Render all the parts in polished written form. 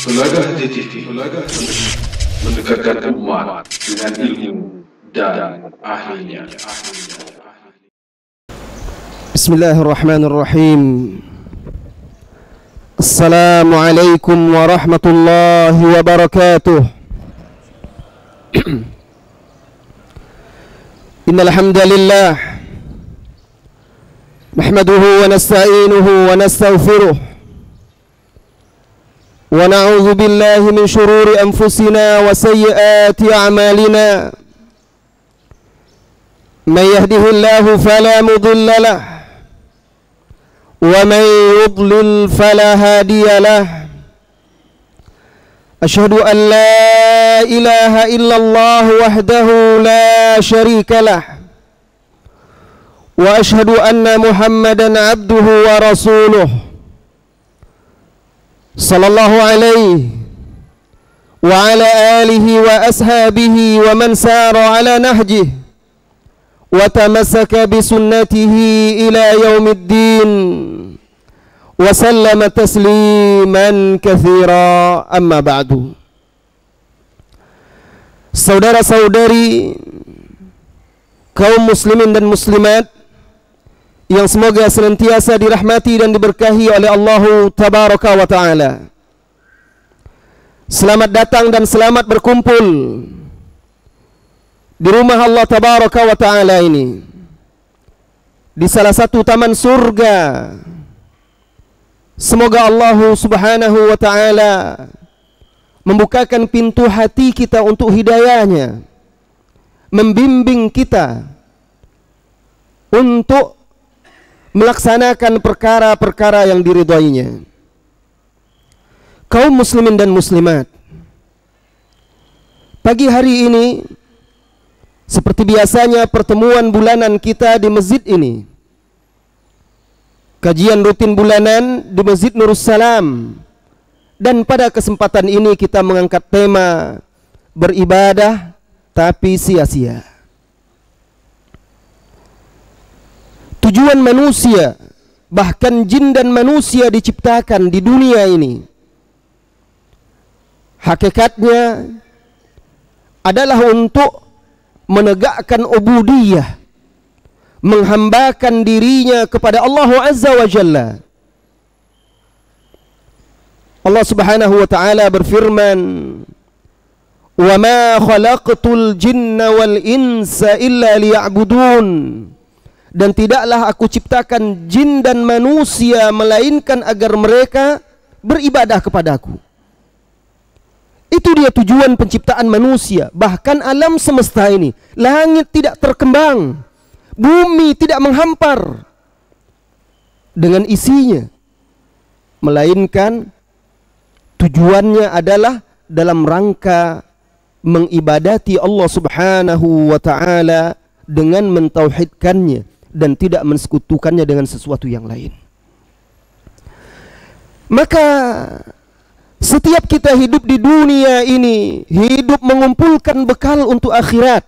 Telaga TV mendekatkan umat dengan ilmu dan ahlinya. Bismillahirrahmanirrahim. Assalamualaikum warahmatullahi wabarakatuh. Innal hamdalillah nahmaduhu wa nasta'inuhu wa nastaghfiruh wa na'udzu billahi min shururi anfusina wa sayyiati a'malina. Man yahdihillahu fala mudilla lahu wa man yudlil fala hadiya lahu. Asyhadu an la ilaha illallah wahdahu la syarika lah wa asyhadu anna Muhammadan abduhu wa rasuluh sallallahu alaihi wa ala alihi wa ashabihi wa man sara ala nahjihi wa tamassaka bi sunnatihi ila yaumiddin wa sallama tasliman katsira, amma ba'du. Saudara-saudari kaum muslimin dan muslimat yang semoga senantiasa dirahmati dan diberkahi oleh Allah tabaraka wa ta'ala, selamat datang dan selamat berkumpul di rumah Allah tabaraka wa ta'ala ini, di salah satu taman surga. Semoga Allah subhanahu wa ta'ala membukakan pintu hati kita untuk hidayahnya, membimbing kita untuk melaksanakan perkara-perkara yang diridhoinya. Kaum muslimin dan muslimat, pagi hari ini seperti biasanya pertemuan bulanan kita di masjid ini, kajian rutin bulanan di Masjid Nurus Salam. Dan pada kesempatan ini kita mengangkat tema beribadah tapi sia-sia. Tujuan manusia, bahkan jin dan manusia diciptakan di dunia ini, hakikatnya adalah untuk menegakkan ubudiyah, menghambakan dirinya kepada Allah Azza wa Jalla. Allah Subhanahu wa ta'ala berfirman, "Wa ma khalaqtul jinna wal insa illa liya'budun." Dan tidaklah aku ciptakan jin dan manusia melainkan agar mereka beribadah kepadaku. Itu dia tujuan penciptaan manusia. Bahkan alam semesta ini, langit tidak terkembang, bumi tidak menghampar dengan isinya, melainkan tujuannya adalah dalam rangka mengibadati Allah Subhanahu wa ta'ala dengan mentauhidkannya dan tidak mensekutukannya dengan sesuatu yang lain. Maka setiap kita hidup di dunia ini, hidup mengumpulkan bekal untuk akhirat.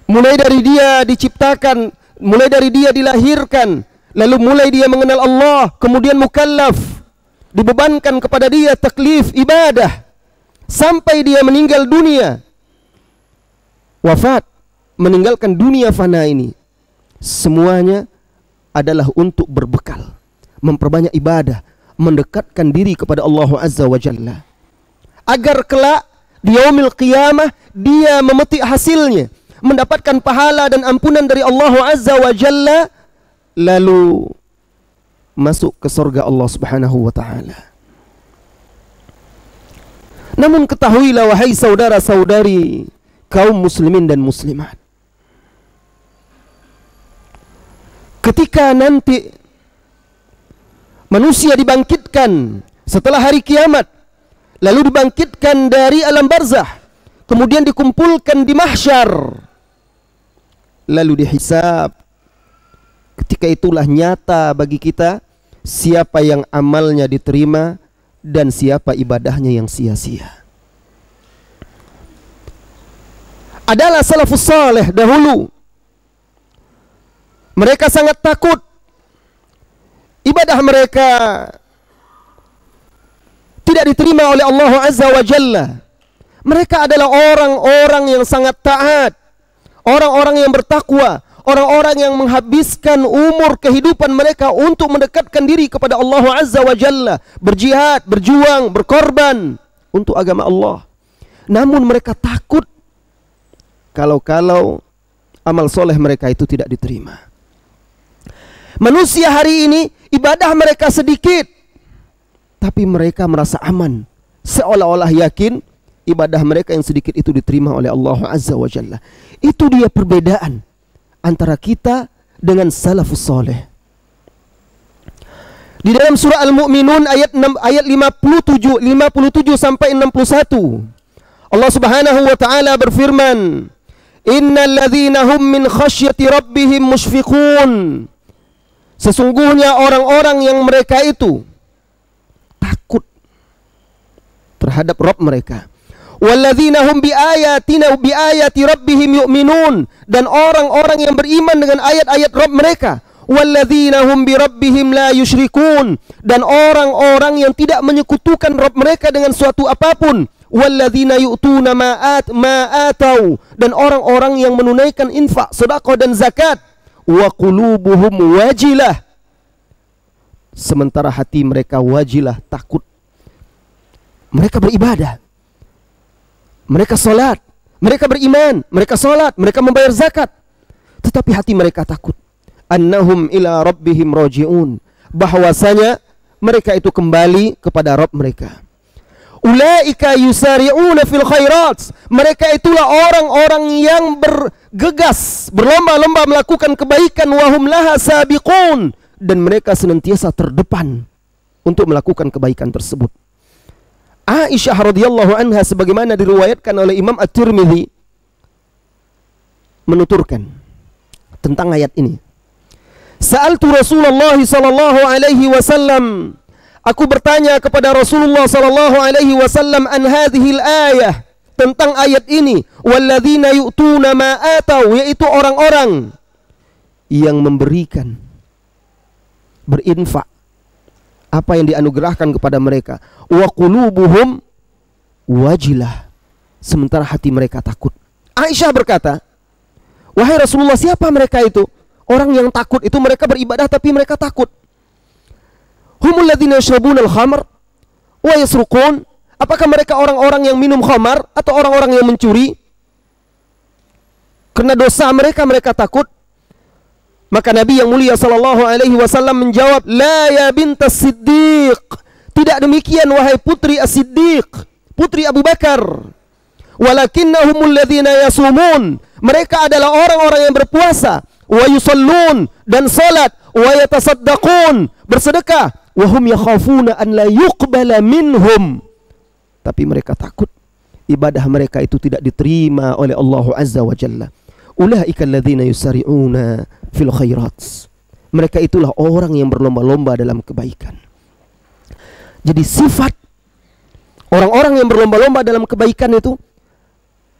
Mulai dari dia diciptakan, mulai dari dia dilahirkan, lalu mulai dia mengenal Allah, kemudian mukallaf, dibebankan kepada dia taklif ibadah, sampai dia meninggal dunia, wafat, meninggalkan dunia fana ini. Semuanya adalah untuk berbekal, memperbanyak ibadah, mendekatkan diri kepada Allah Azza wa Jalla, agar kelak di yaumil qiyamah dia memetik hasilnya, mendapatkan pahala dan ampunan dari Allah Azza wa Jalla, lalu masuk ke surga Allah Subhanahu wa ta'ala. Namun ketahuilah wahai saudara-saudari kaum muslimin dan muslimat, ketika nanti manusia dibangkitkan setelah hari kiamat, lalu dibangkitkan dari alam barzah, kemudian dikumpulkan di mahsyar, lalu dihisab. Ketika itulah nyata bagi kita siapa yang amalnya diterima dan siapa ibadahnya yang sia-sia. Adalah salafus saleh dahulu, mereka sangat takut ibadah mereka tidak diterima oleh Allah Azza wa Jalla. Mereka adalah orang-orang yang sangat taat, orang-orang yang bertakwa, orang-orang yang menghabiskan umur kehidupan mereka untuk mendekatkan diri kepada Allah Azza wa Jalla, berjihad, berjuang, berkorban untuk agama Allah. Namun mereka takut kalau amal soleh mereka itu tidak diterima. Manusia hari ini ibadah mereka sedikit, tapi mereka merasa aman, seolah-olah yakin ibadah mereka yang sedikit itu diterima oleh Allah Azza wa Jalla. Itu dia perbedaan antara kita dengan salafus soleh. Di dalam surah Al-Mu'minun ayat 57 sampai 61, Allah Subhanahu wa taala berfirman, "Innal ladzina hum min khasyati rabbihim musyfiqun." Sesungguhnya orang-orang yang mereka itu takut terhadap Rabb mereka. Walladzina hum biayati rabbihim yu'minun, dan orang-orang yang beriman dengan ayat-ayat Rabb mereka. Walladzina hum birabbihim la yusyrikun, dan orang-orang yang tidak menyekutukan Rabb mereka dengan suatu apapun. Walladzina yu'tuna ma atau, dan orang-orang yang menunaikan infak, sedekah dan zakat. Wa qulubuhum wajilah, sementara hati mereka wajilah, takut. Mereka beribadah, mereka salat, mereka beriman, mereka salat, mereka membayar zakat, tetapi hati mereka takut. Annahum ila rabbihim raji'un, bahwasanya mereka itu kembali kepada Rabb mereka. Ulaika yusari'una fil khairat, mereka itulah orang-orang yang bergegas, berlomba-lomba melakukan kebaikan. Wahum laha sabiqun, dan mereka senantiasa terdepan untuk melakukan kebaikan tersebut. Aisyah radhiyallahu anha, sebagaimana diriwayatkan oleh Imam At-Tirmidzi, menuturkan tentang ayat ini. Sa'altu Rasulullah sallallahu alaihi wasallam, aku bertanya kepada Rasulullah sallallahu alaihi wasallam an hadhil ayah, tentang ayat ini. Walladzina yu'tuna ma atau, yaitu orang-orang yang memberikan, berinfak apa yang dianugerahkan kepada mereka. Wa qulubuhum wajilah, sementara hati mereka takut. Aisyah berkata, wahai Rasulullah, siapa mereka itu? Orang yang takut itu mereka beribadah tapi mereka takut. Humul ladzina yashrabuna al-khamr wa yasruqun, apakah mereka orang-orang yang minum khamar atau orang-orang yang mencuri? Karena dosa mereka takut. Maka Nabi yang mulia sallallahu alaihi wasallam menjawab, la ya bintas Siddiq, tidak demikian wahai putri As-Siddiq, putri Abu Bakar. Walakinnahumul ladzina yasumun, mereka adalah orang-orang yang berpuasa, wa yusallun, dan salat, wa yatasaddaqun, bersedekah, wa hum yakhafuna an la yuqbala minhum, tapi mereka takut ibadah mereka itu tidak diterima oleh Allah Azza wa Jalla. Ulaika alladzina yusari'una fil khairat, mereka itulah orang yang berlomba-lomba dalam kebaikan. Jadi sifat orang-orang yang berlomba-lomba dalam kebaikan itu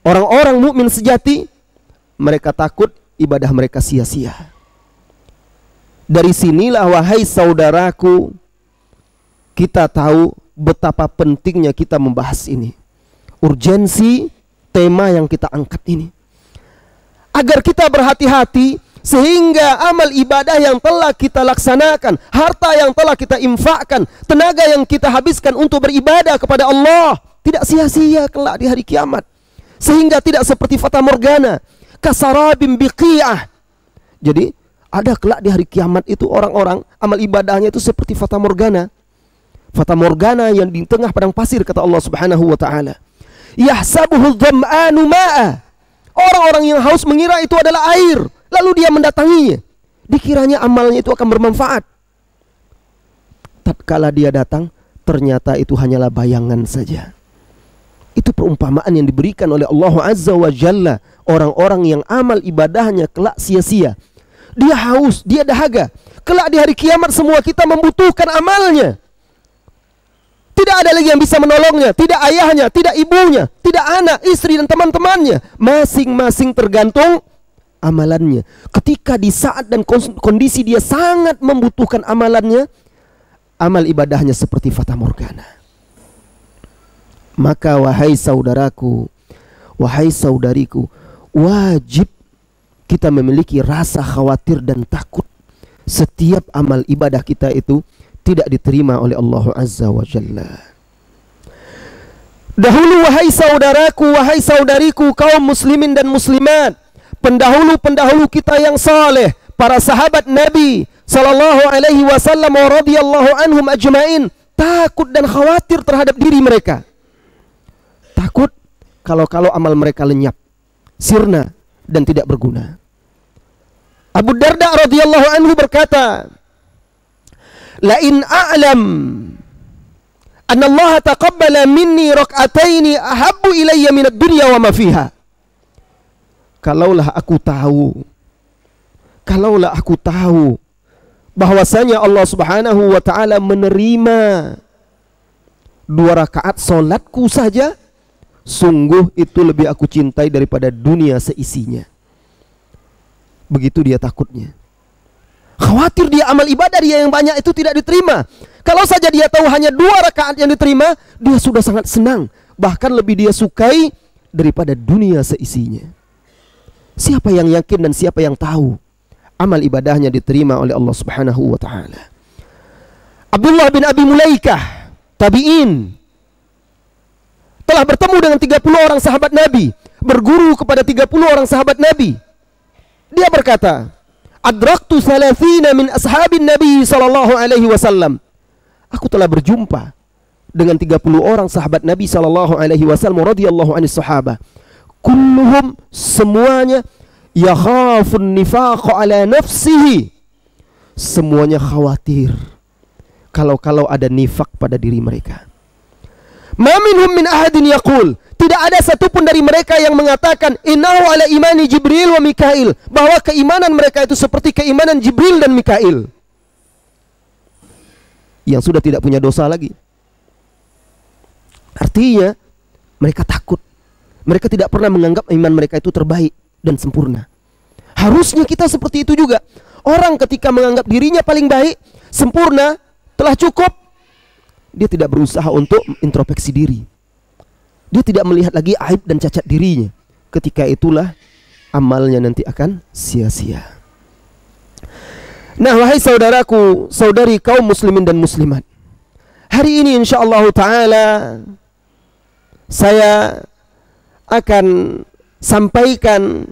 orang-orang mukmin sejati. Mereka takut ibadah mereka sia-sia. Dari sinilah wahai saudaraku, kita tahu betapa pentingnya kita membahas ini, urgensi tema yang kita angkat ini, agar kita berhati-hati sehingga amal ibadah yang telah kita laksanakan, harta yang telah kita infakkan, tenaga yang kita habiskan untuk beribadah kepada Allah tidak sia-sia kelak di hari kiamat. Sehingga tidak seperti fata morgana, kasarabim biqiyah. Jadi ada kelak di hari kiamat itu orang-orang amal ibadahnya itu seperti fata morgana. Fata morgana yang di tengah padang pasir, kata Allah Subhanahu wa taala. Yahsabuhu dham'anu ma'a, orang-orang yang haus mengira itu adalah air, lalu dia mendatanginya, dikiranya amalnya itu akan bermanfaat. Tatkala dia datang, ternyata itu hanyalah bayangan saja. Itu perumpamaan yang diberikan oleh Allah Azza wa Jalla. Orang-orang yang amal ibadahnya kelak sia-sia, dia haus, dia dahaga. Kelak di hari kiamat semua kita membutuhkan amalnya. Tidak ada lagi yang bisa menolongnya, tidak ayahnya, tidak ibunya, tidak anak, istri dan teman-temannya. Masing-masing tergantung amalannya. Ketika di saat dan kondisi dia sangat membutuhkan amalannya, amal ibadahnya seperti fata morgana. Maka wahai saudaraku, wahai saudariku, wajib kita memiliki rasa khawatir dan takut setiap amal ibadah kita itu tidak diterima oleh Allah Azza wa Jalla. Dahulu wahai saudaraku, wahai saudariku, kaum muslimin dan muslimat, pendahulu-pendahulu kita yang saleh, para sahabat Nabi sallallahu alaihi wasallam wa radhiyallahu anhum ajmain, takut dan khawatir terhadap diri mereka. Takut kalau amal mereka lenyap, sirna dan tidak berguna. Abu Darda radhiyallahu anhu berkata, "La in a'lam anna Allah taqabbala minni rak'ataini ahabbu ilayya min ad-dunya wa ma fiha." Kalaulah aku tahu bahwasanya Allah Subhanahu wa taala menerima 2 rakaat salatku saja, sungguh itu lebih aku cintai daripada dunia seisinya. Begitu dia takutnya. Khawatir dia amal ibadah dia yang banyak itu tidak diterima. Kalau saja dia tahu hanya 2 rakaat yang diterima, dia sudah sangat senang. Bahkan lebih dia sukai daripada dunia seisinya. Siapa yang yakin dan siapa yang tahu amal ibadahnya diterima oleh Allah Subhanahu wa taala? Abdullah bin Abi Mulaikah, tabi'in, telah bertemu dengan 30 orang sahabat Nabi, berguru kepada 30 orang sahabat Nabi. Dia berkata, "Adraktu 30 min ashabin Nabi sallallahu alaihi wasallam." Aku telah berjumpa dengan 30 orang sahabat Nabi sallallahu alaihi wasallam radhiyallahu anhus sahabah. Kulluhum, semuanya, yakhafun nifaq ala nafsihi. Semuanya khawatir kalau ada nifak pada diri mereka. Ma minhum min ahadin yaqul, tidak ada satupun dari mereka yang mengatakan innahu ala imani Jibril wa Mikail, bahwa keimanan mereka itu seperti keimanan Jibril dan Mikail, yang sudah tidak punya dosa lagi. Artinya mereka takut. Mereka tidak pernah menganggap iman mereka itu terbaik dan sempurna. Harusnya kita seperti itu juga. Orang ketika menganggap dirinya paling baik, sempurna, telah cukup, dia tidak berusaha untuk introspeksi diri. Dia tidak melihat lagi aib dan cacat dirinya. Ketika itulah amalnya nanti akan sia-sia. Nah, wahai saudaraku, saudari kaum muslimin dan muslimat, hari ini insyaallah ta'ala saya akan sampaikan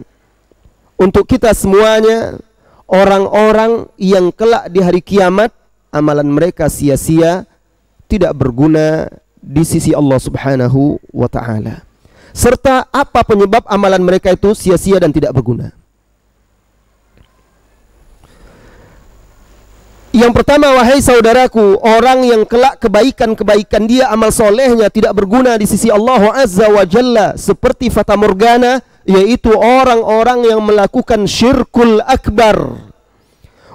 untuk kita semuanya orang-orang yang kelak di hari kiamat amalan mereka sia-sia, tidak berguna di sisi Allah Subhanahu wa ta'ala, serta apa penyebab amalan mereka itu sia-sia dan tidak berguna. Yang pertama, wahai saudaraku, orang yang kelak kebaikan-kebaikan dia, amal solehnya tidak berguna di sisi Allah Azza wa Jalla, seperti fata morgana, yaitu orang-orang yang melakukan syirkul akbar.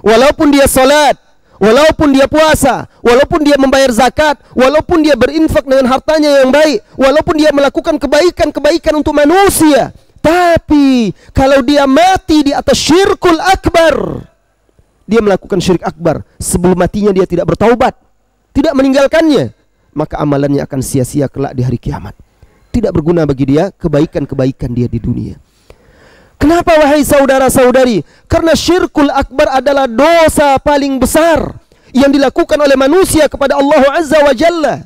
Walaupun dia salat, walaupun dia puasa, walaupun dia membayar zakat, walaupun dia berinfak dengan hartanya yang baik, walaupun dia melakukan kebaikan-kebaikan untuk manusia, tapi kalau dia mati di atas syirkul akbar, dia melakukan syirik akbar, sebelum matinya dia tidak bertaubat, tidak meninggalkannya, maka amalannya akan sia-sia kelak di hari kiamat. Tidak berguna bagi dia kebaikan-kebaikan dia di dunia. Kenapa wahai saudara-saudari? Karena syirkul akbar adalah dosa paling besar yang dilakukan oleh manusia kepada Allah Azza wa Jalla.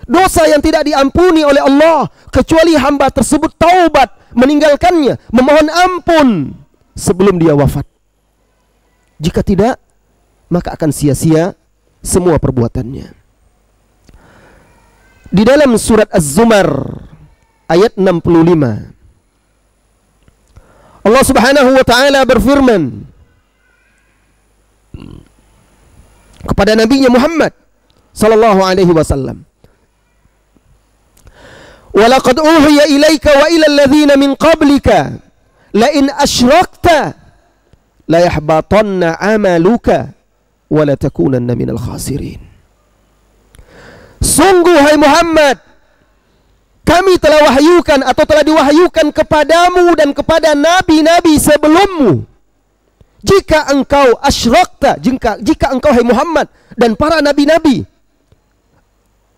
Dosa yang tidak diampuni oleh Allah kecuali hamba tersebut taubat, meninggalkannya, memohon ampun sebelum dia wafat. Jika tidak, maka akan sia-sia semua perbuatannya. Di dalam surat Az-Zumar ayat 65, Allah Subhanahu wa ta'ala berfirman kepada Nabi Muhammad sallallahu alaihi wasallam, "Wa laqad uhiya ilaika wa ila alladhina min qablika la in asyrakta la yahbatanna amaluka wa la takunanna minal khasirin." Sungguh hai Muhammad, kami telah wahyukan atau telah diwahyukan kepadamu dan kepada nabi-nabi sebelummu, jika engkau asyrakta, jika engkau hai Muhammad dan para nabi-nabi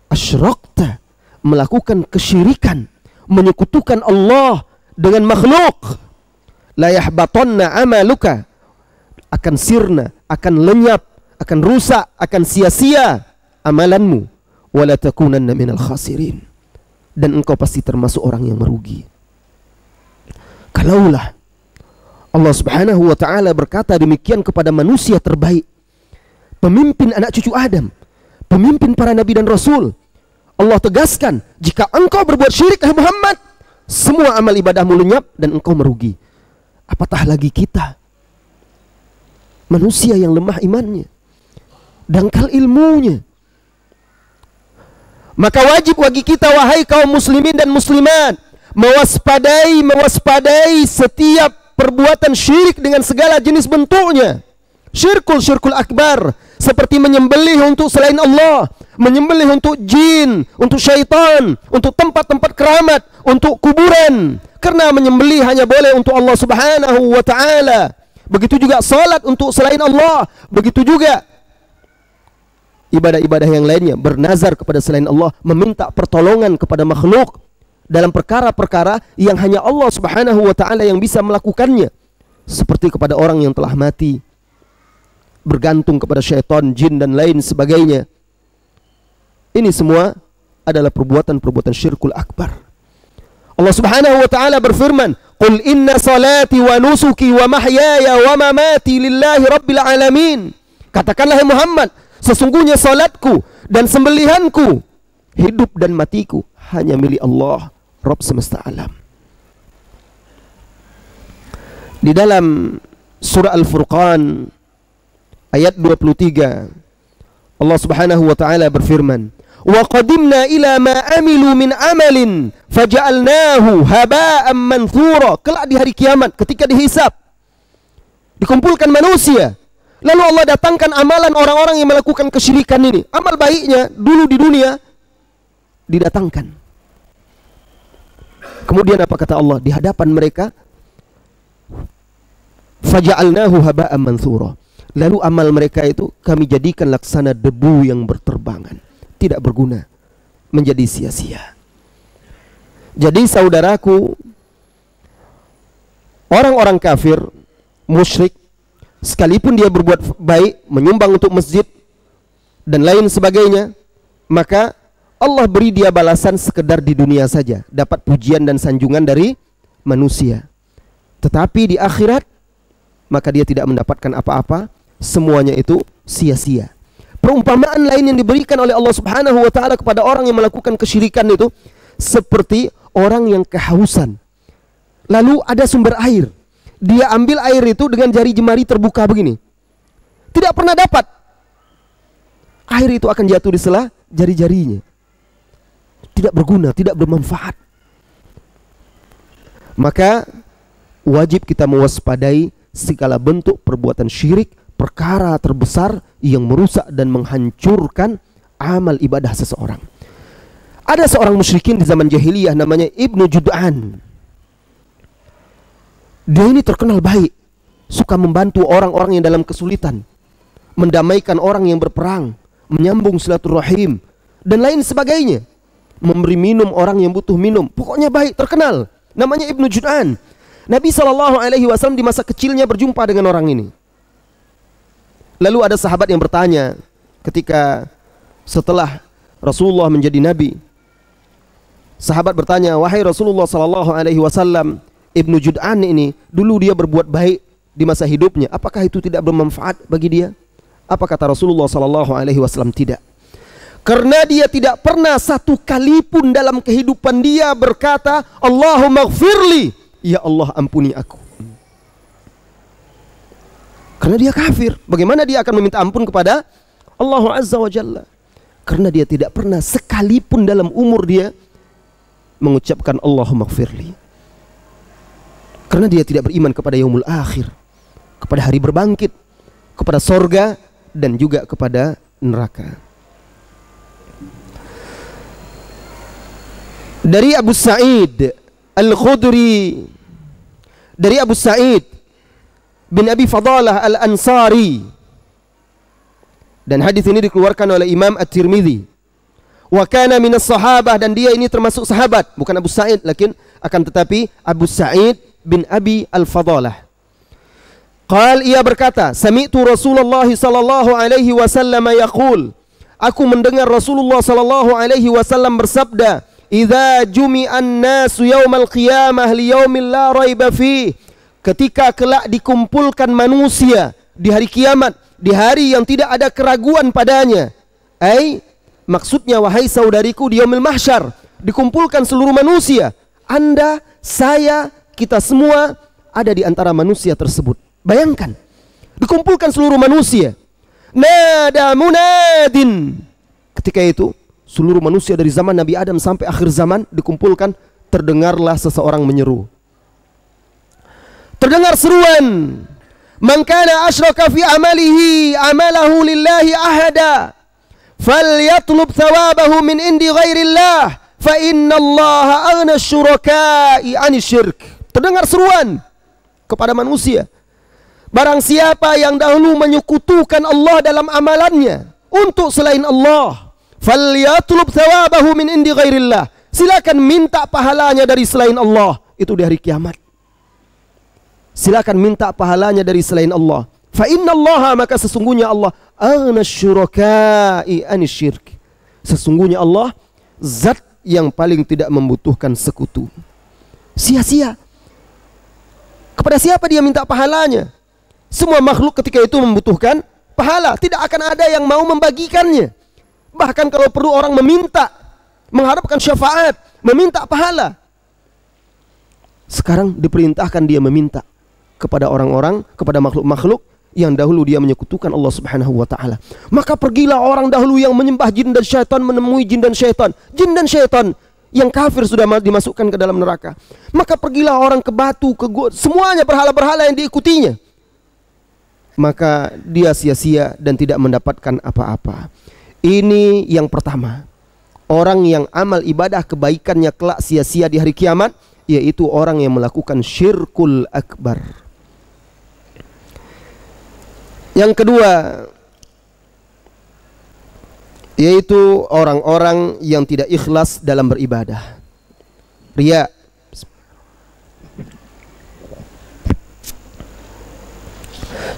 asyrakta, melakukan kesyirikan, menyekutukan Allah dengan makhluk, la yahbatanna amaluka, akan sirna, akan lenyap, akan rusak, akan sia-sia amalanmu, wala takunanna minal khasirin, dan engkau pasti termasuk orang yang merugi. Kalaulah Allah Subhanahu wa ta'ala berkata demikian kepada manusia terbaik, pemimpin anak cucu Adam, pemimpin para nabi dan rasul, Allah tegaskan, jika engkau berbuat syirik Muhammad, semua amal ibadahmu lenyap dan engkau merugi. Apatah lagi kita, manusia yang lemah imannya, dangkal ilmunya. Maka wajib bagi kita, wahai kaum muslimin dan muslimat, mewaspadai setiap perbuatan syirik dengan segala jenis bentuknya. Syirkul akbar, seperti menyembelih untuk selain Allah, menyembelih untuk jin, untuk syaitan, untuk tempat-tempat keramat, untuk kuburan. Karena menyembelih hanya boleh untuk Allah Subhanahu wa ta'ala. Begitu juga salat untuk selain Allah. Begitu juga ibadah-ibadah yang lainnya, bernazar kepada selain Allah, meminta pertolongan kepada makhluk dalam perkara-perkara yang hanya Allah Subhanahu wa ta'ala yang bisa melakukannya, seperti kepada orang yang telah mati, bergantung kepada syaitan, jin dan lain sebagainya. Ini semua adalah perbuatan-perbuatan syirkul akbar. Allah Subhanahu wa ta'ala berfirman, qul inna salati wa nusuki wa mahyaya wa mamati lillahi rabbil alamin. Katakanlah Muhammad, sesungguhnya salatku dan sembelihanku, hidup dan matiku hanya milik Allah, Rabb semesta alam. Di dalam surah Al-Furqan ayat 23, Allah Subhanahu wa ta'ala berfirman, wa qadimna ila ma amilu min amalin faja'alnahu haba'an manthura. Kelak di hari kiamat ketika dihisab, dikumpulkan manusia, lalu Allah datangkan amalan orang-orang yang melakukan kesyirikan ini, amal baiknya dulu di dunia didatangkan. Kemudian apa kata Allah di hadapan mereka? Faja'alnahu haba'an manthura. Lalu amal mereka itu kami jadikan laksana debu yang berterbangan, tidak berguna, menjadi sia-sia. Jadi saudaraku, orang-orang kafir, musyrik, sekalipun dia berbuat baik, menyumbang untuk masjid dan lain sebagainya, maka Allah beri dia balasan sekedar di dunia saja, dapat pujian dan sanjungan dari manusia. Tetapi di akhirat, maka dia tidak mendapatkan apa-apa, semuanya itu sia-sia. Perumpamaan lain yang diberikan oleh Allah Subhanahu wa ta'ala kepada orang yang melakukan kesyirikan itu seperti orang yang kehausan, lalu ada sumber air, dia ambil air itu dengan jari jemari terbuka begini, tidak pernah dapat. Air itu akan jatuh di sela jari-jarinya, tidak berguna, tidak bermanfaat. Maka wajib kita mewaspadai segala bentuk perbuatan syirik, perkara terbesar yang merusak dan menghancurkan amal ibadah seseorang. Ada seorang musyrikin di zaman jahiliyah namanya Ibnu Jud'an. Dia ini terkenal baik, suka membantu orang-orang yang dalam kesulitan, mendamaikan orang yang berperang, menyambung silaturahim dan lain sebagainya, memberi minum orang yang butuh minum. Pokoknya baik, terkenal. Namanya Ibnu Jud'an. Nabi SAW di masa kecilnya berjumpa dengan orang ini. Lalu ada sahabat yang bertanya ketika setelah Rasulullah menjadi nabi. Sahabat bertanya, wahai Rasulullah SAW, Ibnu Jud'an ini dulu dia berbuat baik di masa hidupnya, apakah itu tidak bermanfaat bagi dia? Apa kata Rasulullah SAW? Tidak. Karena dia tidak pernah satu kali pun dalam kehidupan dia berkata, Allahumma gfirli, ya Allah ampuni aku. Karena dia kafir, bagaimana dia akan meminta ampun kepada Allah Azza wa Jalla? Karena dia tidak pernah sekalipun dalam umur dia mengucapkan Allahumma gfirli. Karena dia tidak beriman kepada yaumul akhir, kepada hari berbangkit, kepada sorga dan juga kepada neraka. Dari Abu Sa'id Al-Khudri, dari Abu Sa'id bin Abi Fadalah Al-Ansari, dan hadis ini dikeluarkan oleh Imam At-Tirmidzi. Wa kana minas sahabah, dan dia ini termasuk sahabat, bukan Abu Sa'id, lakin akan tetapi Abu Sa'id bin Abi Al-Fadalah. Qal, ia berkata, sami'tu Rasulullah sallallahu alaihi wasallam yaqul, aku mendengar Rasulullah sallallahu alaihi wasallam bersabda, idza jumi'an nasu yaumal qiyamah liyaumil la raiba fi, ketika kelak dikumpulkan manusia di hari kiamat, di hari yang tidak ada keraguan padanya. Maksudnya, wahai saudariku, di yaumil mahsyar dikumpulkan seluruh manusia. Anda, saya, kita semua ada di antara manusia tersebut. Bayangkan, dikumpulkan seluruh manusia. Nada munadin. Ketika itu, seluruh manusia dari zaman Nabi Adam sampai akhir zaman dikumpulkan. Terdengarlah seseorang menyeru. Terdengar seruan, man kana asyraka fi amalihi amalahu lillahi ahada falyatlub thawabahu min indi ghairillah fa innallaha aghna syuraka'i 'anil syirk. Terdengar seruan kepada manusia, barang siapa yang dahulu menyekutukan Allah dalam amalannya untuk selain Allah, falyatlub thawabahu min indi ghairillah, silakan minta pahalanya dari selain Allah. Itu di hari kiamat. Silakan minta pahalanya dari selain Allah. Fa innallaha, maka sesungguhnya Allah, aghna syuraka'i 'anil syirk. Sesungguhnya Allah zat yang paling tidak membutuhkan sekutu. Sia-sia. Kepada siapa dia minta pahalanya? Semua makhluk ketika itu membutuhkan pahala. Tidak akan ada yang mau membagikannya. Bahkan kalau perlu orang meminta, mengharapkan syafaat, meminta pahala. Sekarang diperintahkan dia meminta kepada orang-orang, kepada makhluk-makhluk yang dahulu dia menyekutukan Allah Subhanahu wa ta'ala. Maka pergilah orang dahulu yang menyembah jin dan syaitan menemui jin dan syaitan. Jin dan syaitan yang kafir sudah dimasukkan ke dalam neraka. Maka pergilah orang ke batu, ke gua, semuanya berhala-berhala yang diikutinya. Maka dia sia-sia dan tidak mendapatkan apa-apa. Ini yang pertama. Orang yang amal ibadah kebaikannya kelak sia-sia di hari kiamat, yaitu orang yang melakukan syirkul akbar. Yang kedua, yaitu orang-orang yang tidak ikhlas dalam beribadah. Riya.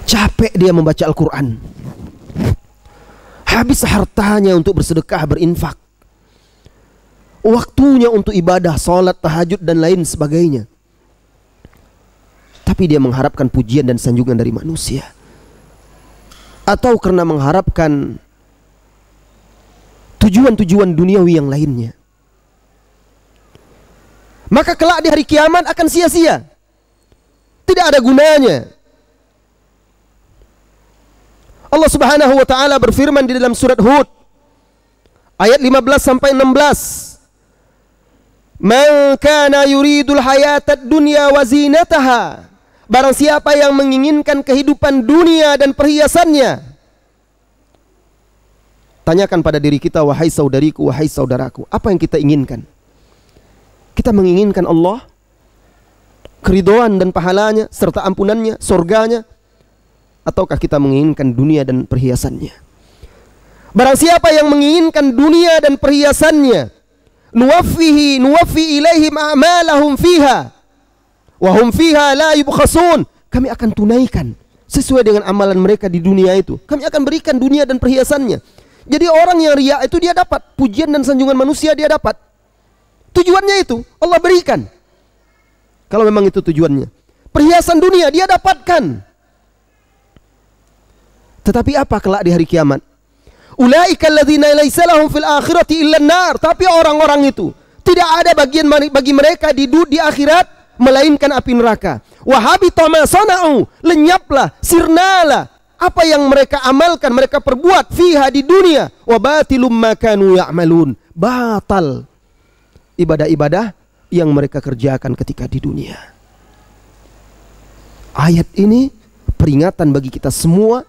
Capek dia membaca Al-Quran, habis hartanya untuk bersedekah, berinfak, waktunya untuk ibadah, salat, tahajud dan lain sebagainya, tapi dia mengharapkan pujian dan sanjungan dari manusia, atau karena mengharapkan tujuan-tujuan duniawi yang lainnya. Maka kelak di hari kiamat akan sia-sia, tidak ada gunanya. Allah Subhanahu wa ta'ala berfirman di dalam surat Hud ayat 15 sampai 16, man kana yuridul hayatad dunya wa zinataha, barang siapa yang menginginkan kehidupan dunia dan perhiasannya. Tanyakan pada diri kita, wahai saudariku, wahai saudaraku, apa yang kita inginkan? Kita menginginkan Allah, keridhaan dan pahalanya serta ampunannya, surganya, ataukah kita menginginkan dunia dan perhiasannya? Barang siapa yang menginginkan dunia dan perhiasannya, nuwaffi ilaihim a'malahum fiha wa hum fiha la yubkhasun, kami akan tunaikan sesuai dengan amalan mereka di dunia itu. Kami akan berikan dunia dan perhiasannya. Jadi orang yang riya itu dia dapat pujian dan sanjungan manusia, dia dapat. Tujuannya itu Allah berikan. Kalau memang itu tujuannya, perhiasan dunia dia dapatkan. Tetapi apa kelak di hari kiamat? Ulaika alladzina laysa lahum fil akhirati illa an-nar. Tapi orang-orang itu tidak ada bagian bagi mereka di akhirat melainkan api neraka. Wa habita ma sana'u, lenyaplah, sirnalah apa yang mereka amalkan, mereka perbuat fiha di dunia. Wa batilum ma kanu ya'malun, batal ibadah-ibadah yang mereka kerjakan ketika di dunia. Ayat ini peringatan bagi kita semua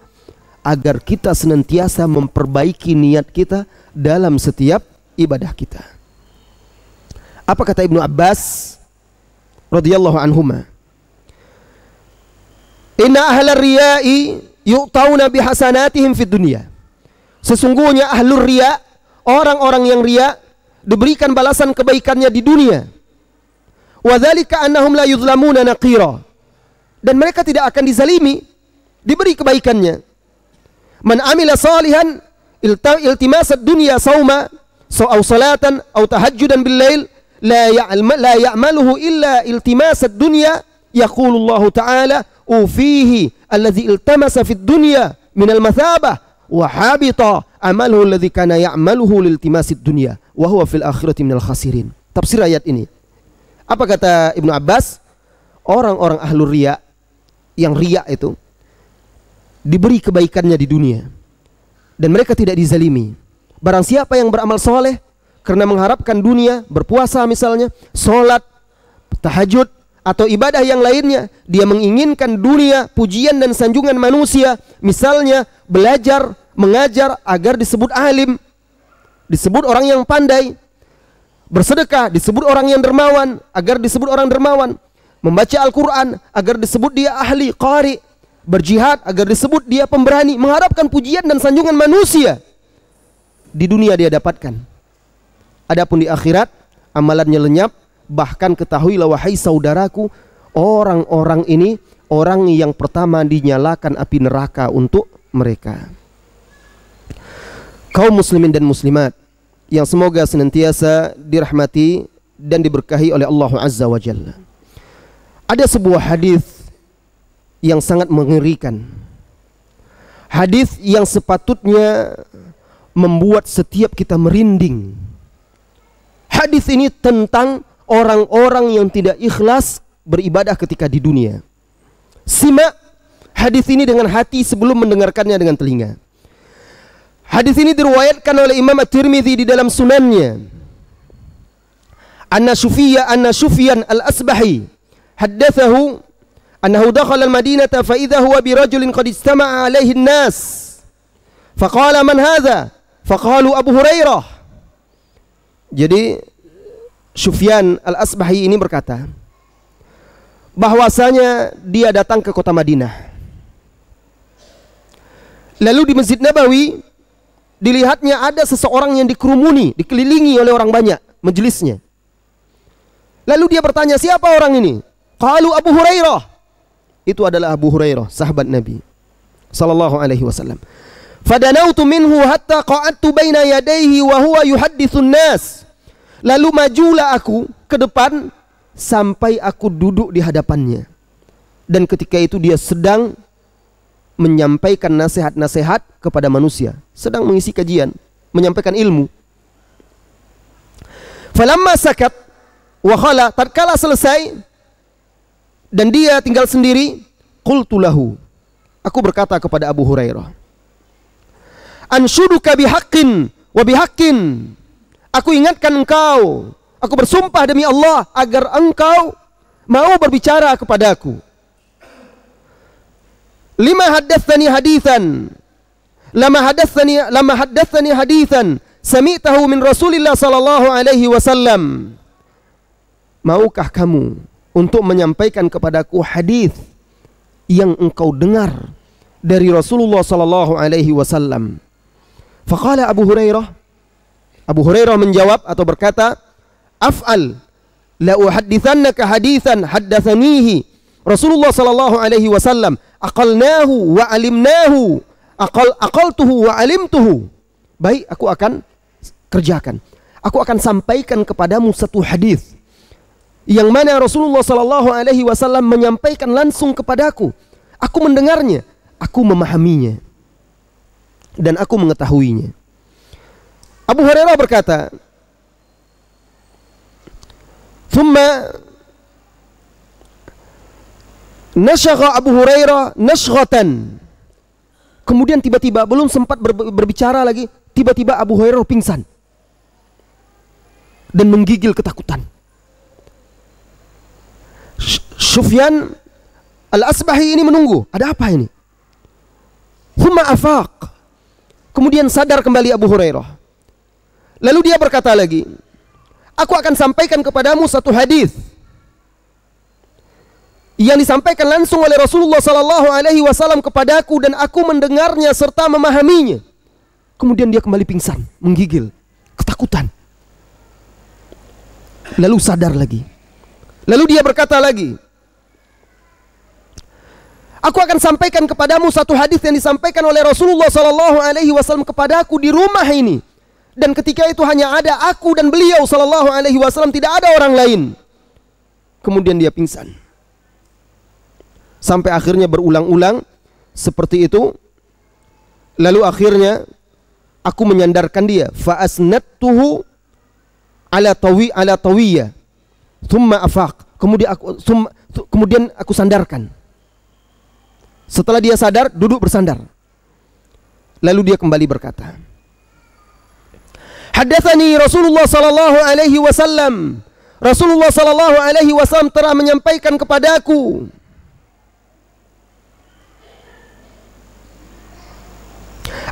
agar kita senantiasa memperbaiki niat kita dalam setiap ibadah kita. Apa kata Ibnu Abbas radhiyallahu anhuma? Inna ahlar riya'i yu'tauna bihasanatihim fid dunya. Sesungguhnya ahlur riya, orang-orang yang riya diberikan balasan kebaikannya di dunia. Wa dzalika annahum la yuzlamuna naqira. Dan mereka tidak akan dizalimi, diberi kebaikannya. Man amila salihan iltimasad dunya sauma aw salatan aw tahajjudan bil lail la ya'maluhu illa iltimasad dunya yaqulu Allah ta'ala ufihi alladhi iltamasa fid dunya minal mathabah wa habita amaluhu alladhi kana ya'maluhu liltimasid dunya wa huwa fil akhirati minal khasirin. Tafsir ayat ini. Apa kata Ibnu Abbas? Orang-orang ahlur riya, yang riya itu diberi kebaikannya di dunia dan mereka tidak dizalimi. Barang siapa yang beramal soleh karena mengharapkan dunia, berpuasa misalnya, sholat, tahajud, atau ibadah yang lainnya, dia menginginkan dunia, pujian dan sanjungan manusia, misalnya belajar, mengajar agar disebut alim, disebut orang yang pandai, bersedekah disebut orang yang dermawan agar disebut orang dermawan, membaca Al-Quran agar disebut dia ahli, qari, berjihad agar disebut dia pemberani, mengharapkan pujian dan sanjungan manusia. Di dunia dia dapatkan. Adapun di akhirat amalannya lenyap. Bahkan ketahuilah wahai saudaraku, orang-orang ini orang yang pertama dinyalakan api neraka untuk mereka. Kaum muslimin dan muslimat yang semoga senantiasa dirahmati dan diberkahi oleh Allah Azza wa Jalla. Ada sebuah hadis yang sangat mengerikan. Hadis yang sepatutnya membuat setiap kita merinding. Hadis ini tentang orang-orang yang tidak ikhlas beribadah ketika di dunia. Simak hadis ini dengan hati sebelum mendengarkannya dengan telinga. Hadis ini diriwayatkan oleh Imam At-Tirmidzi di dalam sunannya. Anna Sufyan al-Asbahi haddathahu annahu dakhala al-Madinata fa idza huwa bi rajulin qad istama'a alaihi an-nas. Faqala man hadha? Faqalu Abu Hurairah. Jadi Sufyan al-Asbahi ini berkata bahwasanya dia datang ke kota Madinah. Lalu di Masjid Nabawi dilihatnya ada seseorang yang dikerumuni, dikelilingi oleh orang banyak majelisnya. Lalu dia bertanya, siapa orang ini? Qalu Abu Hurairah. Itu adalah Abu Hurairah, sahabat Nabi sallallahu alaihi wasallam. Fadanautu minhu hatta qa'adtu baina yadayhi wa huwa yuhadditsun nas. Lalu majulah aku ke depan sampai aku duduk di hadapannya. Dan ketika itu dia sedang menyampaikan nasihat-nasihat kepada manusia, sedang mengisi kajian, menyampaikan ilmu. Falamma sakat wa khala, tatkala selesai dan dia tinggal sendiri, qultu lahu, aku berkata kepada Abu Hurairah, anshuduka bihaqqin wa bihaqqin. Aku ingatkan engkau, aku bersumpah demi Allah agar engkau mau berbicara kepadaku. Lama haddatsani haditsan sami'tahu min Rasulillah sallallahu alaihi wasallam. Maukah kamu untuk menyampaikan kepadaku hadis yang engkau dengar dari Rasulullah sallallahu alaihi wasallam? Faqala Abu Hurairah menjawab atau berkata, af'al la uhadditsannaka haditsan haddatsanihi Rasulullah sallallahu alaihi wasallam aqalnahu wa alimnahu aqaltuhu wa alimtuhu. Baik, aku akan kerjakan. Aku akan sampaikan kepadamu satu hadis yang mana Rasulullah sallallahu alaihi wasallam menyampaikan langsung kepadaku. Aku mendengarnya, aku memahaminya dan aku mengetahuinya. Abu Hurairah berkata, thumma nashagha Abu Hurairah nashghatan. Kemudian tiba-tiba, belum sempat berbicara lagi, tiba-tiba Abu Hurairah pingsan dan menggigil ketakutan. Sufyan al-Asbahi ini menunggu, ada apa ini? Thumma afaq. Kemudian sadar kembali Abu Hurairah. Lalu dia berkata lagi, aku akan sampaikan kepadamu satu hadis yang disampaikan langsung oleh Rasulullah sallallahu alaihi wasallam kepadaku dan aku mendengarnya serta memahaminya. Kemudian dia kembali pingsan, menggigil ketakutan. Lalu sadar lagi. Lalu dia berkata lagi, aku akan sampaikan kepadamu satu hadis yang disampaikan oleh Rasulullah sallallahu alaihi wasallam kepadaku di rumah ini. Dan ketika itu hanya ada aku dan beliau sallallahu alaihi wasallam, tidak ada orang lain. Kemudian dia pingsan. Sampai akhirnya berulang-ulang seperti itu. Lalu akhirnya aku menyandarkan dia, fa asnadtuhu ala tawiyya. Thumma afaq. Kemudian aku sandarkan. Setelah dia sadar, duduk bersandar. Lalu dia kembali berkata, Haddatsani Rasulullah sallallahu alaihi wasallam. Rasulullah sallallahu alaihi wasallam telah menyampaikan kepadaku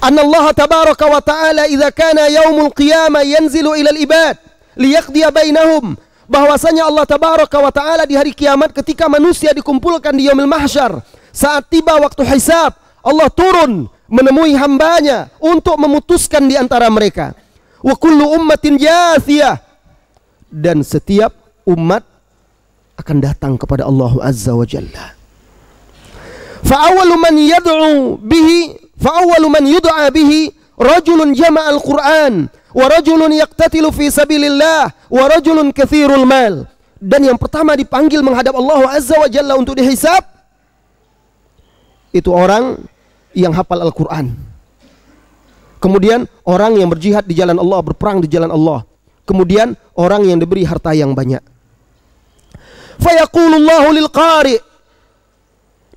anna Allah tabaraka wa ta'ala idza kana yaumul qiyamah yanzilu ila al-ibad liyaqdiya bainahum, bahwasanya Allah tabaraka wa ta'ala di hari kiamat ketika manusia dikumpulkan di yaumul mahsyar, saat tiba waktu hisab, Allah turun menemui hambanya untuk memutuskan di antara mereka. Wa kullu ummatin jathiyah, dan setiap umat akan datang kepada Allah Azza wa Jalla. Fa awwalu man yud'a bihi rajulun jama'a al-Qur'an wa rajulun yaqtatilu fi sabilillah wa rajulun katsirul mal. Dan yang pertama dipanggil menghadap Allah Azza wa Jalla untuk dihisab itu orang yang hafal Al-Qur'an. Kemudian orang yang berjihad di jalan Allah, berperang di jalan Allah. Kemudian orang yang diberi harta yang banyak. Fayaqulullahu lil qari'.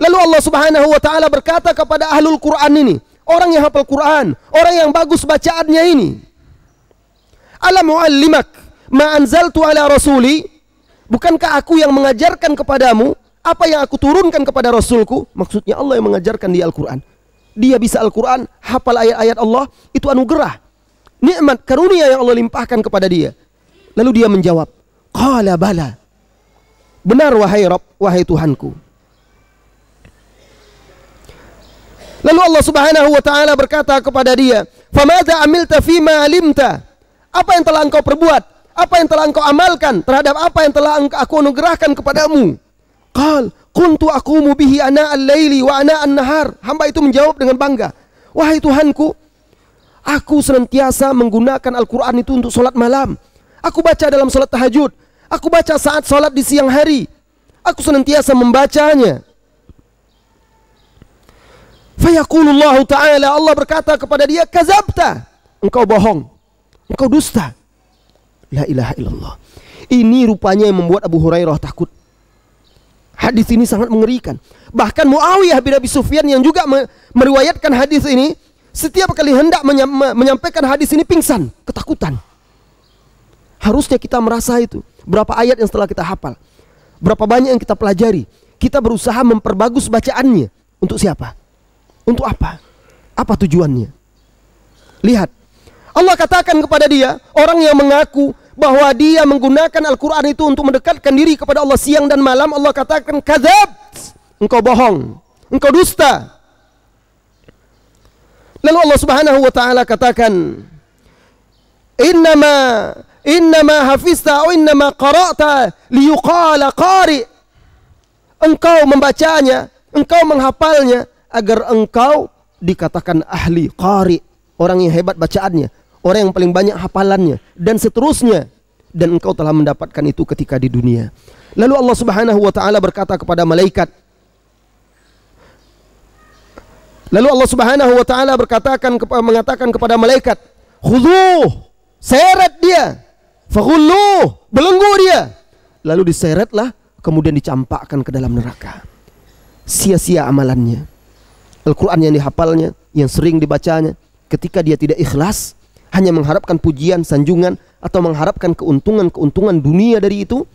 Lalu Allah Subhanahu wa taala berkata kepada ahlul Quran ini, orang yang hafal Quran, orang yang bagus bacaannya ini, alam u'allimak ma anzaltu ala rasuli, bukankah aku yang mengajarkan kepadamu apa yang aku turunkan kepada rasulku? Maksudnya Allah yang mengajarkan di Al-Quran. Dia bisa Al-Quran, hafal ayat-ayat Allah, itu anugerah, nikmat, karunia yang Allah limpahkan kepada dia. Lalu dia menjawab, qala bala, benar wahai Rabb, wahai Tuhanku. Lalu Allah Subhanahu wa taala berkata kepada dia, famadza amilta fima alimta, apa yang telah engkau perbuat, apa yang telah engkau amalkan terhadap apa yang telah aku anugerahkan kepadamu? Qal kuntu aqumu bihi ana al-laili wa ana an-nahar. Hamba itu menjawab dengan bangga, wahai Tuhanku, aku senantiasa menggunakan Al-Quran itu untuk solat malam. Aku baca dalam solat tahajud, aku baca saat solat di siang hari, aku senantiasa membacanya. Fayaqulullahu ta'ala, Allah berkata kepada dia, kazabta, engkau bohong, engkau dusta. La ilaha illallah. Ini rupanya yang membuat Abu Hurairah takut. Hadis ini sangat mengerikan. Bahkan Muawiyah bin Abi Sufyan yang juga meriwayatkan hadis ini, setiap kali hendak menyampaikan hadis ini pingsan, ketakutan. Harusnya kita merasa itu. Berapa ayat yang setelah kita hafal, berapa banyak yang kita pelajari, kita berusaha memperbagus bacaannya. Untuk siapa? Untuk apa? Apa tujuannya? Lihat, Allah katakan kepada dia, orang yang mengaku bahwa dia menggunakan Al-Quran itu untuk mendekatkan diri kepada Allah siang dan malam, Allah katakan, kadzab, engkau bohong, engkau dusta. Lalu Allah Subhanahu wa taala katakan, innama hafizta atau innama qara'ta liyuqala qari. Engkau membacanya, engkau menghafalnya agar engkau dikatakan ahli, qari, orang yang hebat bacaannya, orang yang paling banyak hafalannya, dan seterusnya. Dan engkau telah mendapatkan itu ketika di dunia. Lalu Allah Subhanahu wa taala berkata kepada malaikat, lalu Allah Subhanahu wa taala mengatakan kepada malaikat, khudhuh, seret dia, faghulluh, belenggu dia. Lalu diseretlah, kemudian dicampakkan ke dalam neraka. Sia-sia amalannya. Al-Quran yang dihafalnya, yang sering dibacanya, ketika dia tidak ikhlas, hanya mengharapkan pujian, sanjungan, atau mengharapkan keuntungan dunia dari itu,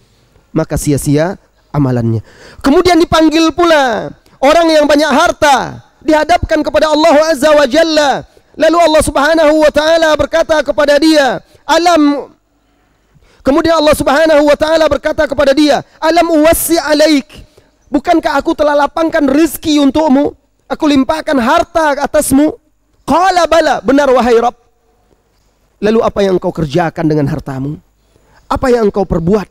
maka sia-sia amalannya. Kemudian dipanggil pula orang yang banyak harta, dihadapkan kepada Allah Azza wa Jalla. Lalu Allah Subhanahu wa taala berkata kepada dia, kemudian Allah Subhanahu wa taala berkata kepada dia, alam uwassi alaik, bukankah aku telah lapangkan rezeki untukmu, aku limpahkan harta atasmu? Qala bala, benar wahai Rabb. Lalu apa yang engkau kerjakan dengan hartamu? Apa yang engkau perbuat?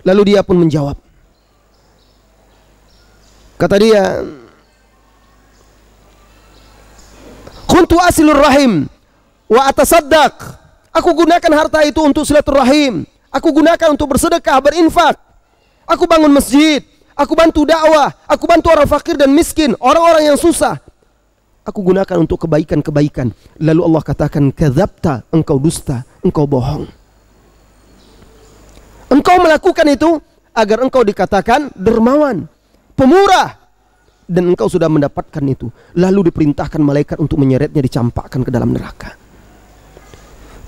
Lalu dia pun menjawab. Kata dia, kuntu asilur rahim wa atasaddaq. Aku gunakan harta itu untuk silaturahim. Aku gunakan untuk bersedekah, berinfak. Aku bangun masjid. Aku bantu dakwah. Aku bantu orang fakir dan miskin, orang-orang yang susah. Aku gunakan untuk kebaikan-kebaikan. Lalu Allah katakan, kadzabta, engkau dusta, engkau bohong. Engkau melakukan itu agar engkau dikatakan dermawan, pemurah, dan engkau sudah mendapatkan itu. Lalu diperintahkan malaikat untuk menyeretnya, dicampakkan ke dalam neraka.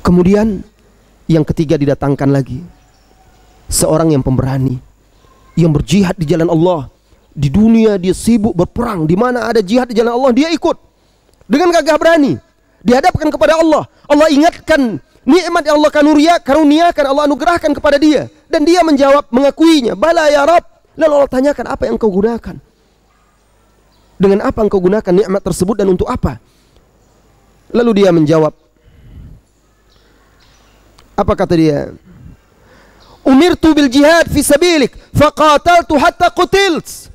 Kemudian yang ketiga didatangkan lagi seorang yang pemberani, yang berjihad di jalan Allah. Di dunia dia sibuk berperang, di mana ada jihad di jalan Allah dia ikut dengan gagah berani. Dihadapkan kepada Allah, Allah ingatkan nikmat yang Allah karuniakan, Allah anugerahkan kepada dia, dan dia menjawab, mengakuinya, bala ya Rabb. Lalu Allah tanyakan, apa yang engkau gunakan? Dengan apa engkau gunakan nikmat tersebut dan untuk apa? Lalu dia menjawab, apa kata dia? Umirtu bil jihad fi sabilik faqataltu hatta qutilt.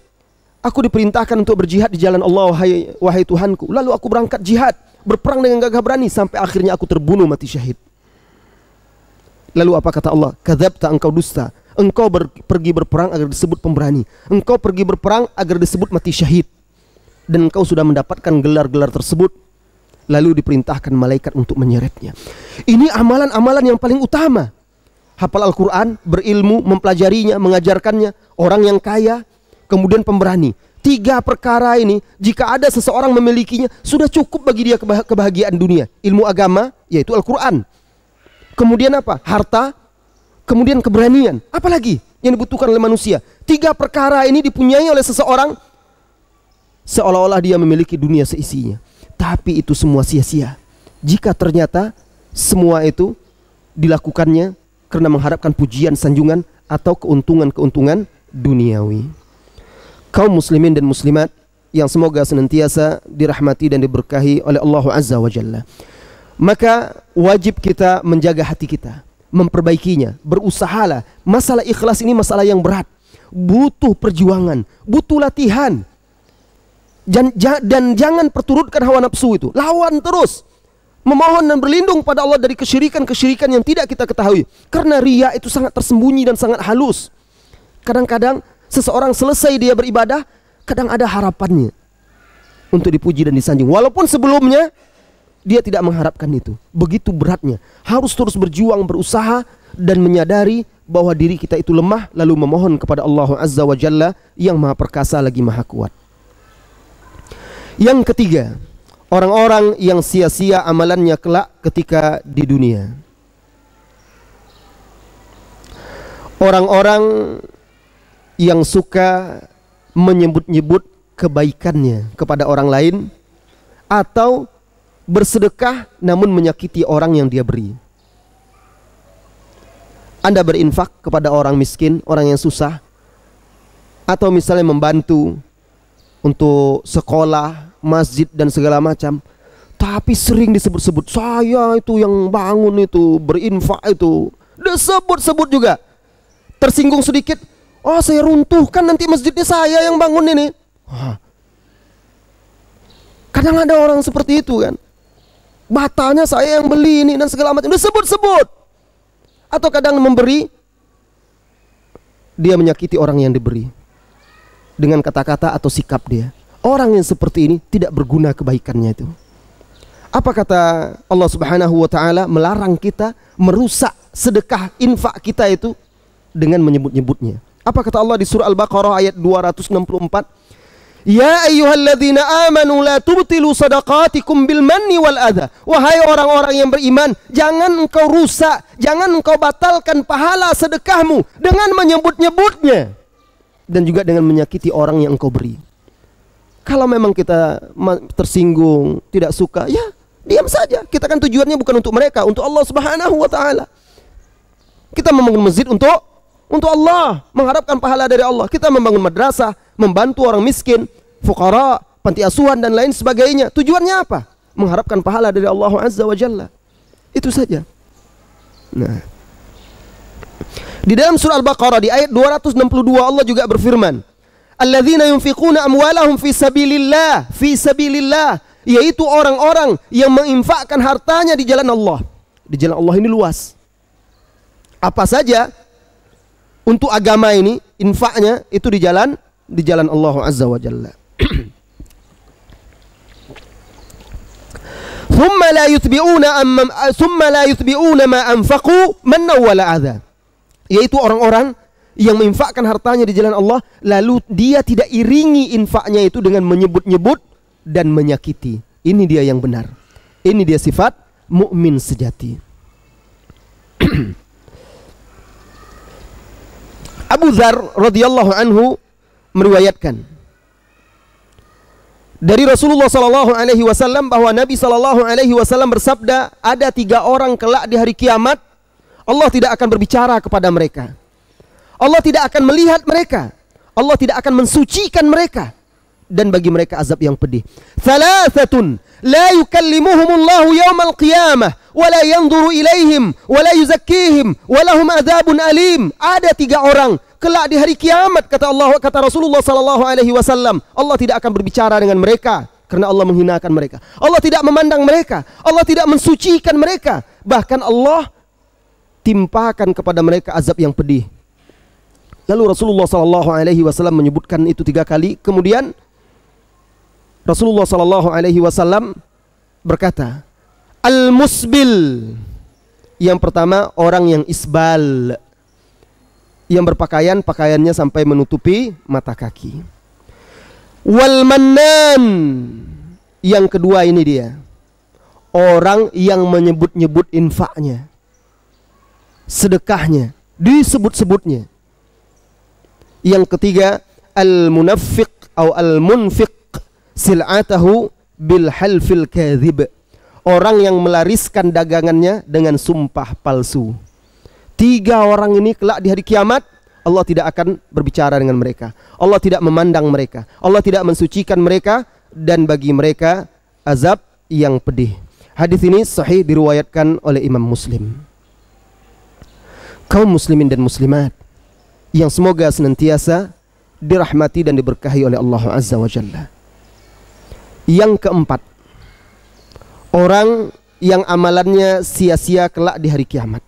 Aku diperintahkan untuk berjihad di jalan Allah, wahai Tuhanku. Lalu aku berangkat jihad, berperang dengan gagah berani, sampai akhirnya aku terbunuh mati syahid. Lalu apa kata Allah? Kadzabta, engkau dusta. Engkau pergi berperang agar disebut pemberani. Engkau pergi berperang agar disebut mati syahid. Dan engkau sudah mendapatkan gelar-gelar tersebut. Lalu diperintahkan malaikat untuk menyeretnya. Ini amalan-amalan yang paling utama. Hafal Al-Quran, berilmu, mempelajarinya, mengajarkannya. Orang yang kaya, kemudian pemberani. 3 perkara ini, jika ada seseorang memilikinya, sudah cukup bagi dia kebahagiaan dunia. Ilmu agama, yaitu Al-Quran. Kemudian apa? Harta. Kemudian keberanian. Apalagi yang dibutuhkan oleh manusia? 3 perkara ini dipunyai oleh seseorang, seolah-olah dia memiliki dunia seisinya. Tapi itu semua sia-sia jika ternyata semua itu dilakukannya karena mengharapkan pujian, sanjungan, atau keuntungan-keuntungan duniawi. Kaum muslimin dan muslimat yang semoga senantiasa dirahmati dan diberkahi oleh Allah Azza wa Jalla, maka wajib kita menjaga hati kita, memperbaikinya, berusahalah. Masalah ikhlas ini masalah yang berat, butuh perjuangan, butuh latihan. Dan jangan perturutkan hawa nafsu itu. Lawan terus, memohon dan berlindung pada Allah dari kesyirikan-kesyirikan yang tidak kita ketahui. Karena riya itu sangat tersembunyi dan sangat halus. Kadang-kadang seseorang selesai dia beribadah, kadang ada harapannya untuk dipuji dan disanjung, walaupun sebelumnya dia tidak mengharapkan itu. Begitu beratnya. Harus terus berjuang, berusaha, dan menyadari bahwa diri kita itu lemah, lalu memohon kepada Allah Azza wa Jalla yang maha perkasa lagi maha kuat. Yang ketiga, orang-orang yang sia-sia amalannya kelak ketika di dunia. Orang-orang yang suka menyebut-nyebut kebaikannya kepada orang lain, atau bersedekah namun menyakiti orang yang dia beri. Anda berinfak kepada orang miskin, orang yang susah, atau misalnya membantu untuk sekolah, masjid, dan segala macam, tapi sering disebut-sebut, saya itu yang bangun itu, berinfak itu, disebut-sebut juga. Tersinggung sedikit, oh saya runtuhkan nanti masjidnya, saya yang bangun ini. Kadang ada orang seperti itu kan, batanya saya yang beli ini dan segala macam, disebut-sebut. Atau kadang memberi, dia menyakiti orang yang diberi dengan kata-kata atau sikap dia. Orang yang seperti ini tidak berguna kebaikannya itu. Apa kata Allah Subhanahu wa taala? Melarang kita merusak sedekah, infak kita itu dengan menyebut-nyebutnya. Apa kata Allah di surah Al-Baqarah ayat 264? Ya ayyuhalladzina amanu la tubtilu sadaqatikum bil manni wal adha. Wahai orang-orang yang beriman, jangan engkau rusak, jangan engkau batalkan pahala sedekahmu dengan menyebut-nyebutnya, dan juga dengan menyakiti orang yang engkau beri. Kalau memang kita tersinggung, tidak suka, ya diam saja. Kita kan tujuannya bukan untuk mereka, untuk Allah Subhanahu wa taala. Kita membangun masjid untuk Allah, mengharapkan pahala dari Allah. Kita membangun madrasah, membantu orang miskin, fuqara, panti asuhan, dan lain sebagainya. Tujuannya apa? Mengharapkan pahala dari Allah Azza wa Jalla. Itu saja. Nah, di dalam surah Al-Baqarah di ayat 262 Allah juga berfirman, alladzina yunfiquna amwalahum fi sabilillah, yaitu orang-orang yang menginfakkan hartanya di jalan Allah. Di jalan Allah ini luas. Apa saja untuk agama ini, infaknya itu di jalan Allah Azza wa Jalla. Thumma la yutbi'una ma anfaqu manna wala adha. Yaitu orang-orang yang menginfakkan hartanya di jalan Allah, lalu dia tidak iringi infaknya itu dengan menyebut-nyebut dan menyakiti. Ini dia yang benar. Ini dia sifat mukmin sejati. Abu Dzar radhiyallahu anhu meriwayatkan dari Rasulullah sallallahu alaihi wasallam bahwa Nabi sallallahu alaihi wasallam bersabda, ada 3 orang kelak di hari kiamat Allah tidak akan berbicara kepada mereka. Allah tidak akan melihat mereka. Allah tidak akan mensucikan mereka. Dan bagi mereka azab yang pedih. Thalathatun la yukallimuhumullahu yawmal qiyamah wa la yanzuru ilaihim wa la yuzakkihim wa lahum adzabun alim. Ada 3 orang kelak di hari kiamat, kata Rasulullah sallallahu alaihi wasallam, Allah tidak akan berbicara dengan mereka karena Allah menghinakan mereka. Allah tidak memandang mereka. Allah tidak mensucikan mereka. Bahkan Allah timpakan kepada mereka azab yang pedih. Lalu Rasulullah sallallahu alaihi wasallam menyebutkan itu 3 kali. Kemudian Rasulullah sallallahu alaihi wasallam berkata, al-musbil, yang pertama orang yang isbal, yang berpakaian pakaiannya sampai menutupi mata kaki. Wal mannan, yang kedua ini dia, orang yang menyebut-nyebut infaknya, sedekahnya, disebut-sebutnya. Yang ketiga, al-munafiq atau al-munfiq sil'atahu bil halfil kadhib, orang yang melariskan dagangannya dengan sumpah palsu. 3 orang ini kelak di hari kiamat Allah tidak akan berbicara dengan mereka. Allah tidak memandang mereka. Allah tidak mensucikan mereka, dan bagi mereka azab yang pedih. Hadis ini sahih diriwayatkan oleh Imam Muslim. Kaum muslimin dan muslimat yang semoga senantiasa dirahmati dan diberkahi oleh Allah Azza wa Jalla. Yang keempat, orang yang amalannya sia-sia kelak di hari kiamat.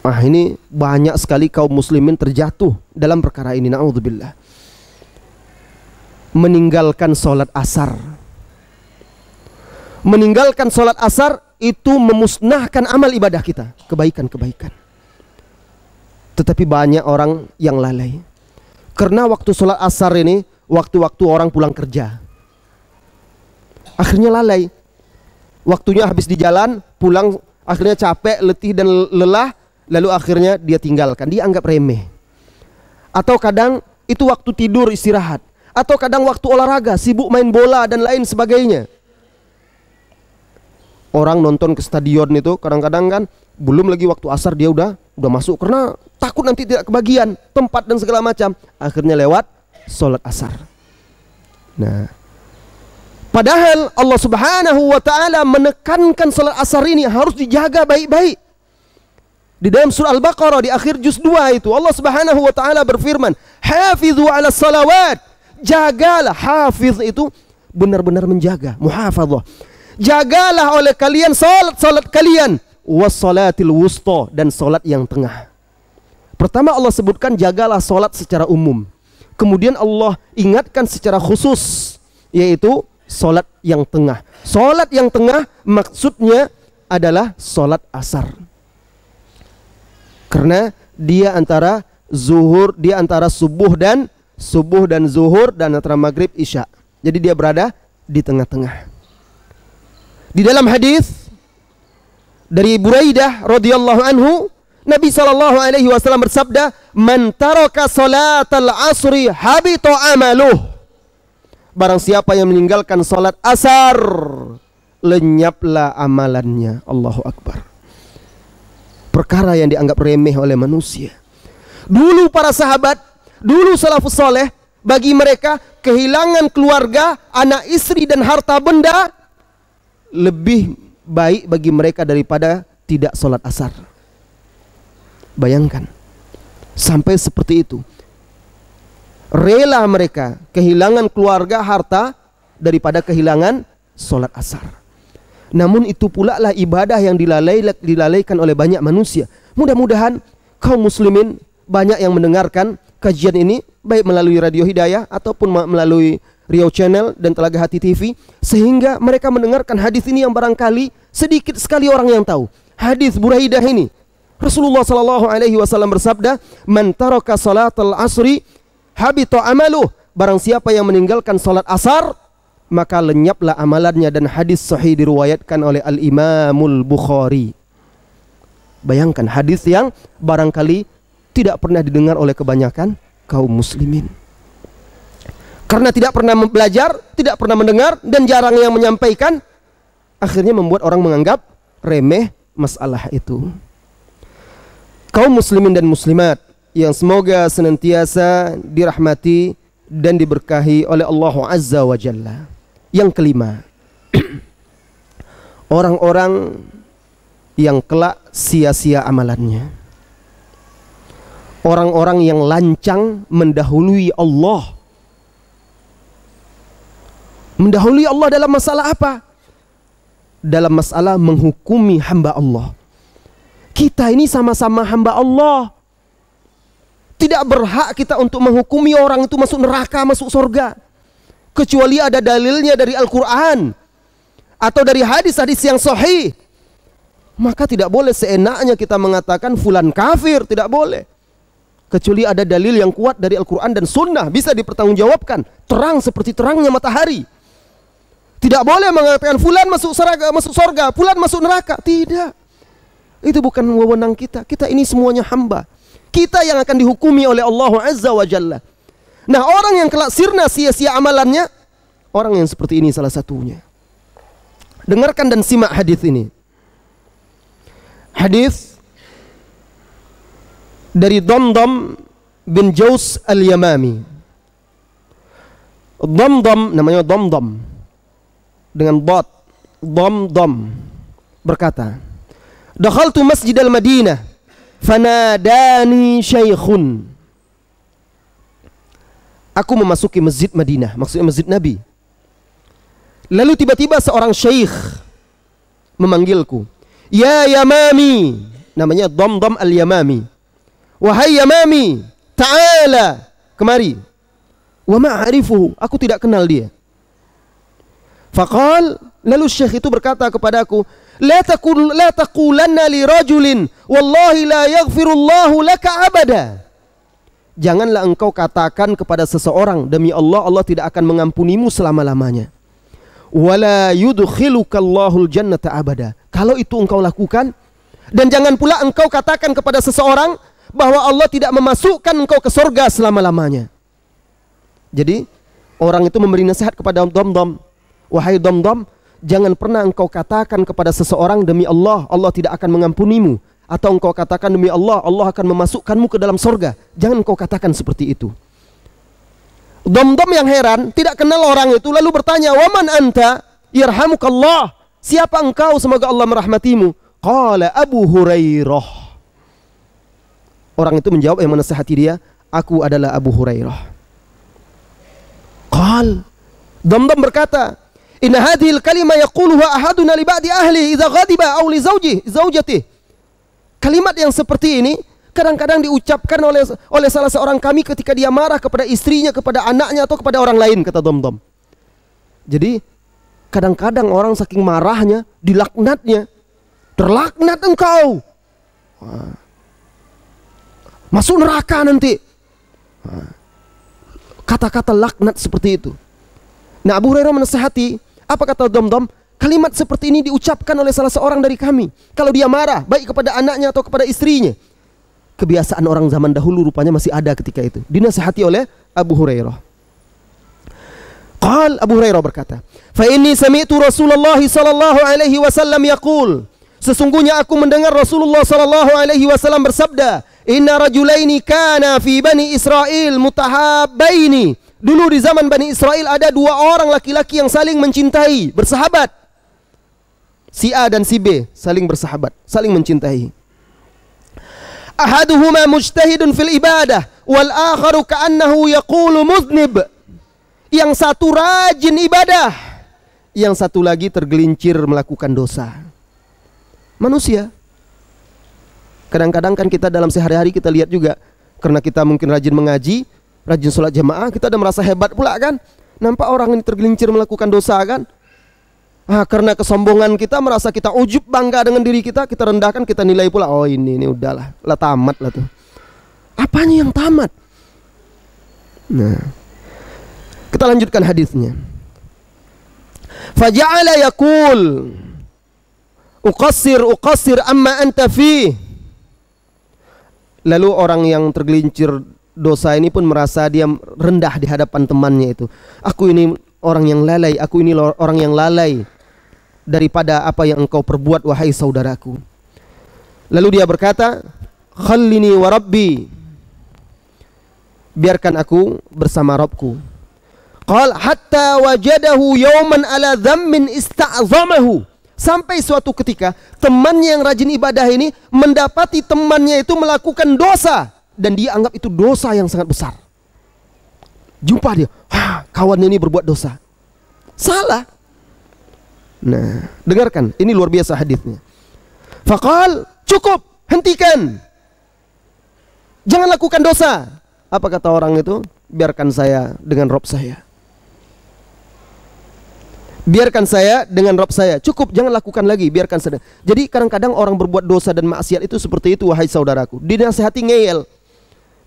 Ini banyak sekali kaum muslimin terjatuh dalam perkara ini, na'udzubillah. Meninggalkan sholat asar. Meninggalkan sholat asar itu memusnahkan amal ibadah kita, kebaikan-kebaikan. Tetapi banyak orang yang lalai. Karena waktu sholat asar ini waktu-waktu orang pulang kerja. Akhirnya lalai. Waktunya habis di jalan, pulang akhirnya capek, letih dan lelah, lalu akhirnya dia tinggalkan, dia anggap remeh. Atau kadang itu waktu tidur istirahat, atau kadang waktu olahraga, sibuk main bola dan lain sebagainya. Orang nonton ke stadion itu kadang-kadang kan belum lagi waktu asar dia udah masuk karena takut nanti tidak kebagian tempat dan segala macam. Akhirnya lewat sholat asar. Nah, padahal Allah Subhanahu wa ta'ala menekankan sholat asar ini harus dijaga baik-baik. Di dalam surah Al-Baqarah di akhir juz 2 itu Allah Subhanahu wa ta'ala berfirman, hafizu 'ala salawat. Jagalah, hafiz itu benar-benar menjaga, muhafadzah. Jagalah oleh kalian salat kalian, wassalatil wusta, dan salat yang tengah. Pertama Allah sebutkan jagalah salat secara umum. Kemudian Allah ingatkan secara khusus, yaitu salat yang tengah. Salat yang tengah maksudnya adalah salat asar. Karena dia antara zuhur, dia antara subuh dan zuhur, dan antara maghrib isya. Jadi dia berada di tengah-tengah. Di dalam hadis dari Buraidah radhiyallahu anhu, Nabi sallallahu alaihi wasallam bersabda, "Man taraka salatal asri habita amaluh." Barang siapa yang meninggalkan salat asar, lenyaplah amalannya. Allahu akbar. Perkara yang dianggap remeh oleh manusia. Dulu para sahabat, dulu salafus saleh, bagi mereka kehilangan keluarga, anak istri dan harta benda lebih baik bagi mereka daripada tidak sholat asar. Bayangkan, sampai seperti itu. Rela mereka kehilangan keluarga, harta daripada kehilangan sholat asar. Namun itu pula lah ibadah yang dilalaikan oleh banyak manusia. Mudah-mudahan kaum muslimin banyak yang mendengarkan kajian ini, baik melalui Radio Hidayah ataupun melalui Riau Channel dan Telaga Hati TV, sehingga mereka mendengarkan hadis ini yang barangkali sedikit sekali orang yang tahu. Hadis Buraidah ini, Rasulullah sallallahu alaihi wasallam bersabda, "Man taraka salatal asri habita amaluh." Barang siapa yang meninggalkan salat asar, maka lenyaplah amalannya, dan hadis sahih diriwayatkan oleh Al-Imamul Bukhari. Bayangkan hadis yang barangkali tidak pernah didengar oleh kebanyakan kaum muslimin. Karena tidak pernah belajar, tidak pernah mendengar, dan jarang yang menyampaikan, akhirnya membuat orang menganggap remeh masalah itu. Kaum muslimin dan muslimat yang semoga senantiasa dirahmati dan diberkahi oleh Allah Azza wa Jalla. Yang kelima, orang-orang yang kelak sia-sia amalannya. Orang-orang yang lancang mendahului Allah. Mendahului Allah dalam masalah apa? Dalam masalah menghukumi hamba Allah. Kita ini sama-sama hamba Allah. Tidak berhak kita untuk menghukumi orang itu masuk neraka, masuk surga, kecuali ada dalilnya dari Al-Quran atau dari hadis-hadis yang sahih. Maka tidak boleh seenaknya kita mengatakan fulan kafir, tidak boleh, kecuali ada dalil yang kuat dari Al-Quran dan Sunnah, bisa dipertanggungjawabkan, terang seperti terangnya matahari. Tidak boleh mengatakan fulan masuk surga, fulan masuk neraka. Tidak. Itu bukan wewenang kita. Kita ini semuanya hamba. Kita yang akan dihukumi oleh Allah Azza wa Jalla. Nah, orang yang kelak sirna sia-sia amalannya, orang yang seperti ini salah satunya. Dengarkan dan simak hadis ini. Hadis dari Damdam bin Jaus al-Yamami. Damdam, namanya Damdam dengan dot, Damdam berkata, "Dakhaltu masjid al-Madinah fanadani syaikhun." Aku memasuki masjid Madinah, maksudnya masjid Nabi. Lalu tiba-tiba seorang syekh memanggilku. "Ya Yamami," namanya Damdam al-Yamami. "Wahai Yamami, ta'ala, kemari." Wa ma'arifuhu, aku tidak kenal dia. Faqal, lalu syekh itu berkata kepadaku, la taqulanna li rajulin wallahi la yaghfirullahu laka abada." Janganlah engkau katakan kepada seseorang, demi Allah, Allah tidak akan mengampunimu selama-lamanya. Wala yudkhilukallahu jannata abada. Kalau itu engkau lakukan, dan jangan pula engkau katakan kepada seseorang bahwa Allah tidak memasukkan engkau ke surga selama-lamanya. Jadi orang itu memberi nasihat kepada Damdam, "Wahai Damdam, jangan pernah engkau katakan kepada seseorang, demi Allah, Allah tidak akan mengampunimu. Atau engkau katakan, demi Allah, Allah akan memasukkanmu ke dalam surga. Jangan engkau katakan seperti itu." Damdam yang heran, tidak kenal orang itu, lalu bertanya, "Waman anta? Yarhamukallah. Siapa engkau? Semoga Allah merahmatimu." Qala Abu Hurairah. Orang itu menjawab, yang menasihati dia, "Aku adalah Abu Hurairah." Qal, Damdam berkata, "Inna hadhil kalima yaquluha ahaduna li ba'di ahli idza ghadiba aw li zaujatihi." Kalimat yang seperti ini kadang-kadang diucapkan oleh salah seorang kami ketika dia marah kepada istrinya, kepada anaknya, atau kepada orang lain, kata Damdam. Jadi kadang-kadang orang saking marahnya, dilaknatnya, "Terlaknat engkau, masuk neraka nanti." Kata-kata laknat seperti itu. Nah, Abu Hurairah menasihati, apa kata Damdam? Kalimat seperti ini diucapkan oleh salah seorang dari kami kalau dia marah, baik kepada anaknya atau kepada istrinya. Kebiasaan orang zaman dahulu rupanya masih ada ketika itu. Dinasihati oleh Abu Hurairah. Qal, Abu Hurairah berkata, "Fa inni sami'tu Rasulullah sallallahu alaihi wasallam yaqul." Sesungguhnya aku mendengar Rasulullah sallallahu alaihi wasallam bersabda, "Inna rajulaini kana fi Bani Israil mutahabbaini." Dulu di zaman Bani Israel ada dua orang laki-laki yang saling mencintai, bersahabat. Si A dan si B saling bersahabat, saling mencintai. Ahaduhuma mujtahidun fil ibadah wal akharu ka'annahu yaqulu muznib. Yang satu rajin ibadah, yang satu lagi tergelincir melakukan dosa. Manusia. Kadang-kadang kan kita dalam sehari-hari kita lihat juga, karena kita mungkin rajin mengaji, rajin sholat jamaah, kita ada merasa hebat pula kan. Nampak orang ini tergelincir melakukan dosa kan. Karena kesombongan kita, merasa kita ujub, bangga dengan diri kita, kita rendahkan, kita nilai pula, oh ini udahlah, lah tamat lah tuh. Apanya yang tamat? Nah, kita lanjutkan hadisnya. Faja'ala yaqul uqassir amma anta fi. Lalu orang yang tergelincir dosa ini pun merasa dia rendah di hadapan temannya itu. Aku ini orang yang lalai, aku ini orang yang lalai daripada apa yang engkau perbuat wahai saudaraku. Lalu dia berkata, khallini wa rabbi, biarkan aku bersama Rabbku. Qal hatta wajadahu yawman ala dhammin ista'zamahu. Sampai suatu ketika temannya yang rajin ibadah ini mendapati temannya itu melakukan dosa, dan dia anggap itu dosa yang sangat besar. Jumpa dia, kawannya ini berbuat dosa, salah. Nah, dengarkan, ini luar biasa hadisnya. Faqal, cukup, hentikan, jangan lakukan dosa. Apa kata orang itu? Biarkan saya dengan Rabb saya. Biarkan saya dengan Rabb saya. Cukup, jangan lakukan lagi, biarkan saya. Jadi kadang-kadang orang berbuat dosa dan maksiat itu seperti itu, wahai saudaraku. Dinasihati ngeyel.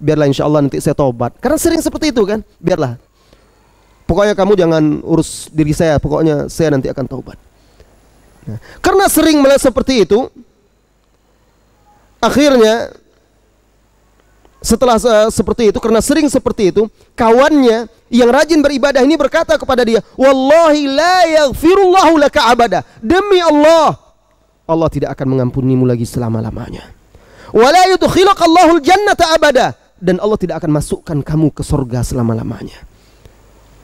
Biarlah insya Allah nanti saya taubat. Karena sering seperti itu kan. Biarlah, pokoknya kamu jangan urus diri saya, pokoknya saya nanti akan taubat. Nah, karena sering melihat seperti itu, akhirnya setelah seperti itu, karena sering seperti itu, kawannya yang rajin beribadah ini berkata kepada dia, wallahi la yaghfirullahu laka abada. Demi Allah, Allah tidak akan mengampunimu lagi selama-lamanya. Wala yudkhilakallahul jannata abada. Dan Allah tidak akan masukkan kamu ke surga selama-lamanya.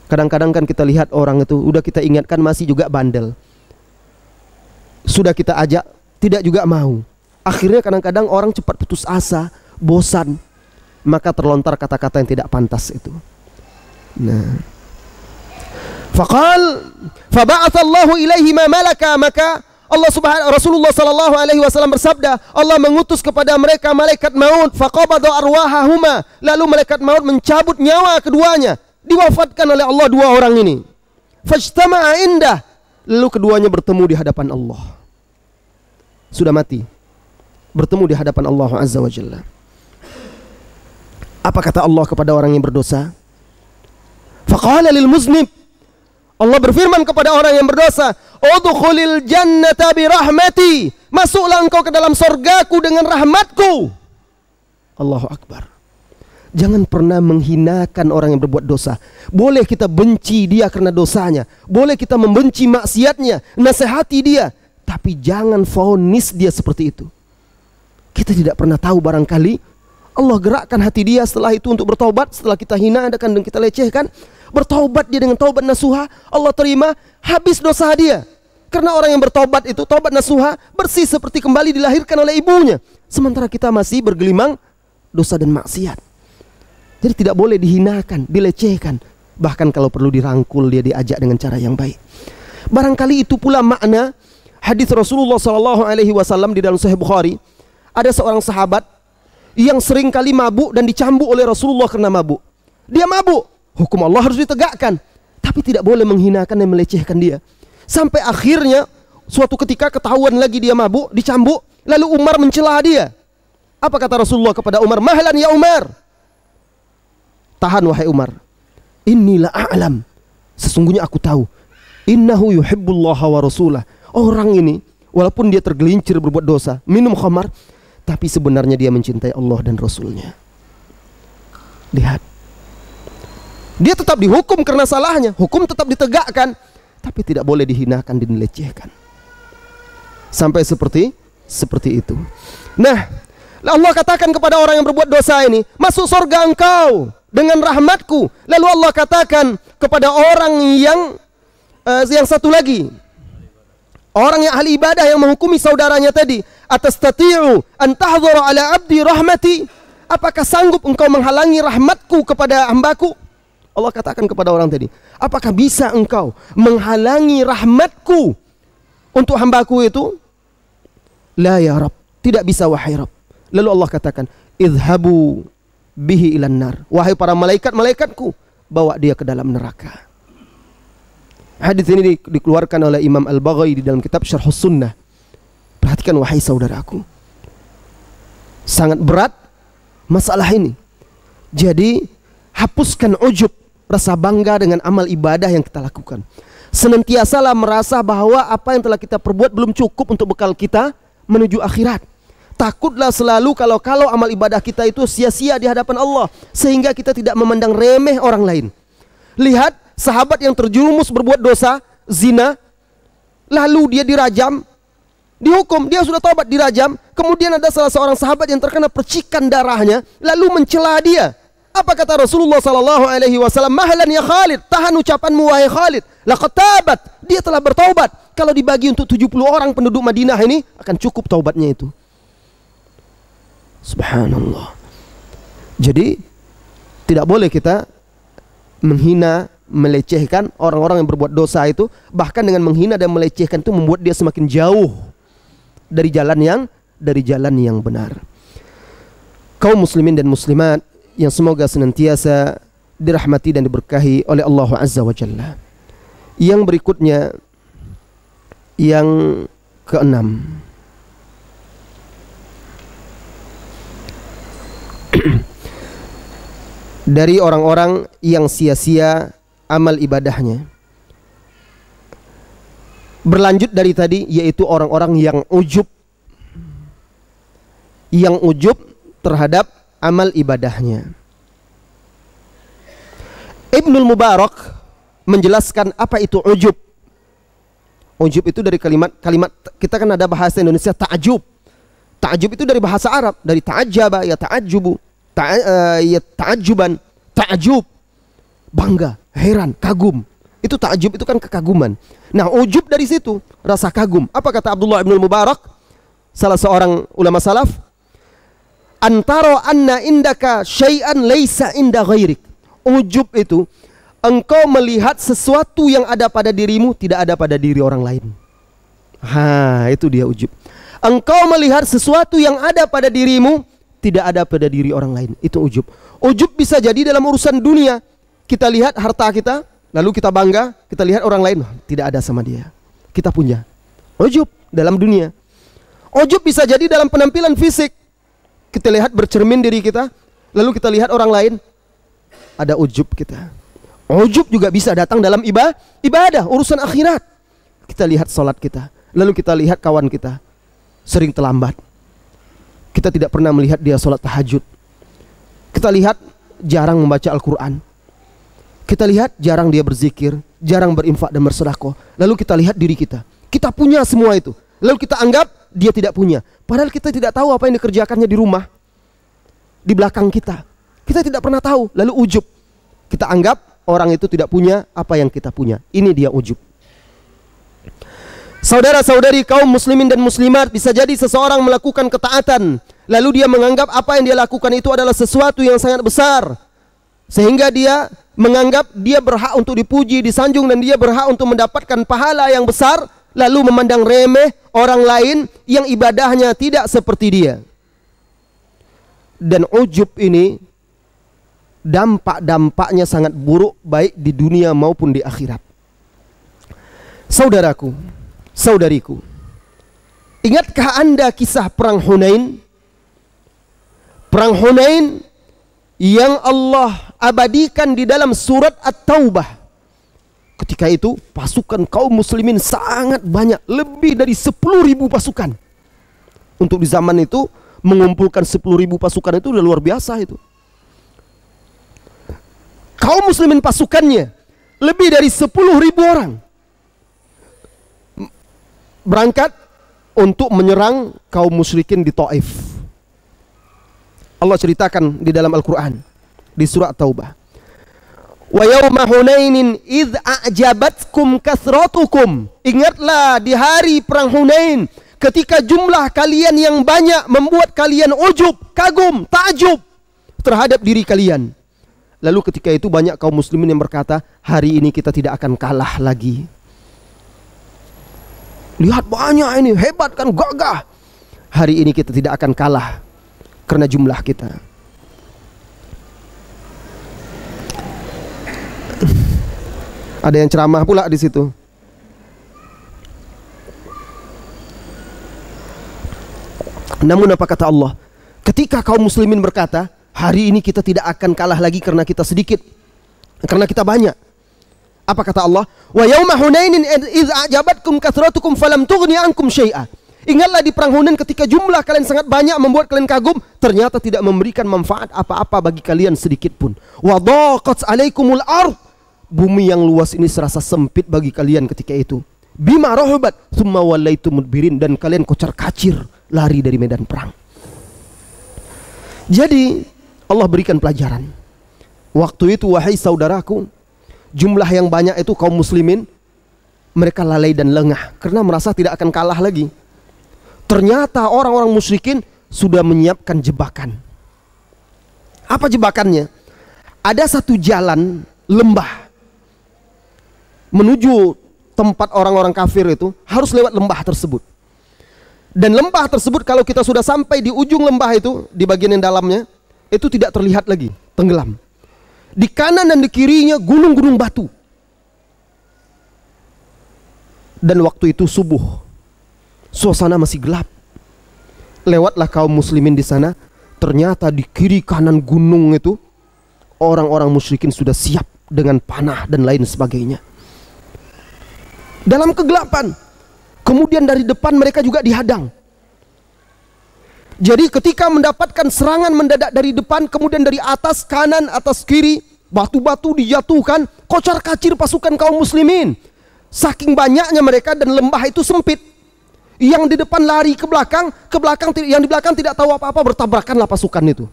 Kadang-kadang kan kita lihat orang itu, udah kita ingatkan masih juga bandel. Sudah kita ajak, tidak juga mau. Akhirnya kadang-kadang orang cepat putus asa, bosan, maka terlontar kata-kata yang tidak pantas itu. Nah, faqal faba'athallahu ilaihi ma malaka, maka Rasulullah sallallahu alaihi wasallam bersabda, Allah mengutus kepada mereka malaikat maut, faqabada arwahahuma, lalu malaikat maut mencabut nyawa keduanya, diwafatkan oleh Allah dua orang ini. Fajtama'a indah, lalu keduanya bertemu di hadapan Allah. Sudah mati, bertemu di hadapan Allah azza wa jalla. Apa kata Allah kepada orang yang berdosa? Faqala lil muznib, Allah berfirman kepada orang yang berdosa, udkhulil jannata bi rahmati, masuklah engkau ke dalam surgaku dengan rahmatku. Allahu akbar. Jangan pernah menghinakan orang yang berbuat dosa. Boleh kita benci dia karena dosanya, boleh kita membenci maksiatnya, nasihati dia, tapi jangan vonis dia seperti itu. Kita tidak pernah tahu, barangkali Allah gerakkan hati dia setelah itu untuk bertaubat. Setelah kita hina dan kita lecehkan, bertaubat dia dengan taubat nasuha, Allah terima, habis dosa dia. Karena orang yang bertaubat itu taubat nasuha, bersih seperti kembali dilahirkan oleh ibunya. Sementara kita masih bergelimang dosa dan maksiat. Jadi tidak boleh dihinakan, dilecehkan. Bahkan kalau perlu dirangkul, dia diajak dengan cara yang baik. Barangkali itu pula makna hadis Rasulullah SAW di dalam Sahih Bukhari. Ada seorang sahabat yang sering kali mabuk dan dicambuk oleh Rasulullah karena mabuk. Dia mabuk, hukum Allah harus ditegakkan, tapi tidak boleh menghinakan dan melecehkan dia. Sampai akhirnya suatu ketika ketahuan lagi dia mabuk, dicambuk, lalu Umar mencela dia. Apa kata Rasulullah kepada Umar? Mahlan ya Umar, tahan wahai Umar, innilah a'lam, sesungguhnya aku tahu, innahu yuhibbullaha wa rasulah. Orang ini walaupun dia tergelincir berbuat dosa, minum khamar, tapi sebenarnya dia mencintai Allah dan Rasulnya. Lihat, dia tetap dihukum karena salahnya, hukum tetap ditegakkan, tapi tidak boleh dihinakan dan dilecehkan. Sampai seperti itu. Nah, Allah katakan kepada orang yang berbuat dosa ini, masuk surga engkau dengan rahmatku. Lalu Allah katakan kepada orang yang satu lagi, Orang yang ahli ibadah yang menghukumi saudaranya tadi, atastati'u an tahdhura ala abdi rahmati? Apakah sanggup engkau menghalangi rahmatku kepada hambaku? Allah katakan kepada orang tadi, apakah bisa engkau menghalangi rahmatku untuk hambaku itu? La ya Rabb, tidak bisa wahai Rabb. Lalu Allah katakan, idhabu bihi ilan nar. Wahai para malaikat-malaikatku, bawa dia ke dalam neraka. Hadis ini dikeluarkan oleh Imam Al-Baghawi di dalam kitab Syarhus Sunnah. Perhatikan wahai saudaraku, sangat berat masalah ini. Jadi hapuskan ujub, rasa bangga dengan amal ibadah yang kita lakukan. Senantiasalah merasa bahwa apa yang telah kita perbuat belum cukup untuk bekal kita menuju akhirat. Takutlah selalu kalau amal ibadah kita itu sia-sia di hadapan Allah, sehingga kita tidak memandang remeh orang lain. Lihat sahabat yang terjerumus berbuat dosa zina, lalu dia dirajam, dihukum, dia sudah taubat, dirajam. Kemudian ada salah seorang sahabat yang terkena percikan darahnya, lalu mencela dia. Apa kata Rasulullah sallallahu alaihi wasallam? Mahlan ya Khalid, tahan ucapanmu wahai Khalid. Laqad tabat, dia telah bertaubat. Kalau dibagi untuk 70 orang penduduk Madinah ini, akan cukup taubatnya itu. Subhanallah. Jadi tidak boleh kita menghina, melecehkan orang-orang yang berbuat dosa itu. Bahkan dengan menghina dan melecehkan itu membuat dia semakin jauh dari jalan yang benar. Kaum muslimin dan muslimat yang semoga senantiasa dirahmati dan diberkahi oleh Allah Azza wa Jalla. Yang berikutnya, yang keenam, dari orang-orang yang sia-sia amal ibadahnya. Berlanjut dari tadi, yaitu orang-orang yang ujub terhadap amal ibadahnya. Ibnul Mubarak menjelaskan apa itu ujub. Ujub itu dari kalimat kita kan ada bahasa Indonesia ta'ajub. Ta'ajub itu dari bahasa Arab, dari ta'ajjaba ya ta'ajjubu, ya ta'ajjuban, ta'ajub, bangga, heran, kagum. Itu ta'ajub, itu kan kekaguman. Nah, ujub dari situ, rasa kagum. Apa kata Abdullah ibn Mubarak, salah seorang ulama salaf? Antara anna indaka syai'an laisa inda ghairik. Ujub itu engkau melihat sesuatu yang ada pada dirimu tidak ada pada diri orang lain. Itu dia ujub. Engkau melihat sesuatu yang ada pada dirimu tidak ada pada diri orang lain. Itu ujub. Ujub bisa jadi dalam urusan dunia. Kita lihat harta kita, lalu kita bangga. Kita lihat orang lain tidak ada sama dia, kita punya. Ujub dalam dunia. Ujub bisa jadi dalam penampilan fisik. Kita lihat bercermin diri kita, lalu kita lihat orang lain, ada ujub kita. Ujub juga bisa datang dalam ibadah, urusan akhirat. Kita lihat salat kita, lalu kita lihat kawan kita sering terlambat. Kita tidak pernah melihat dia salat tahajud. Kita lihat jarang membaca Al-Quran. Kita lihat jarang dia berzikir, jarang berinfak dan bersedekah. Lalu kita lihat diri kita, kita punya semua itu. Lalu kita anggap dia tidak punya. Padahal kita tidak tahu apa yang dikerjakannya di rumah, di belakang kita. Kita tidak pernah tahu. Lalu ujub, kita anggap orang itu tidak punya apa yang kita punya. Ini dia ujub. Saudara-saudari kaum muslimin dan muslimat, bisa jadi seseorang melakukan ketaatan, lalu dia menganggap apa yang dia lakukan itu adalah sesuatu yang sangat besar, sehingga dia menganggap dia berhak untuk dipuji, disanjung, dan dia berhak untuk mendapatkan pahala yang besar, lalu memandang remeh orang lain yang ibadahnya tidak seperti dia. Dan ujub ini dampak-dampaknya sangat buruk, baik di dunia maupun di akhirat. Saudaraku, saudariku, ingatkah Anda kisah perang Hunain? Perang Hunain yang Allah abadikan di dalam surat At-Taubah. Ketika itu pasukan kaum muslimin sangat banyak, lebih dari 10.000 pasukan. Untuk di zaman itu mengumpulkan 10.000 pasukan itu udah luar biasa itu. Kaum muslimin pasukannya lebih dari 10.000 orang berangkat untuk menyerang kaum musyrikin di Taif. Allah ceritakan di dalam Al-Quran di surah Taubah. Wa yauma Hunainin idz a'jabatkum kathratukum. Ingatlah di hari perang Hunain ketika jumlah kalian yang banyak membuat kalian ujub, kagum, takjub terhadap diri kalian. Lalu ketika itu banyak kaum muslimin yang berkata, hari ini kita tidak akan kalah lagi. Lihat banyak ini, hebat kan, gagah. Hari ini kita tidak akan kalah karena jumlah kita. Ada yang ceramah pula di situ. Namun apa kata Allah? Ketika kaum muslimin berkata, hari ini kita tidak akan kalah lagi karena kita sedikit, karena kita banyak. Apa kata Allah? Wa yauma Hunainin idz a'jabatkum kathratukum falam tughni ankum syai'a. Ingatlah di perang Hunain ketika jumlah kalian sangat banyak membuat kalian kagum, ternyata tidak memberikan manfaat apa-apa bagi kalian sedikit pun. Wa dhaqat 'alaikumul ard. Bumi yang luas ini serasa sempit bagi kalian ketika itu. Bima rahabat tsumma wallaitum mudbirin, dan kalian kocar-kacir lari dari medan perang. Jadi Allah berikan pelajaran. Waktu itu wahai saudaraku, jumlah yang banyak itu kaum muslimin, mereka lalai dan lengah karena merasa tidak akan kalah lagi. Ternyata orang-orang musyrikin sudah menyiapkan jebakan. Apa jebakannya? Ada satu jalan lembah menuju tempat orang-orang kafir itu, harus lewat lembah tersebut. Dan lembah tersebut kalau kita sudah sampai di ujung lembah itu, di bagian yang dalamnya, itu tidak terlihat lagi, tenggelam. Di kanan dan di kirinya gunung-gunung batu. Dan waktu itu subuh, suasana masih gelap. Lewatlah kaum muslimin di sana, ternyata di kiri kanan gunung itu orang-orang musyrikin sudah siap dengan panah dan lain sebagainya. Dalam kegelapan. Kemudian dari depan mereka juga dihadang. Jadi ketika mendapatkan serangan mendadak dari depan, kemudian dari atas, kanan, atas, kiri, batu-batu dijatuhkan, kocar-kacir pasukan kaum muslimin. Saking banyaknya mereka dan lembah itu sempit. Yang di depan lari ke belakang yang di belakang tidak tahu apa-apa, bertabrakanlah pasukan itu.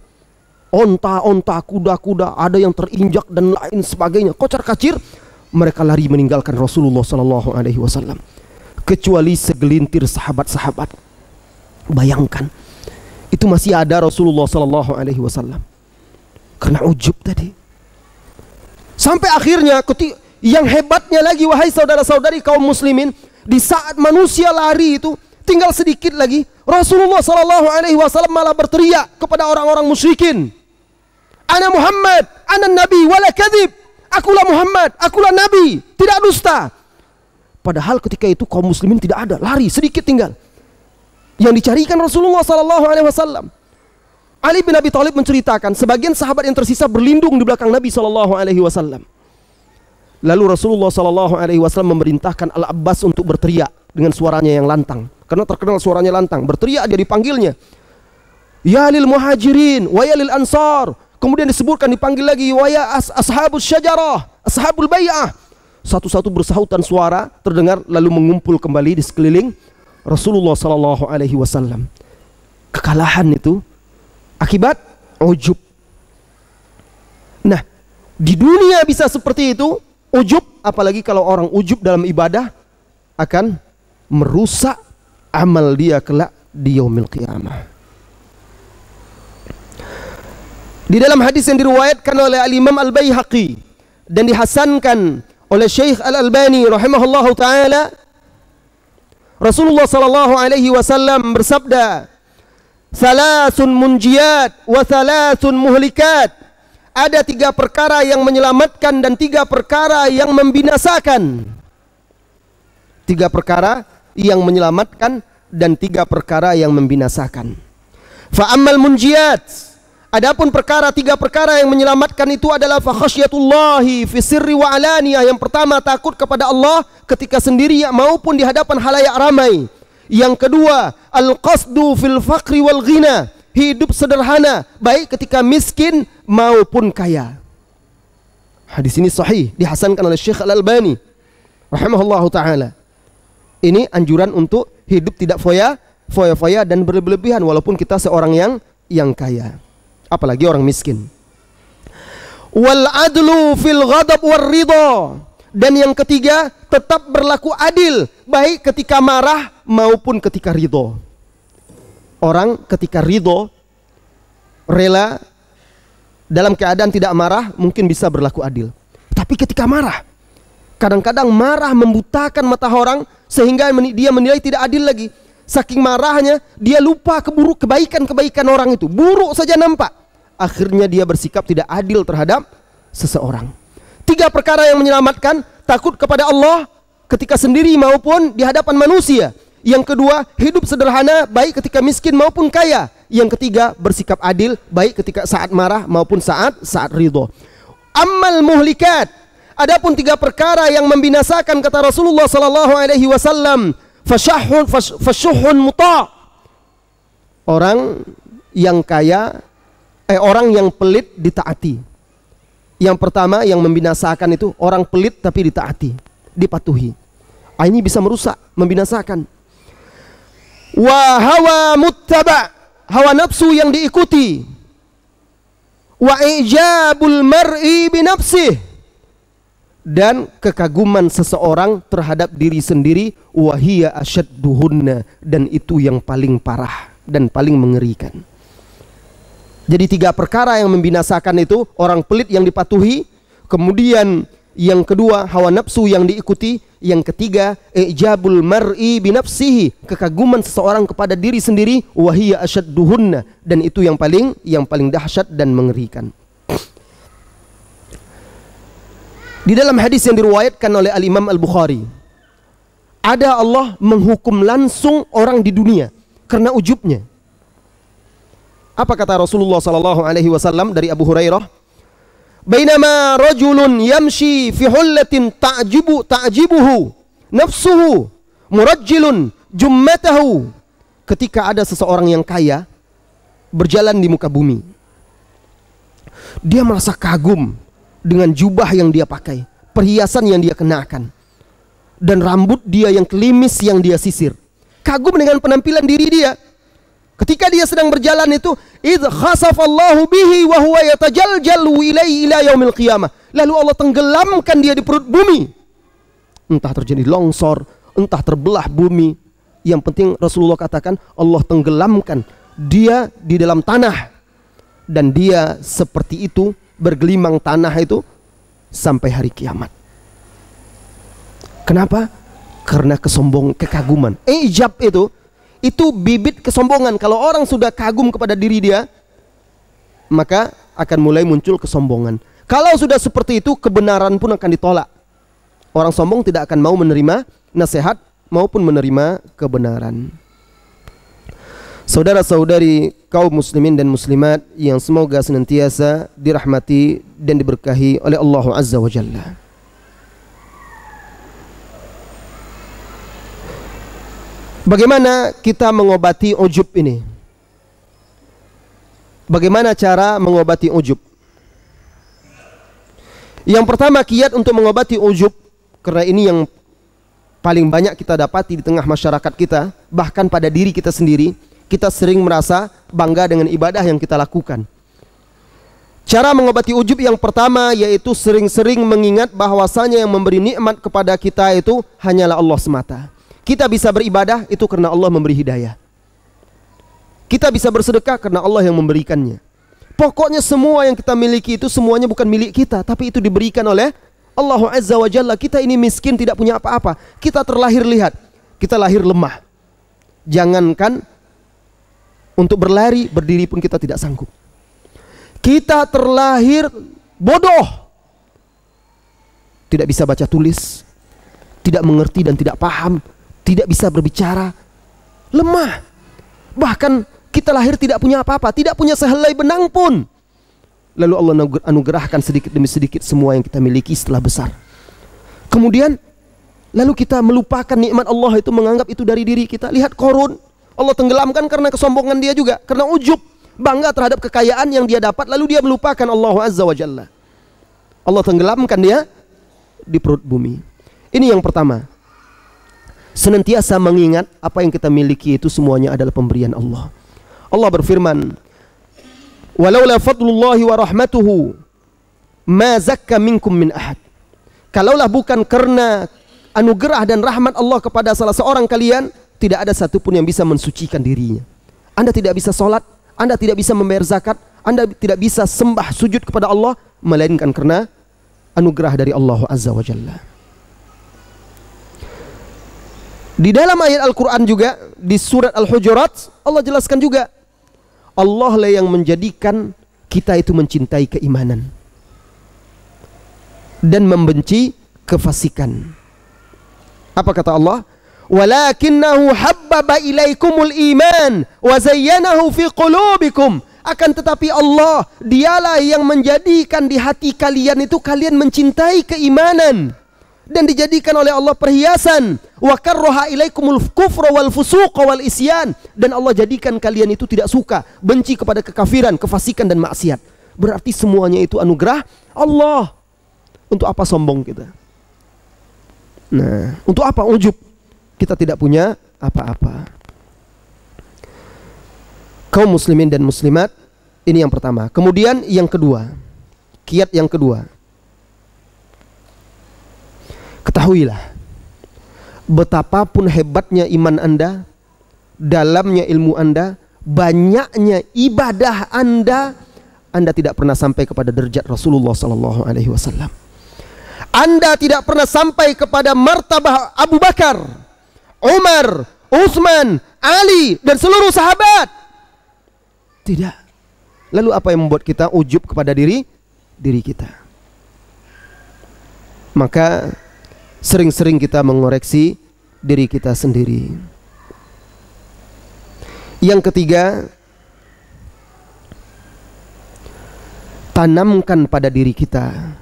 Onta-onta, kuda-kuda, ada yang terinjak dan lain sebagainya. Kocar-kacir, mereka lari meninggalkan Rasulullah sallallahu alaihi wasallam. Kecuali segelintir sahabat-sahabat. Bayangkan, itu masih ada Rasulullah sallallahu alaihi wasallam. Karena ujub tadi. Sampai akhirnya yang hebatnya lagi, wahai saudara-saudari kaum muslimin, di saat manusia lari itu tinggal sedikit lagi, Rasulullah sallallahu alaihi wasallam malah berteriak kepada orang-orang musyrikin, "Ana Muhammad, ana nabi wala kadzib." Akulah Muhammad, akulah Nabi, tidak dusta. Padahal ketika itu kaum muslimin tidak ada, lari sedikit tinggal. Yang dicarikan Rasulullah sallallahu alaihi wasallam. Ali bin Abi Thalib menceritakan, sebagian sahabat yang tersisa berlindung di belakang Nabi sallallahu alaihi wasallam. Lalu Rasulullah sallallahu alaihi wasallam memerintahkan Al-Abbas untuk berteriak dengan suaranya yang lantang, karena terkenal suaranya lantang. Berteriak dia, dipanggilnya, "Ya lil muhajirin wa ya lil ansar." Kemudian disebutkan, dipanggil lagi, waya ashabus syajarah, ashabul bai'ah. Satu-satu bersahutan suara terdengar, lalu mengumpul kembali di sekeliling Rasulullah sallallahu alaihi wasallam. Kekalahan itu akibat ujub. Nah, di dunia bisa seperti itu, ujub, apalagi kalau orang ujub dalam ibadah akan merusak amal dia kelak di yaumil qiyamah. Di dalam hadis yang diriwayatkan oleh Al-Imam Al-Baihaqi dan dihasankan oleh Syekh Al-Albani rahimahullahu taala, Rasulullah sallallahu alaihi wasallam bersabda, "Salasun munjiyat wa salasun muhlikat." Ada 3 perkara yang menyelamatkan dan 3 perkara yang membinasakan. 3 perkara yang menyelamatkan dan 3 perkara yang membinasakan. Fa ammal munjiyat, adapun 3 perkara yang menyelamatkan itu adalah fa khasyatullahi fi sirri wa alaniyah. Yang pertama, takut kepada Allah ketika sendiri maupun di hadapan halayak ramai. Yang kedua, al-qasdu fil faqri wal ghina, hidup sederhana baik ketika miskin maupun kaya. Hadis ini sahih, dihasankan oleh Syekh Al-Albani rahimahullahu taala. Ini anjuran untuk hidup tidak foya-foya dan berlebihan walaupun kita seorang yang kaya, apalagi orang miskin. Wal adlu fil ghadab war ridha. Dan yang ketiga, tetap berlaku adil, baik ketika marah maupun ketika ridho. Orang ketika ridho, rela, dalam keadaan tidak marah, mungkin bisa berlaku adil. Tapi ketika marah, kadang-kadang marah membutakan mata orang, sehingga dia menilai tidak adil lagi. Saking marahnya, dia lupa kebaikan-kebaikan orang itu. Buruk saja nampak. Akhirnya dia bersikap tidak adil terhadap seseorang. 3 perkara yang menyelamatkan: takut kepada Allah ketika sendiri maupun di hadapan manusia. Yang kedua, hidup sederhana baik ketika miskin maupun kaya. Yang ketiga, bersikap adil baik ketika saat marah maupun saat ridho. Ammal muhlikat, adapun 3 perkara yang membinasakan, kata Rasulullah sallallahu alaihi wasallam, fasyuhun muta'. Orang yang kaya, orang yang pelit ditaati. Yang pertama yang membinasakan itu orang pelit tapi ditaati, dipatuhi. Ini bisa merusak, membinasakan. Wa hawa muttaba', hawa nafsu yang diikuti. Wa ijabul mar'i bi nafsih, dan kekaguman seseorang terhadap diri sendiri. Wa hiya asyadduhunna, dan itu yang paling parah dan paling mengerikan. Jadi 3 perkara yang membinasakan itu: orang pelit yang dipatuhi, kemudian yang kedua hawa nafsu yang diikuti, yang ketiga ijabul mar'i bi nafsihi, kekaguman seseorang kepada diri sendiri. Wa hiya asyadduhunna, dan itu yang paling dahsyat dan mengerikan. Di dalam hadis yang diriwayatkan oleh Al-Imam Al-Bukhari, ada Allah menghukum langsung orang di dunia karena ujubnya. Apa kata Rasulullah sallallahu alaihi wasallam dari Abu Hurairah? Bainama rajulun yamshi fi hullatin ta'jibuhu nafsuhu murajjilun jummatahu. Ketika ada seseorang yang kaya berjalan di muka bumi, dia merasa kagum dengan jubah yang dia pakai, perhiasan yang dia kenakan, dan rambut dia yang klimis yang dia sisir. Kagum dengan penampilan diri dia. Ketika dia sedang berjalan itu, idz khasafallahu bihi wa huwa yatajaljalu ilaihi ila yaumil qiyamah. Lalu Allah tenggelamkan dia di perut bumi. Entah terjadi longsor, entah terbelah bumi. Yang penting Rasulullah katakan Allah tenggelamkan dia di dalam tanah, dan dia seperti itu bergelimang tanah itu sampai hari kiamat. Kenapa? Karena kekaguman. Ijab itu bibit kesombongan. Kalau orang sudah kagum kepada diri dia, maka akan mulai muncul kesombongan. Kalau sudah seperti itu, kebenaran pun akan ditolak. Orang sombong tidak akan mau menerima nasihat maupun menerima kebenaran. Saudara-saudari kaum muslimin dan muslimat yang semoga senantiasa dirahmati dan diberkahi oleh Allah Azza wa Jalla. Bagaimana kita mengobati ujub ini? Bagaimana cara mengobati ujub? Yang pertama, kiat untuk mengobati ujub, karena ini yang paling banyak kita dapati di tengah masyarakat kita, bahkan pada diri kita sendiri. Kita sering merasa bangga dengan ibadah yang kita lakukan. Cara mengobati ujub yang pertama yaitu sering-sering mengingat bahwasanya yang memberi nikmat kepada kita itu hanyalah Allah semata. Kita bisa beribadah itu karena Allah memberi hidayah. Kita bisa bersedekah karena Allah yang memberikannya. Pokoknya semua yang kita miliki itu semuanya bukan milik kita, tapi itu diberikan oleh Allah Azza wa Jalla. Kita ini miskin, tidak punya apa-apa. Kita terlahir, lihat, kita lahir lemah. Jangankan untuk berlari, berdiri pun kita tidak sanggup. Kita terlahir bodoh, tidak bisa baca tulis, tidak mengerti dan tidak paham, tidak bisa berbicara, lemah. Bahkan kita lahir tidak punya apa-apa, tidak punya sehelai benang pun. Lalu Allah anugerahkan sedikit demi sedikit semua yang kita miliki setelah besar. Kemudian lalu kita melupakan nikmat Allah itu, menganggap itu dari diri kita. Lihat Qarun, Allah tenggelamkan karena kesombongan dia juga, karena ujub, bangga terhadap kekayaan yang dia dapat, lalu dia melupakan Allah Azza wa Jalla. Allah tenggelamkan dia di perut bumi. Ini yang pertama. Senantiasa mengingat apa yang kita miliki itu semuanya adalah pemberian Allah. Allah berfirman, "Walaula fadlullahi wa rahmatuhu ma zakka minkum min ahad. Kalaulah bukan karena anugerah dan rahmat Allah kepada salah seorang kalian, tidak ada satupun yang bisa mensucikan dirinya. Anda tidak bisa sholat, Anda tidak bisa membayar zakat, Anda tidak bisa sembah sujud kepada Allah, melainkan karena anugerah dari Allah Azza wa Jalla. Di dalam ayat Al-Quran juga, di surat Al-Hujurat, Allah jelaskan juga, Allah lah yang menjadikan kita itu mencintai keimanan dan membenci kefasikan. Apa kata Allah? Walakinnahu habbaba ilaikumul iman wa zayyanahu fi qulubikum. Akan tetapi Allah, dialah yang menjadikan di hati kalian itu kalian mencintai keimanan dan dijadikan oleh Allah perhiasan. Wa karraha ilaikumul kufra wal fusuqa wal isyan. Dan Allah jadikan kalian itu tidak suka, benci kepada kekafiran, kefasikan dan maksiat. Berarti semuanya itu anugerah Allah. Untuk apa sombong kita? Nah, untuk apa ujub? Kita tidak punya apa-apa. Kaum muslimin dan muslimat, ini yang pertama. Kemudian yang kedua, kiat yang kedua. Ketahuilah, betapapun hebatnya iman Anda, dalamnya ilmu Anda, banyaknya ibadah Anda, Anda tidak pernah sampai kepada derajat Rasulullah sallallahu alaihi wasallam. Anda tidak pernah sampai kepada martabah Abu Bakar, Umar, Utsman, Ali dan seluruh sahabat. Tidak. Lalu apa yang membuat kita ujub kepada diri kita? Maka sering-sering kita mengoreksi diri kita sendiri. Yang ketiga, tanamkan pada diri kita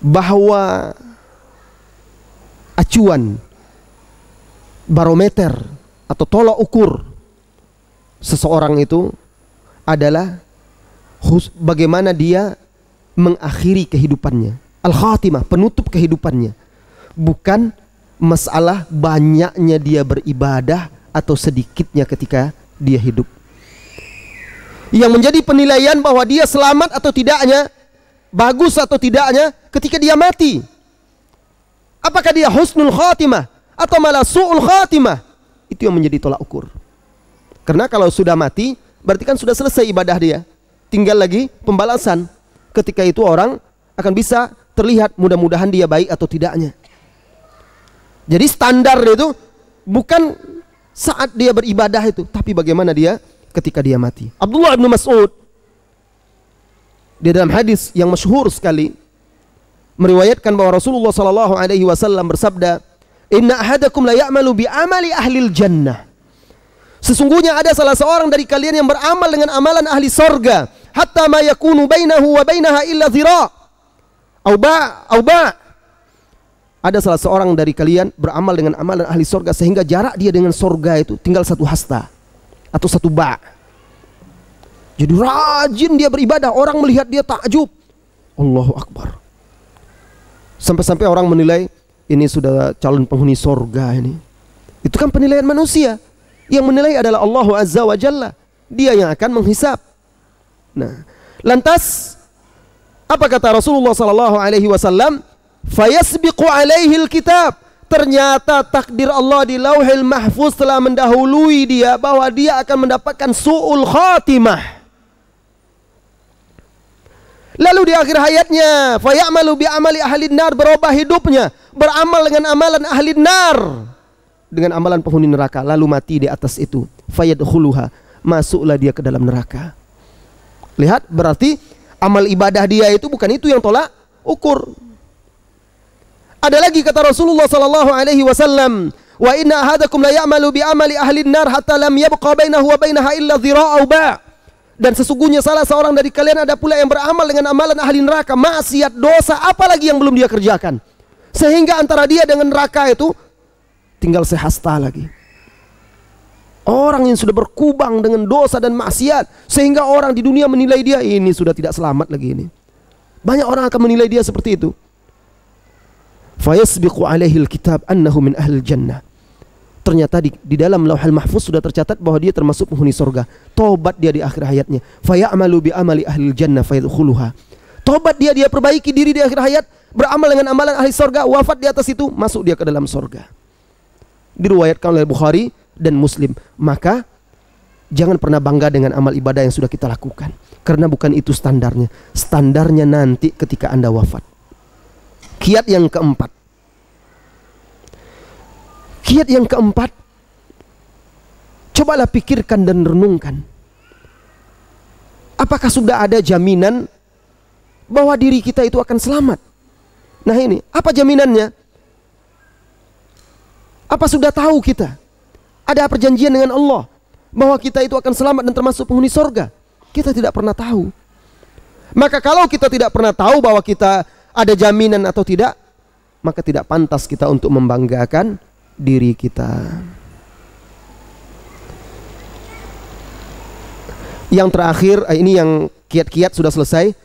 bahwa acuan, barometer atau tolak ukur seseorang itu adalah bagaimana dia mengakhiri kehidupannya, al-khatimah, penutup kehidupannya, bukan masalah banyaknya dia beribadah atau sedikitnya ketika dia hidup. Yang menjadi penilaian bahwa dia selamat atau tidaknya, bagus atau tidaknya ketika dia mati. Apakah dia husnul khatimah atau malah su'ul khatimah? Itu yang menjadi tolak ukur. Karena kalau sudah mati, berarti kan sudah selesai ibadah dia. Tinggal lagi pembalasan. Ketika itu orang akan bisa terlihat mudah-mudahan dia baik atau tidaknya. Jadi standar itu bukan saat dia beribadah itu, tapi bagaimana dia ketika dia mati. Abdullah bin Mas'ud di dalam hadis yang masyhur sekali meriwayatkan bahwa Rasulullah sallallahu alaihi wasallam bersabda, "Inna ahadakum la ya'malu bi amali ahlil jannah." Sesungguhnya ada salah seorang dari kalian yang beramal dengan amalan ahli sorga, hatta ma yakunu bainahu wa bainaha illa dhira' au ba'. Ada salah seorang dari kalian beramal dengan amalan ahli sorga sehingga jarak dia dengan sorga itu tinggal satu hasta atau satu ba'. Jadi rajin dia beribadah, orang melihat dia takjub. Allahu Akbar. Sampai-sampai orang menilai ini sudah calon penghuni sorga ini. Itu kan penilaian manusia. Yang menilai adalah Allah Azza wa Jalla. Dia yang akan menghisab. Nah, lantas apa kata Rasulullah sallallahu alaihi wasallam? Fayasbiqu alaihi alkitab. Ternyata takdir Allah di Lauhil Mahfuz telah mendahului dia bahwa dia akan mendapatkan su'ul khatimah. Lalu di akhir hayatnya, fayamalu bi amali ahlin nar, berubah hidupnya, beramal dengan amalan ahlin nar, dengan amalan penghuni neraka, lalu mati di atas itu. Fayadkhuluha, masuklah dia ke dalam neraka. Lihat, berarti amal ibadah dia itu bukan itu yang tolak ukur. Ada lagi kata Rasulullah sallallahu alaihi wasallam, wa inna ahadakum la ya'malu bi amali ahlin nar hatta lam yabqa bainahu wa bainaha illa dhira'u ba'. Dan sesungguhnya salah seorang dari kalian ada pula yang beramal dengan amalan ahli neraka, maksiat, dosa, apalagi yang belum dia kerjakan, sehingga antara dia dengan neraka itu tinggal sehasta lagi. Orang yang sudah berkubang dengan dosa dan maksiat sehingga orang di dunia menilai dia ini sudah tidak selamat lagi ini. Banyak orang akan menilai dia seperti itu. Fayasbiqu alaihi alkitab annahu min ahlil jannah. Ternyata di dalam Lauhul Mahfuz sudah tercatat bahwa dia termasuk penghuni surga. Tobat dia di akhir hayatnya. Fayamalu bi amali ahlil jannah fayadkhuluha. Tobat dia perbaiki diri di akhir hayat, beramal dengan amalan ahli sorga, wafat di atas itu, masuk dia ke dalam sorga. Diriwayatkan oleh Bukhari dan Muslim. Maka jangan pernah bangga dengan amal ibadah yang sudah kita lakukan, karena bukan itu standarnya. Standarnya nanti ketika Anda wafat. Kiat yang keempat. Kiat yang keempat, cobalah pikirkan dan renungkan. Apakah sudah ada jaminan bahwa diri kita itu akan selamat? Nah ini, apa jaminannya? Apa sudah tahu kita? Ada perjanjian dengan Allah bahwa kita itu akan selamat dan termasuk penghuni sorga? Kita tidak pernah tahu. Maka kalau kita tidak pernah tahu bahwa kita ada jaminan atau tidak, maka tidak pantas kita untuk membanggakan diri kita. Yang terakhir, ini yang kiat-kiat sudah selesai.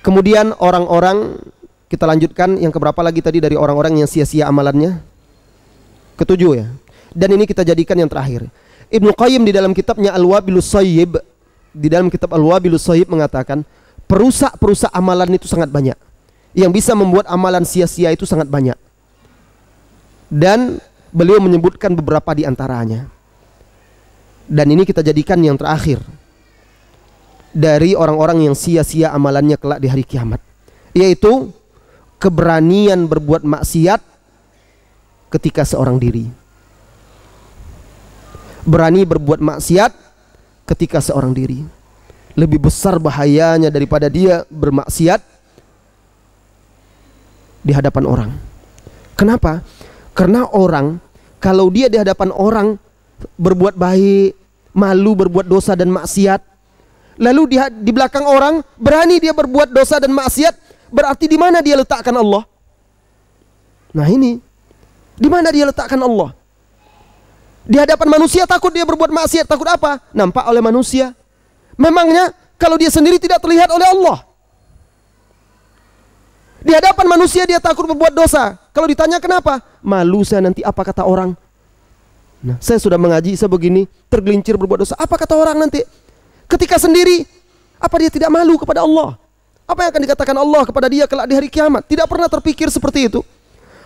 Kemudian orang-orang, kita lanjutkan yang keberapa lagi tadi dari orang-orang yang sia-sia amalannya? Ketujuh ya. Dan ini kita jadikan yang terakhir. Ibnu Qayyim di dalam kitabnya Al-Wabilus Shayyib, di dalam kitab Al-Wabilus Shayyib mengatakan, perusak-perusak amalan itu sangat banyak. Yang bisa membuat amalan sia-sia itu sangat banyak. Dan beliau menyebutkan beberapa di antaranya. Dan ini kita jadikan yang terakhir dari orang-orang yang sia-sia amalannya kelak di hari kiamat, yaitu keberanian berbuat maksiat ketika seorang diri. Berani berbuat maksiat ketika seorang diri. Lebih besar bahayanya daripada dia bermaksiat di hadapan orang. Kenapa? Karena orang, kalau dia di hadapan orang berbuat baik, malu berbuat dosa dan maksiat, lalu di belakang orang berani dia berbuat dosa dan maksiat, berarti di mana dia letakkan Allah? Nah ini, di mana dia letakkan Allah? Di hadapan manusia takut dia berbuat maksiat, takut apa? Nampak oleh manusia. Memangnya kalau dia sendiri tidak terlihat oleh Allah? Di hadapan manusia dia takut berbuat dosa. Kalau ditanya kenapa? Malu saya nanti apa kata orang. Nah, saya sudah mengaji, saya begini, tergelincir berbuat dosa. Apa kata orang nanti? Ketika sendiri, apa dia tidak malu kepada Allah? Apa yang akan dikatakan Allah kepada dia kelak di hari kiamat? Tidak pernah terpikir seperti itu.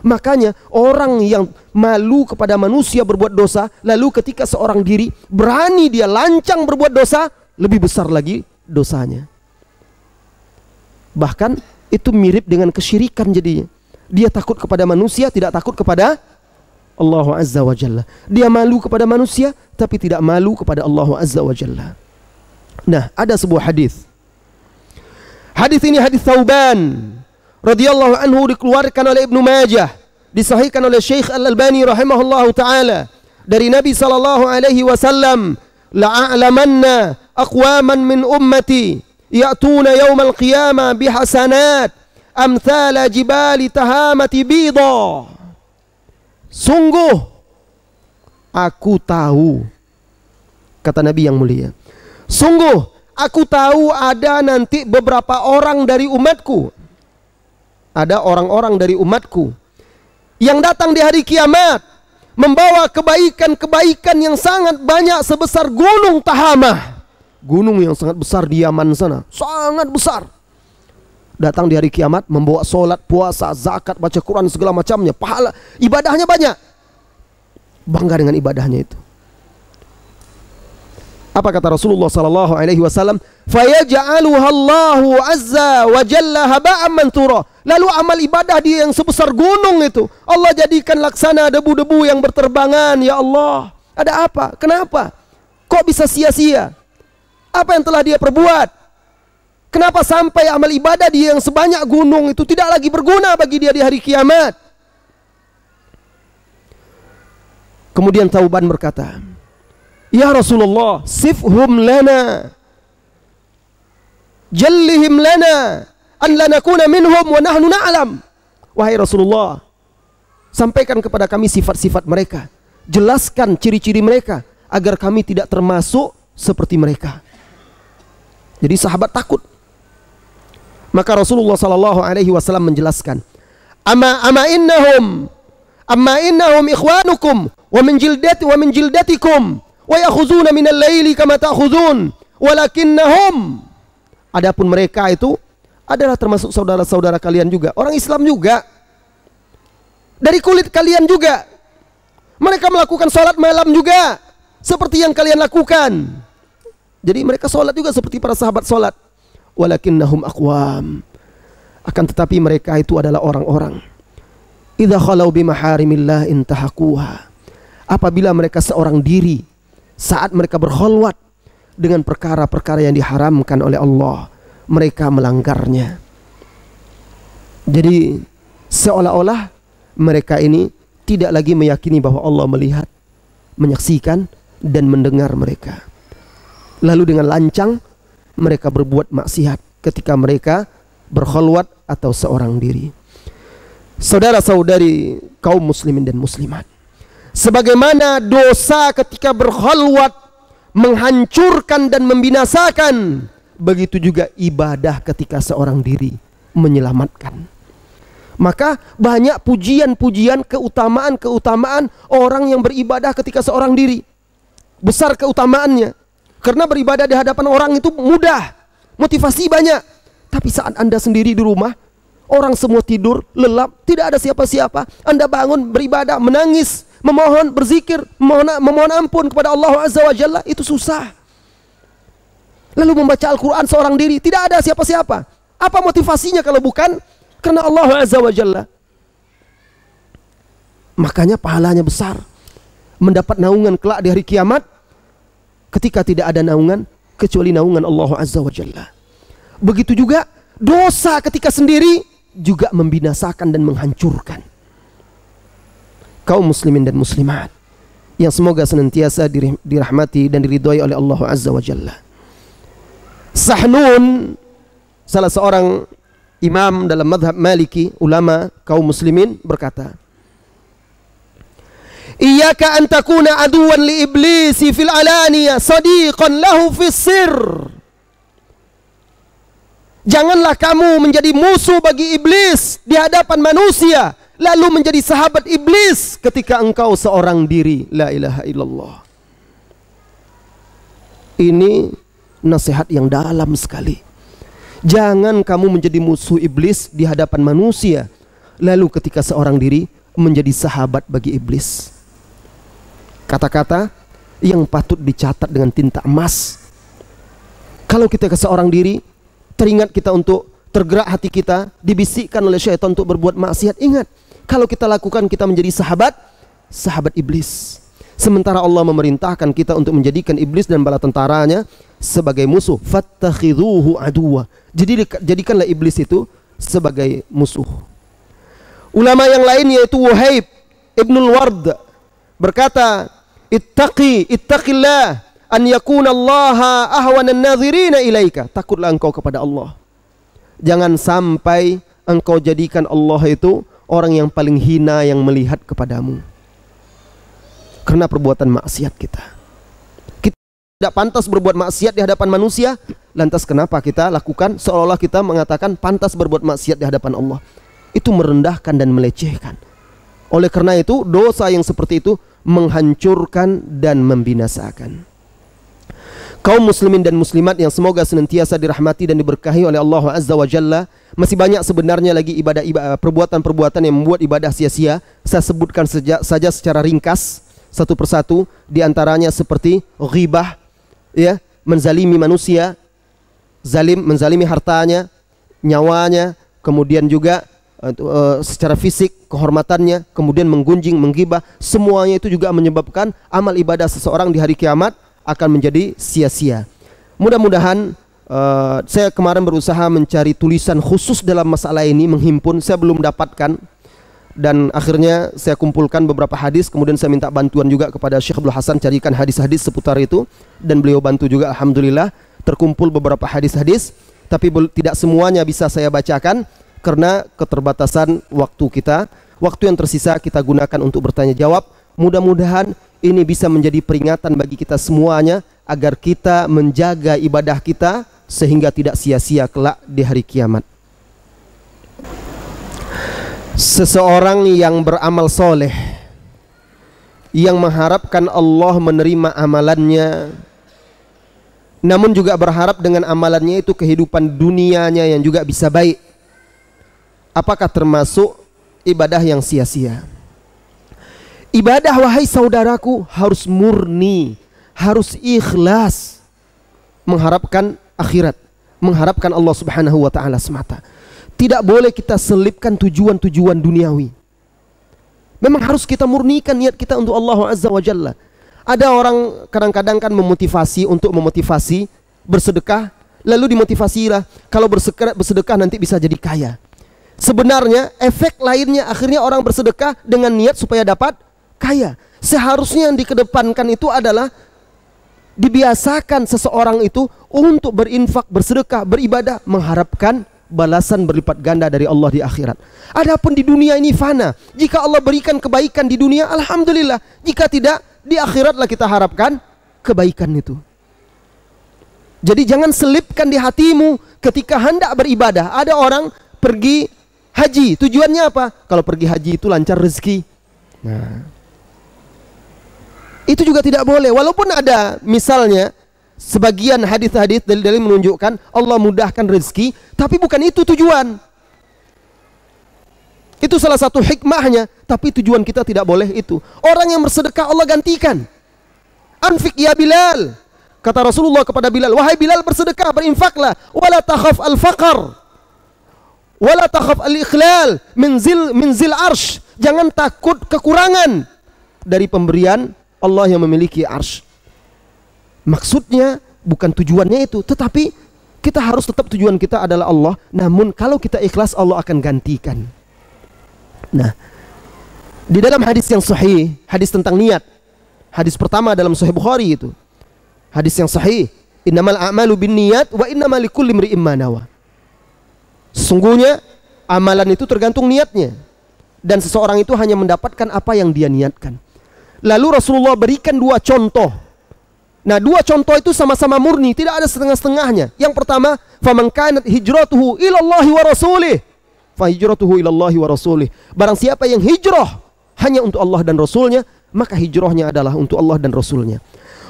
Makanya orang yang malu kepada manusia berbuat dosa, lalu ketika seorang diri berani dia lancang berbuat dosa, lebih besar lagi dosanya. Bahkan itu mirip dengan kesyirikan jadinya. Dia takut kepada manusia, tidak takut kepada Allah Azza wa Jalla. Dia malu kepada manusia, tapi tidak malu kepada Allah Azza wa Jalla. Nah, ada sebuah hadis. Hadis ini hadis Thauban radhiyallahu anhu, dikeluarkan oleh Ibnu Majah, disahihkan oleh Syekh Al-Albani rahimahullahu taala, dari Nabi sallallahu alaihi wasallam, la'alamanna aqwaman min ummati ya'tuna yaumal qiyamah bihasanat amthala jibali tahamati bidha. Sungguh aku tahu, kata Nabi yang mulia, sungguh aku tahu ada nanti beberapa orang dari umatku, ada orang-orang dari umatku yang datang di hari kiamat membawa kebaikan-kebaikan yang sangat banyak sebesar gunung Tahamah. Gunung yang sangat besar di Yaman sana, sangat besar. Datang di hari kiamat membawa solat, puasa, zakat, baca Quran, segala macamnya, pahala, ibadahnya banyak. Bangga dengan ibadahnya itu. Apa kata Rasulullah sallallahu alaihi wasallam? Fayaj'aluha Allahu azza wa jalla haba'an manthura. Lalu amal ibadah dia yang sebesar gunung itu Allah jadikan laksana debu-debu yang berterbangan. Ya Allah, ada apa? Kenapa? Kok bisa sia-sia? Apa yang telah dia perbuat? Kenapa sampai amal ibadah dia yang sebanyak gunung itu tidak lagi berguna bagi dia di hari kiamat? Kemudian Thauban berkata, ya Rasulullah, sifhum lana, jallihim lana, an lanakuna minhum wa nahnu na'lam. Wahai Rasulullah, sampaikan kepada kami sifat-sifat mereka, jelaskan ciri-ciri mereka agar kami tidak termasuk seperti mereka. Jadi sahabat takut. Maka Rasulullah sallallahu alaihi wasallam menjelaskan, amma innahum ikhwanukum wa min jildatikum wa yakhuzuna minal laili kama ta'khuzun walakinnahum, adapun mereka itu adalah termasuk saudara-saudara kalian juga, orang Islam juga, dari kulit kalian juga. Mereka melakukan sholat malam juga seperti yang kalian lakukan. Jadi mereka sholat juga seperti para sahabat sholat. Walakinnahum aqwam, akan tetapi mereka itu adalah orang-orang idza khalau bimaharimillah intahaquha, apabila mereka seorang diri saat mereka berkhalwat dengan perkara-perkara yang diharamkan oleh Allah, mereka melanggarnya. Jadi seolah-olah mereka ini tidak lagi meyakini bahwa Allah melihat, menyaksikan dan mendengar mereka. Lalu dengan lancang mereka berbuat maksiat ketika mereka berkhalwat atau seorang diri. Saudara-saudari kaum muslimin dan muslimat, sebagaimana dosa ketika berkhalwat menghancurkan dan membinasakan, begitu juga ibadah ketika seorang diri menyelamatkan. Maka banyak pujian-pujian, keutamaan-keutamaan orang yang beribadah ketika seorang diri. Besar keutamaannya. Karena beribadah di hadapan orang itu mudah, motivasi banyak. Tapi saat Anda sendiri di rumah, orang semua tidur, lelap, tidak ada siapa-siapa, Anda bangun beribadah, menangis, memohon, berzikir, memohon ampun kepada Allah Azza wa Jalla, itu susah. Lalu membaca Al-Quran seorang diri, tidak ada siapa-siapa. Apa motivasinya kalau bukan karena Allah Azza wa Jalla? Makanya pahalanya besar, mendapat naungan kelak di hari kiamat, ketika tidak ada naungan kecuali naungan Allah Azza wa Jalla. Begitu juga dosa ketika sendiri juga membinasakan dan menghancurkan. Kaum muslimin dan muslimat yang semoga senantiasa dirahmati dan diridhoi oleh Allah Azza wa Jalla. Sahnun, salah seorang imam dalam madhab Maliki, ulama kaum muslimin, berkata, Iyyaka an takuna aduwan li iblisi fil alaniya sadiqan lahu fis sir. Janganlah kamu menjadi musuh bagi iblis di hadapan manusia, lalu menjadi sahabat iblis ketika engkau seorang diri. La ilaha illallah. Ini nasihat yang dalam sekali. Jangan kamu menjadi musuh iblis di hadapan manusia, lalu ketika seorang diri menjadi sahabat bagi iblis. Kata-kata yang patut dicatat dengan tinta emas. Kalau kita ke seorang diri, teringat kita untuk tergerak hati kita, dibisikkan oleh syaitan untuk berbuat maksiat, ingat, kalau kita lakukan kita menjadi sahabat iblis. Sementara Allah memerintahkan kita untuk menjadikan iblis dan bala tentaranya sebagai musuh. Fattakhidhuhu aduwa. Jadi jadikanlah iblis itu sebagai musuh. Ulama yang lain yaitu Wuhaib Ibnul Ward berkata, ittaqillah an yakuna Allaha ahwanan nadhirina ilaika. Takutlah engkau kepada Allah. Jangan sampai engkau jadikan Allah itu orang yang paling hina yang melihat kepadamu. Karena perbuatan maksiat kita. Kita tidak pantas berbuat maksiat di hadapan manusia. Lantas kenapa kita lakukan seolah-olah kita mengatakan pantas berbuat maksiat di hadapan Allah? Itu merendahkan dan melecehkan. Oleh karena itu dosa yang seperti itu menghancurkan dan membinasakan. Kaum muslimin dan muslimat yang semoga senantiasa dirahmati dan diberkahi oleh Allah Azza wa Jalla, masih banyak sebenarnya lagi perbuatan-perbuatan yang membuat ibadah sia-sia. Saya sebutkan saja secara ringkas satu persatu. Di antaranya seperti ghibah, ya, menzalimi manusia, menzalimi hartanya, nyawanya, kemudian juga secara fisik kehormatannya, kemudian menggunjing, menggibah, semuanya itu juga menyebabkan amal ibadah seseorang di hari kiamat akan menjadi sia-sia. Mudah-mudahan saya kemarin berusaha mencari tulisan khusus dalam masalah ini, menghimpun, saya belum dapatkan, dan akhirnya saya kumpulkan beberapa hadis, kemudian saya minta bantuan juga kepada Syekh Abdul Hasan carikan hadis-hadis seputar itu, dan beliau bantu juga, alhamdulillah terkumpul beberapa hadis-hadis, tapi tidak semuanya bisa saya bacakan karena keterbatasan waktu kita. Waktu yang tersisa kita gunakan untuk bertanya jawab. Mudah-mudahan ini bisa menjadi peringatan bagi kita semuanya agar kita menjaga ibadah kita sehingga tidak sia-sia kelak di hari kiamat. Seseorang yang beramal soleh, yang mengharapkan Allah menerima amalannya, namun juga berharap dengan amalannya itu kehidupan dunianya yang juga bisa baik. Apakah termasuk ibadah yang sia-sia? Ibadah, wahai saudaraku, harus murni, harus ikhlas, mengharapkan akhirat, mengharapkan Allah Subhanahu wa taala semata. Tidak boleh kita selipkan tujuan-tujuan duniawi. Memang harus kita murnikan niat kita untuk Allah Azza wa Jalla. Ada orang kadang-kadang kan memotivasi untuk memotivasi bersedekah, lalu dimotivasilah kalau bersedekah nanti bisa jadi kaya. Sebenarnya efek lainnya akhirnya orang bersedekah dengan niat supaya dapat kaya. Seharusnya yang dikedepankan itu adalah dibiasakan seseorang itu untuk berinfak, bersedekah, beribadah, mengharapkan balasan berlipat ganda dari Allah di akhirat. Adapun di dunia ini fana. Jika Allah berikan kebaikan di dunia, alhamdulillah. Jika tidak, di akhiratlah kita harapkan kebaikan itu. Jadi jangan selipkan di hatimu ketika hendak beribadah. Ada orang pergi haji, tujuannya apa? Kalau pergi haji itu lancar rezeki. Nah, itu juga tidak boleh. Walaupun ada misalnya sebagian hadis-hadis dalil-dalil menunjukkan Allah mudahkan rezeki, tapi bukan itu tujuan. Itu salah satu hikmahnya, tapi tujuan kita tidak boleh itu. Orang yang bersedekah Allah gantikan. Anfik ya Bilal. Kata Rasulullah kepada Bilal, wahai Bilal, bersedekah, berinfaklah. Wala takhaf al-faqr. Wala takhaf al-ikhlal min zil arsh. Jangan takut kekurangan dari pemberian Allah yang memiliki arsh. Maksudnya bukan tujuannya itu, tetapi kita harus tetap tujuan kita adalah Allah. Namun kalau kita ikhlas, Allah akan gantikan. Nah, di dalam hadis yang sahih, hadis tentang niat, hadis pertama dalam Sahih Bukhari itu, hadis yang sahih, innamal a'malu binniyat wa innamal likulli imri'in ma nawa. Sesungguhnya amalan itu tergantung niatnya, dan seseorang itu hanya mendapatkan apa yang dia niatkan. Lalu Rasulullah berikan dua contoh. Nah, dua contoh itu sama-sama murni, tidak ada setengah-setengahnya. Yang pertama, faman kanat hijratuhu ilallahi wa rasulih, fa hijratuhu ilallahi wa rasulih. Barang siapa yang hijrah hanya untuk Allah dan Rasulnya, maka hijrahnya adalah untuk Allah dan Rasulnya.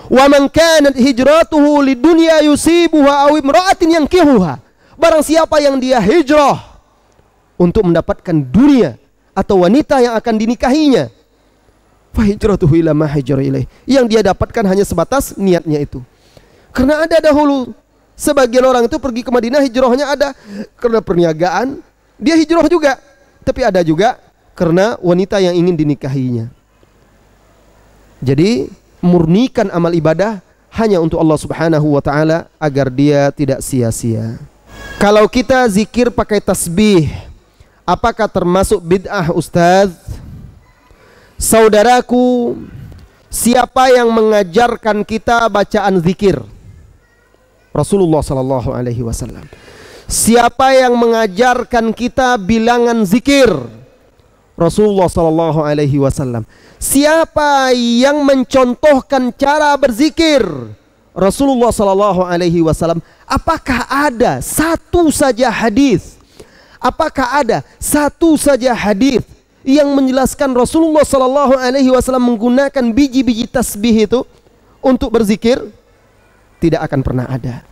Wa man kanat hijratuhu lidunya yusibuha aw imra'atin yankihuha. Barang siapa yang dia hijrah untuk mendapatkan dunia atau wanita yang akan dinikahinya, fa hijratuhu ila ma hajara ilaih. Yang dia dapatkan hanya sebatas niatnya itu. Karena ada dahulu sebagian orang itu pergi ke Madinah, hijrahnya ada karena perniagaan, dia hijrah juga. Tapi ada juga karena wanita yang ingin dinikahinya. Jadi murnikan amal ibadah hanya untuk Allah Subhanahu wa taala agar dia tidak sia-sia. Kalau kita zikir pakai tasbih, apakah termasuk bid'ah, Ustaz? Saudaraku, siapa yang mengajarkan kita bacaan zikir? Rasulullah sallallahu alaihi wasallam. Siapa yang mengajarkan kita bilangan zikir? Rasulullah sallallahu alaihi wasallam. Siapa yang mencontohkan cara berzikir? Rasulullah sallallahu alaihi wasallam. Apakah ada satu saja hadis? Apakah ada satu saja hadis yang menjelaskan Rasulullah sallallahu alaihi wasallam menggunakan biji-biji tasbih itu untuk berzikir? Tidak akan pernah ada.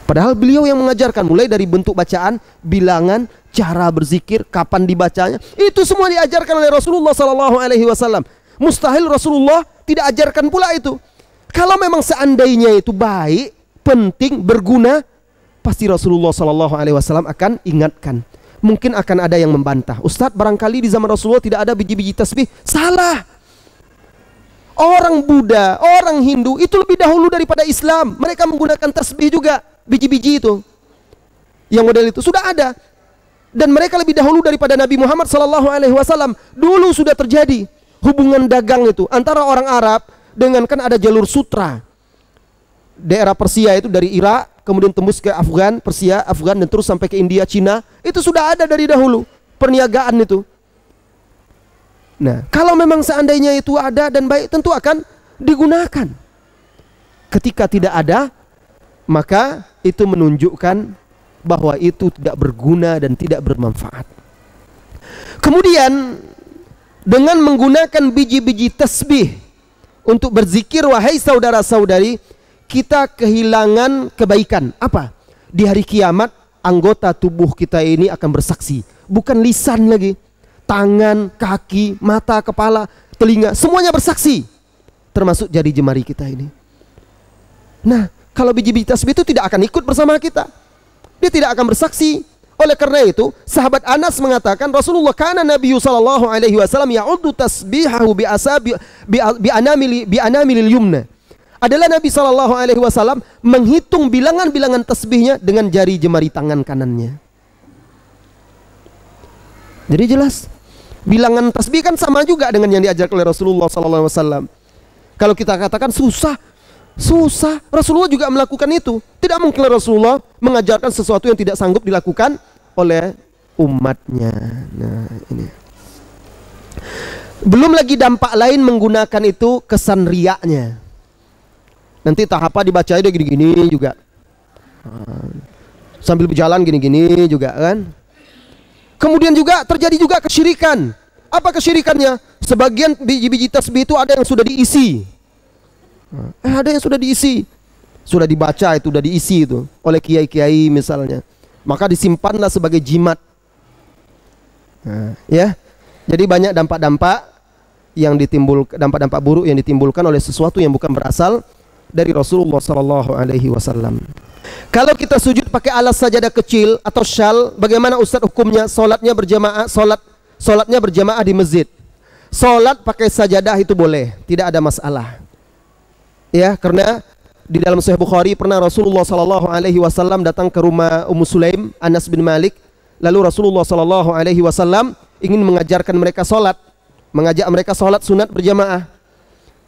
Padahal beliau yang mengajarkan mulai dari bentuk bacaan, bilangan, cara berzikir, kapan dibacanya, itu semua diajarkan oleh Rasulullah sallallahu alaihi wasallam. Mustahil Rasulullah tidak ajarkan pula itu. Kalau memang seandainya itu baik, penting, berguna, pasti Rasulullah sallallahu alaihi wasallam akan ingatkan. Mungkin akan ada yang membantah, Ustadz, barangkali di zaman Rasulullah tidak ada biji-biji tasbih. Salah. Orang Buddha, orang Hindu itu lebih dahulu daripada Islam. Mereka menggunakan tasbih juga, biji-biji itu. Yang model itu sudah ada. Dan mereka lebih dahulu daripada Nabi Muhammad SAW. Dulu sudah terjadi hubungan dagang itu antara orang Arab dengan, kan ada jalur sutra. Daerah Persia itu dari Irak, kemudian tembus ke Afgan, Persia, Afgan, dan terus sampai ke India, Cina. Itu sudah ada dari dahulu perniagaan itu. Nah, kalau memang seandainya itu ada dan baik, tentu akan digunakan. Ketika tidak ada, maka itu menunjukkan bahwa itu tidak berguna dan tidak bermanfaat. Kemudian dengan menggunakan biji-biji tasbih untuk berzikir, wahai saudara-saudari, kita kehilangan kebaikan. Apa? Di hari kiamat anggota tubuh kita ini akan bersaksi. Bukan lisan lagi, tangan, kaki, mata, kepala, telinga, semuanya bersaksi. Termasuk jari jemari kita ini. Nah, kalau biji-biji tasbih itu tidak akan ikut bersama kita. Dia tidak akan bersaksi. Oleh karena itu, sahabat Anas mengatakan Rasulullah kana Nabi sallallahu alaihi wasallam ya'uddu tasbihahu bi anamilil yumna. Adalah Nabi sallallahu alaihi wasallam menghitung bilangan-bilangan tasbihnya dengan jari jemari tangan kanannya. Jadi jelas, bilangan tasbih kan sama juga dengan yang diajarkan oleh Rasulullah sallallahu alaihi wasallam. Kalau kita katakan susah, Rasulullah juga melakukan itu. Tidak mungkin Rasulullah mengajarkan sesuatu yang tidak sanggup dilakukan oleh umatnya. Nah, ini. Belum lagi dampak lain menggunakan itu, kesan riaknya. Nanti tahapa dibaca dia gini-gini juga. Sambil berjalan gini-gini juga kan. Kemudian juga terjadi juga kesyirikan. Apa kesyirikannya? Sebagian biji-biji tasbih itu ada yang sudah diisi. Ada yang sudah diisi, sudah dibaca itu, sudah diisi itu oleh kiai-kiai misalnya, maka disimpanlah sebagai jimat. Ya, jadi banyak dampak-dampak yang dampak-dampak buruk yang ditimbulkan oleh sesuatu yang bukan berasal dari Rasulullah Sallallahu Alaihi Wasallam. Kalau kita sujud pakai alas sajadah kecil atau syal, bagaimana Ustaz hukumnya? Solatnya berjamaah di masjid. Solat pakai sajadah itu boleh, tidak ada masalah. Ya, karena di dalam Sahih Bukhari pernah Rasulullah sallallahu alaihi wasallam datang ke rumah Ummu Sulaim, Anas bin Malik. Lalu Rasulullah sallallahu alaihi wasallam ingin mengajarkan mereka salat, mengajak mereka salat sunat berjamaah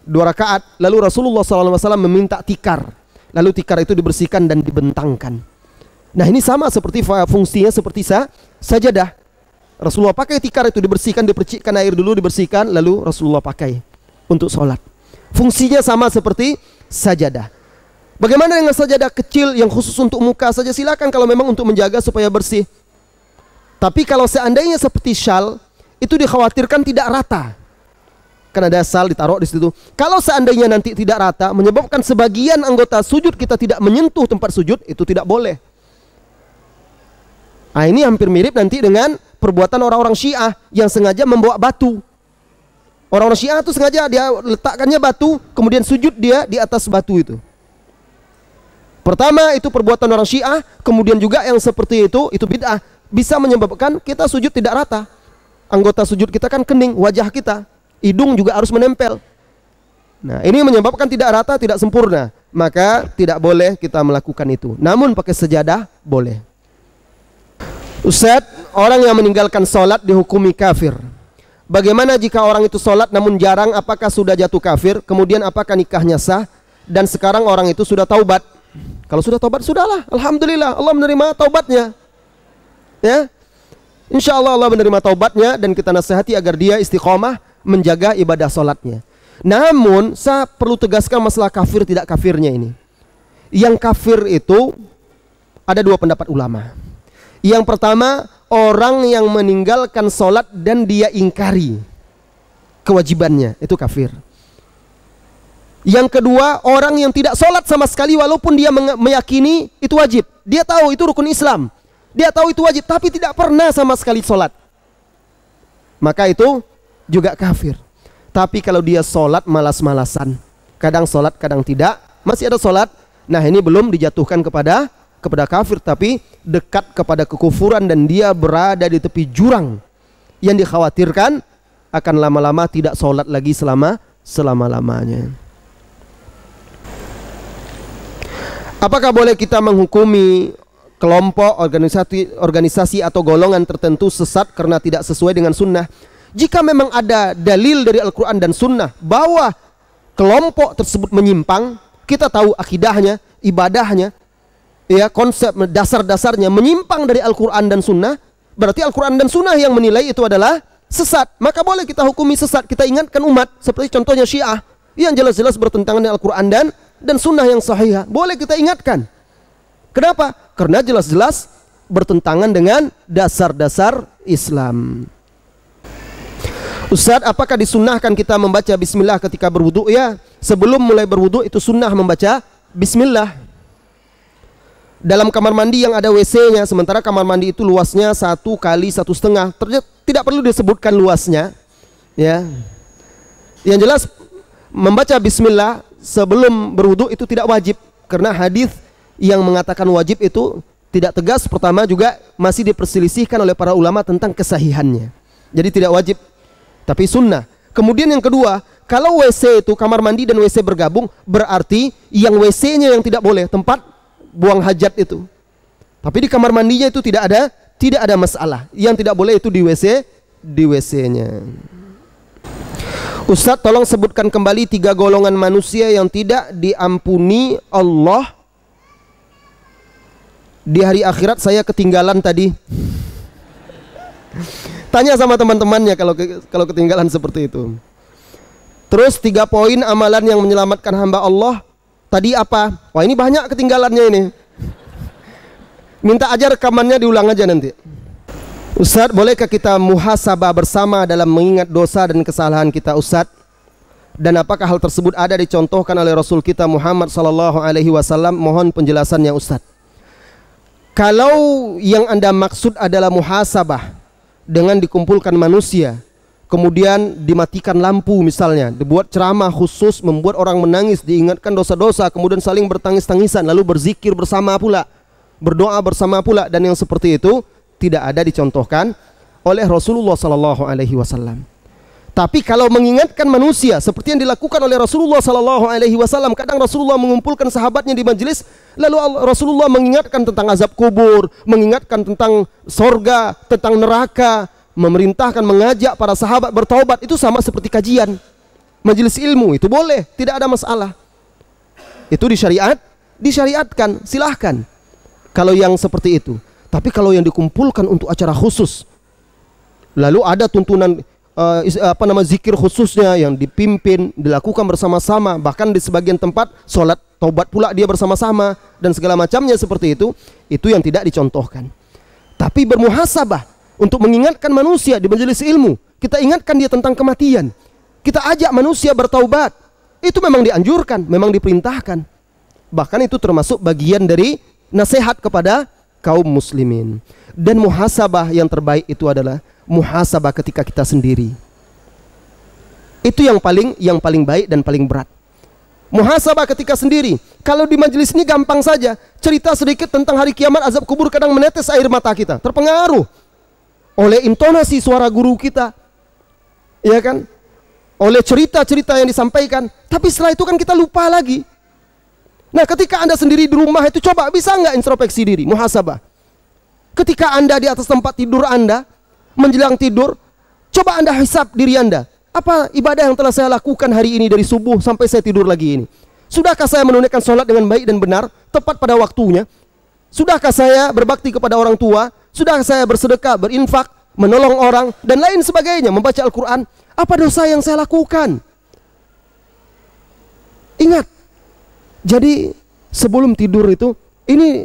2 rakaat. Lalu Rasulullah sallallahu alaihi wasallam meminta tikar. Lalu tikar itu dibersihkan dan dibentangkan. Nah, ini sama seperti fungsinya seperti sajadah. Rasulullah pakai tikar itu, dibersihkan, dipercikkan air dulu, dibersihkan, lalu Rasulullah pakai untuk salat. Fungsinya sama seperti sajadah. Bagaimana dengan sajadah kecil yang khusus untuk muka saja? Silakan kalau memang untuk menjaga supaya bersih. Tapi kalau seandainya seperti syal, itu dikhawatirkan tidak rata. Kan ada syal ditaruh di situ. Kalau seandainya nanti tidak rata, menyebabkan sebagian anggota sujud kita tidak menyentuh tempat sujud, itu tidak boleh. Nah, ini hampir mirip nanti dengan perbuatan orang-orang Syiah yang sengaja membawa batu. Orang-orang Syiah itu sengaja dia letakkannya batu, kemudian sujud dia di atas batu itu. Pertama itu perbuatan orang Syiah, kemudian juga yang seperti itu bid'ah. Bisa menyebabkan kita sujud tidak rata. Anggota sujud kita kan kening, wajah kita, hidung juga harus menempel. Nah, ini menyebabkan tidak rata, tidak sempurna. Maka tidak boleh kita melakukan itu. Namun pakai sejadah boleh. Ustaz, orang yang meninggalkan sholat dihukumi kafir. Bagaimana jika orang itu sholat namun jarang, apakah sudah jatuh kafir? Kemudian apakah nikahnya sah? Dan sekarang orang itu sudah taubat. Kalau sudah taubat, sudahlah, alhamdulillah, Allah menerima taubatnya. Ya, insya Allah Allah menerima taubatnya, dan kita nasihati agar dia istiqomah menjaga ibadah sholatnya. Namun saya perlu tegaskan masalah kafir tidak kafirnya ini. Yang kafir itu ada 2 pendapat ulama. Yang pertama, orang yang meninggalkan sholat dan dia ingkari kewajibannya, itu kafir. Yang kedua, orang yang tidak sholat sama sekali walaupun dia meyakini itu wajib. Dia tahu itu rukun Islam, dia tahu itu wajib, tapi tidak pernah sama sekali sholat. Maka itu juga kafir. Tapi kalau dia sholat malas-malasan, kadang sholat kadang tidak, masih ada sholat, nah ini belum dijatuhkan kepada kafir, tapi dekat kepada kekufuran dan dia berada di tepi jurang yang dikhawatirkan akan lama-lama tidak sholat lagi selama-lamanya. Apakah boleh kita menghukumi kelompok, organisasi atau golongan tertentu sesat karena tidak sesuai dengan sunnah? Jika memang ada dalil dari Al-Quran dan sunnah bahwa kelompok tersebut menyimpang, kita tahu akidahnya, ibadahnya, ya, konsep dasar-dasarnya menyimpang dari Al-Quran dan sunnah, berarti Al-Quran dan sunnah yang menilai itu adalah sesat. Maka boleh kita hukumi sesat. Kita ingatkan umat, seperti contohnya Syiah yang jelas-jelas bertentangan dengan Al-Quran dan sunnah yang sahih. Boleh kita ingatkan. Kenapa? Karena jelas-jelas bertentangan dengan dasar-dasar Islam. Ustaz, apakah disunnahkan kita membaca bismillah ketika berwudu? Ya, sebelum mulai berwudu itu sunnah membaca bismillah. Dalam kamar mandi yang ada WC-nya, sementara kamar mandi itu luasnya 1 kali 1,5, tidak perlu disebutkan luasnya, ya. Yang jelas membaca bismillah sebelum berwudu itu tidak wajib, karena hadis yang mengatakan wajib itu tidak tegas. Pertama juga masih diperselisihkan oleh para ulama tentang kesahihannya. Jadi tidak wajib, tapi sunnah. Kemudian yang kedua, kalau WC itu kamar mandi dan WC bergabung, berarti yang WC-nya yang tidak boleh, tempat buang hajat itu. Tapi di kamar mandinya itu tidak ada masalah. Yang tidak boleh itu di WC-nya. Ustadz, tolong sebutkan kembali 3 golongan manusia yang tidak diampuni Allah di hari akhirat. Saya ketinggalan tadi. Tanya sama teman-temannya kalau ketinggalan seperti itu. Terus 3 poin amalan yang menyelamatkan hamba Allah. Tadi apa? Wah, ini banyak ketinggalannya ini. Minta aja rekamannya, diulang aja nanti. Ustadz, bolehkah kita muhasabah bersama dalam mengingat dosa dan kesalahan kita, Ustadz? Dan apakah hal tersebut ada dicontohkan oleh Rasul kita Muhammad SAW? Mohon penjelasannya, Ustadz. Kalau yang Anda maksud adalah muhasabah dengan dikumpulkan manusia, kemudian dimatikan lampu misalnya, dibuat ceramah khusus, membuat orang menangis, diingatkan dosa-dosa, kemudian saling bertangis-tangisan, lalu berzikir bersama pula, berdoa bersama pula, dan yang seperti itu tidak ada dicontohkan oleh Rasulullah SAW. Tapi kalau mengingatkan manusia seperti yang dilakukan oleh Rasulullah SAW, kadang Rasulullah mengumpulkan sahabatnya di majelis, lalu Rasulullah mengingatkan tentang azab kubur, mengingatkan tentang sorga, tentang neraka, memerintahkan, mengajak para sahabat bertaubat. Itu sama seperti kajian majelis ilmu, itu boleh, tidak ada masalah. Itu disyariatkan, silahkan kalau yang seperti itu. Tapi kalau yang dikumpulkan untuk acara khusus, lalu ada tuntunan zikir khususnya yang dipimpin, dilakukan bersama-sama, bahkan di sebagian tempat sholat taubat pula dia bersama-sama dan segala macamnya seperti itu yang tidak dicontohkan. Tapi bermuhasabah untuk mengingatkan manusia di majelis ilmu, kita ingatkan dia tentang kematian, kita ajak manusia bertaubat, itu memang dianjurkan, memang diperintahkan. Bahkan itu termasuk bagian dari nasihat kepada kaum muslimin. Dan muhasabah yang terbaik itu adalah muhasabah ketika kita sendiri. Itu yang paling baik dan paling berat. Muhasabah ketika sendiri. Kalau di majelis ini gampang saja, cerita sedikit tentang hari kiamat, azab kubur, kadang menetes air mata kita, terpengaruh oleh intonasi suara guru kita, ya kan, oleh cerita-cerita yang disampaikan. Tapi setelah itu kan kita lupa lagi. Nah, ketika Anda sendiri di rumah itu, coba bisa nggak introspeksi diri, muhasabah. Ketika Anda di atas tempat tidur Anda, menjelang tidur, coba Anda hisab diri Anda. Apa ibadah yang telah saya lakukan hari ini dari subuh sampai saya tidur lagi ini? Sudahkah saya menunaikan sholat dengan baik dan benar, tepat pada waktunya? Sudahkah saya berbakti kepada orang tua? Sudahkah saya bersedekah, berinfak, menolong orang, dan lain sebagainya, membaca Al-Quran? Apa dosa yang saya lakukan? Ingat, jadi sebelum tidur itu, ini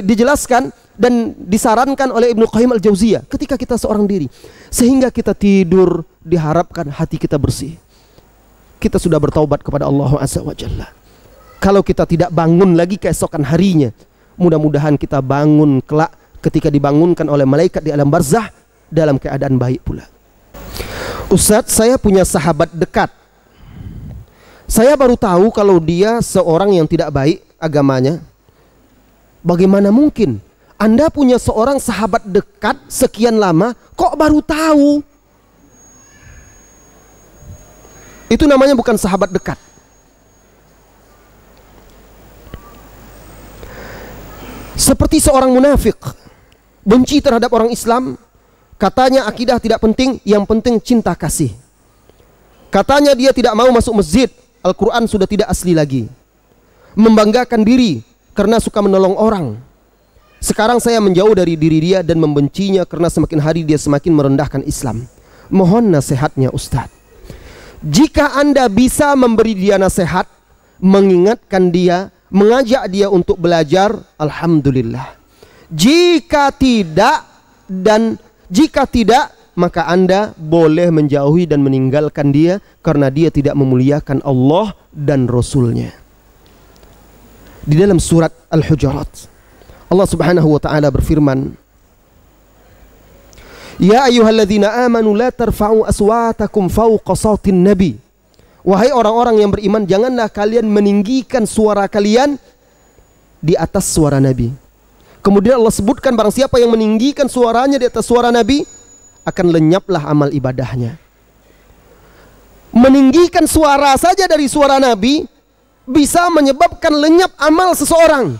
dijelaskan dan disarankan oleh Ibnu Qayyim Al-Jauziyah ketika kita seorang diri, sehingga kita tidur diharapkan hati kita bersih, kita sudah bertaubat kepada Allah Azza wa Jalla. Kalau kita tidak bangun lagi keesokan harinya, mudah-mudahan kita bangun kelak ketika dibangunkan oleh malaikat di alam barzah dalam keadaan baik pula. Ustadz, saya punya sahabat dekat. Saya baru tahu kalau dia seorang yang tidak baik agamanya. Bagaimana mungkin Anda punya seorang sahabat dekat sekian lama, kok baru tahu? Itu namanya bukan sahabat dekat. Seperti seorang munafik, benci terhadap orang Islam, katanya akidah tidak penting, yang penting cinta kasih. Katanya dia tidak mau masuk masjid, Al-Quran sudah tidak asli lagi. Membanggakan diri karena suka menolong orang. Sekarang saya menjauh dari diri dia dan membencinya karena semakin hari dia semakin merendahkan Islam. Mohon nasihatnya Ustadz. Jika Anda bisa memberi dia nasihat, mengingatkan dia, mengajak dia untuk belajar, alhamdulillah. Jika tidak, maka Anda boleh menjauhi dan meninggalkan dia karena dia tidak memuliakan Allah dan Rasulnya. Di dalam surat Al-Hujurat, Allah Subhanahu wa taala berfirman, "Ya ayyuhalladzina amanu la tarfa'u aswatakum fawqa sautin nabi." Wahai orang-orang yang beriman, janganlah kalian meninggikan suara kalian di atas suara Nabi. Kemudian Allah sebutkan barang siapa yang meninggikan suaranya di atas suara Nabi, akan lenyaplah amal ibadahnya. Meninggikan suara saja dari suara Nabi bisa menyebabkan lenyap amal seseorang.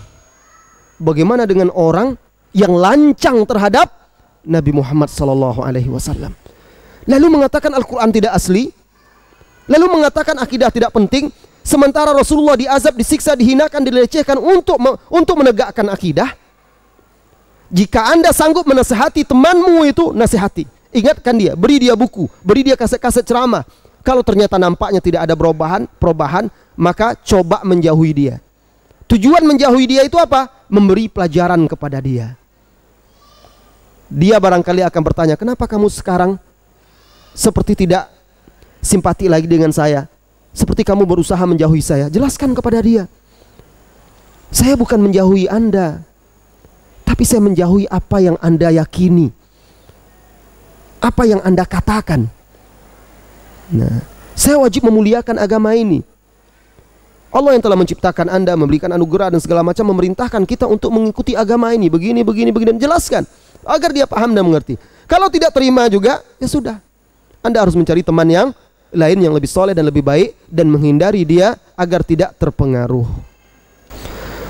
Bagaimana dengan orang yang lancang terhadap Nabi Muhammad SAW, lalu mengatakan Al-Quran tidak asli, lalu mengatakan akidah tidak penting, sementara Rasulullah diazab, disiksa, dihinakan, dilecehkan untuk menegakkan akidah. Jika Anda sanggup menasihati temanmu itu, nasihati, ingatkan dia, beri dia buku, beri dia kaset-kaset ceramah. Kalau ternyata nampaknya tidak ada perubahan, maka coba menjauhi dia. Tujuan menjauhi dia itu apa? Memberi pelajaran kepada dia. Dia barangkali akan bertanya, kenapa kamu sekarang seperti tidak simpati lagi dengan saya? Seperti kamu berusaha menjauhi saya. Jelaskan kepada dia, saya bukan menjauhi Anda, tapi saya menjauhi apa yang Anda yakini, apa yang Anda katakan. Nah, saya wajib memuliakan agama ini. Allah yang telah menciptakan Anda, memberikan anugerah dan segala macam, memerintahkan kita untuk mengikuti agama ini. Begini, dan jelaskan agar dia paham dan mengerti. Kalau tidak terima juga, ya sudah, Anda harus mencari teman yang lain yang lebih soleh dan lebih baik, dan menghindari dia agar tidak terpengaruh.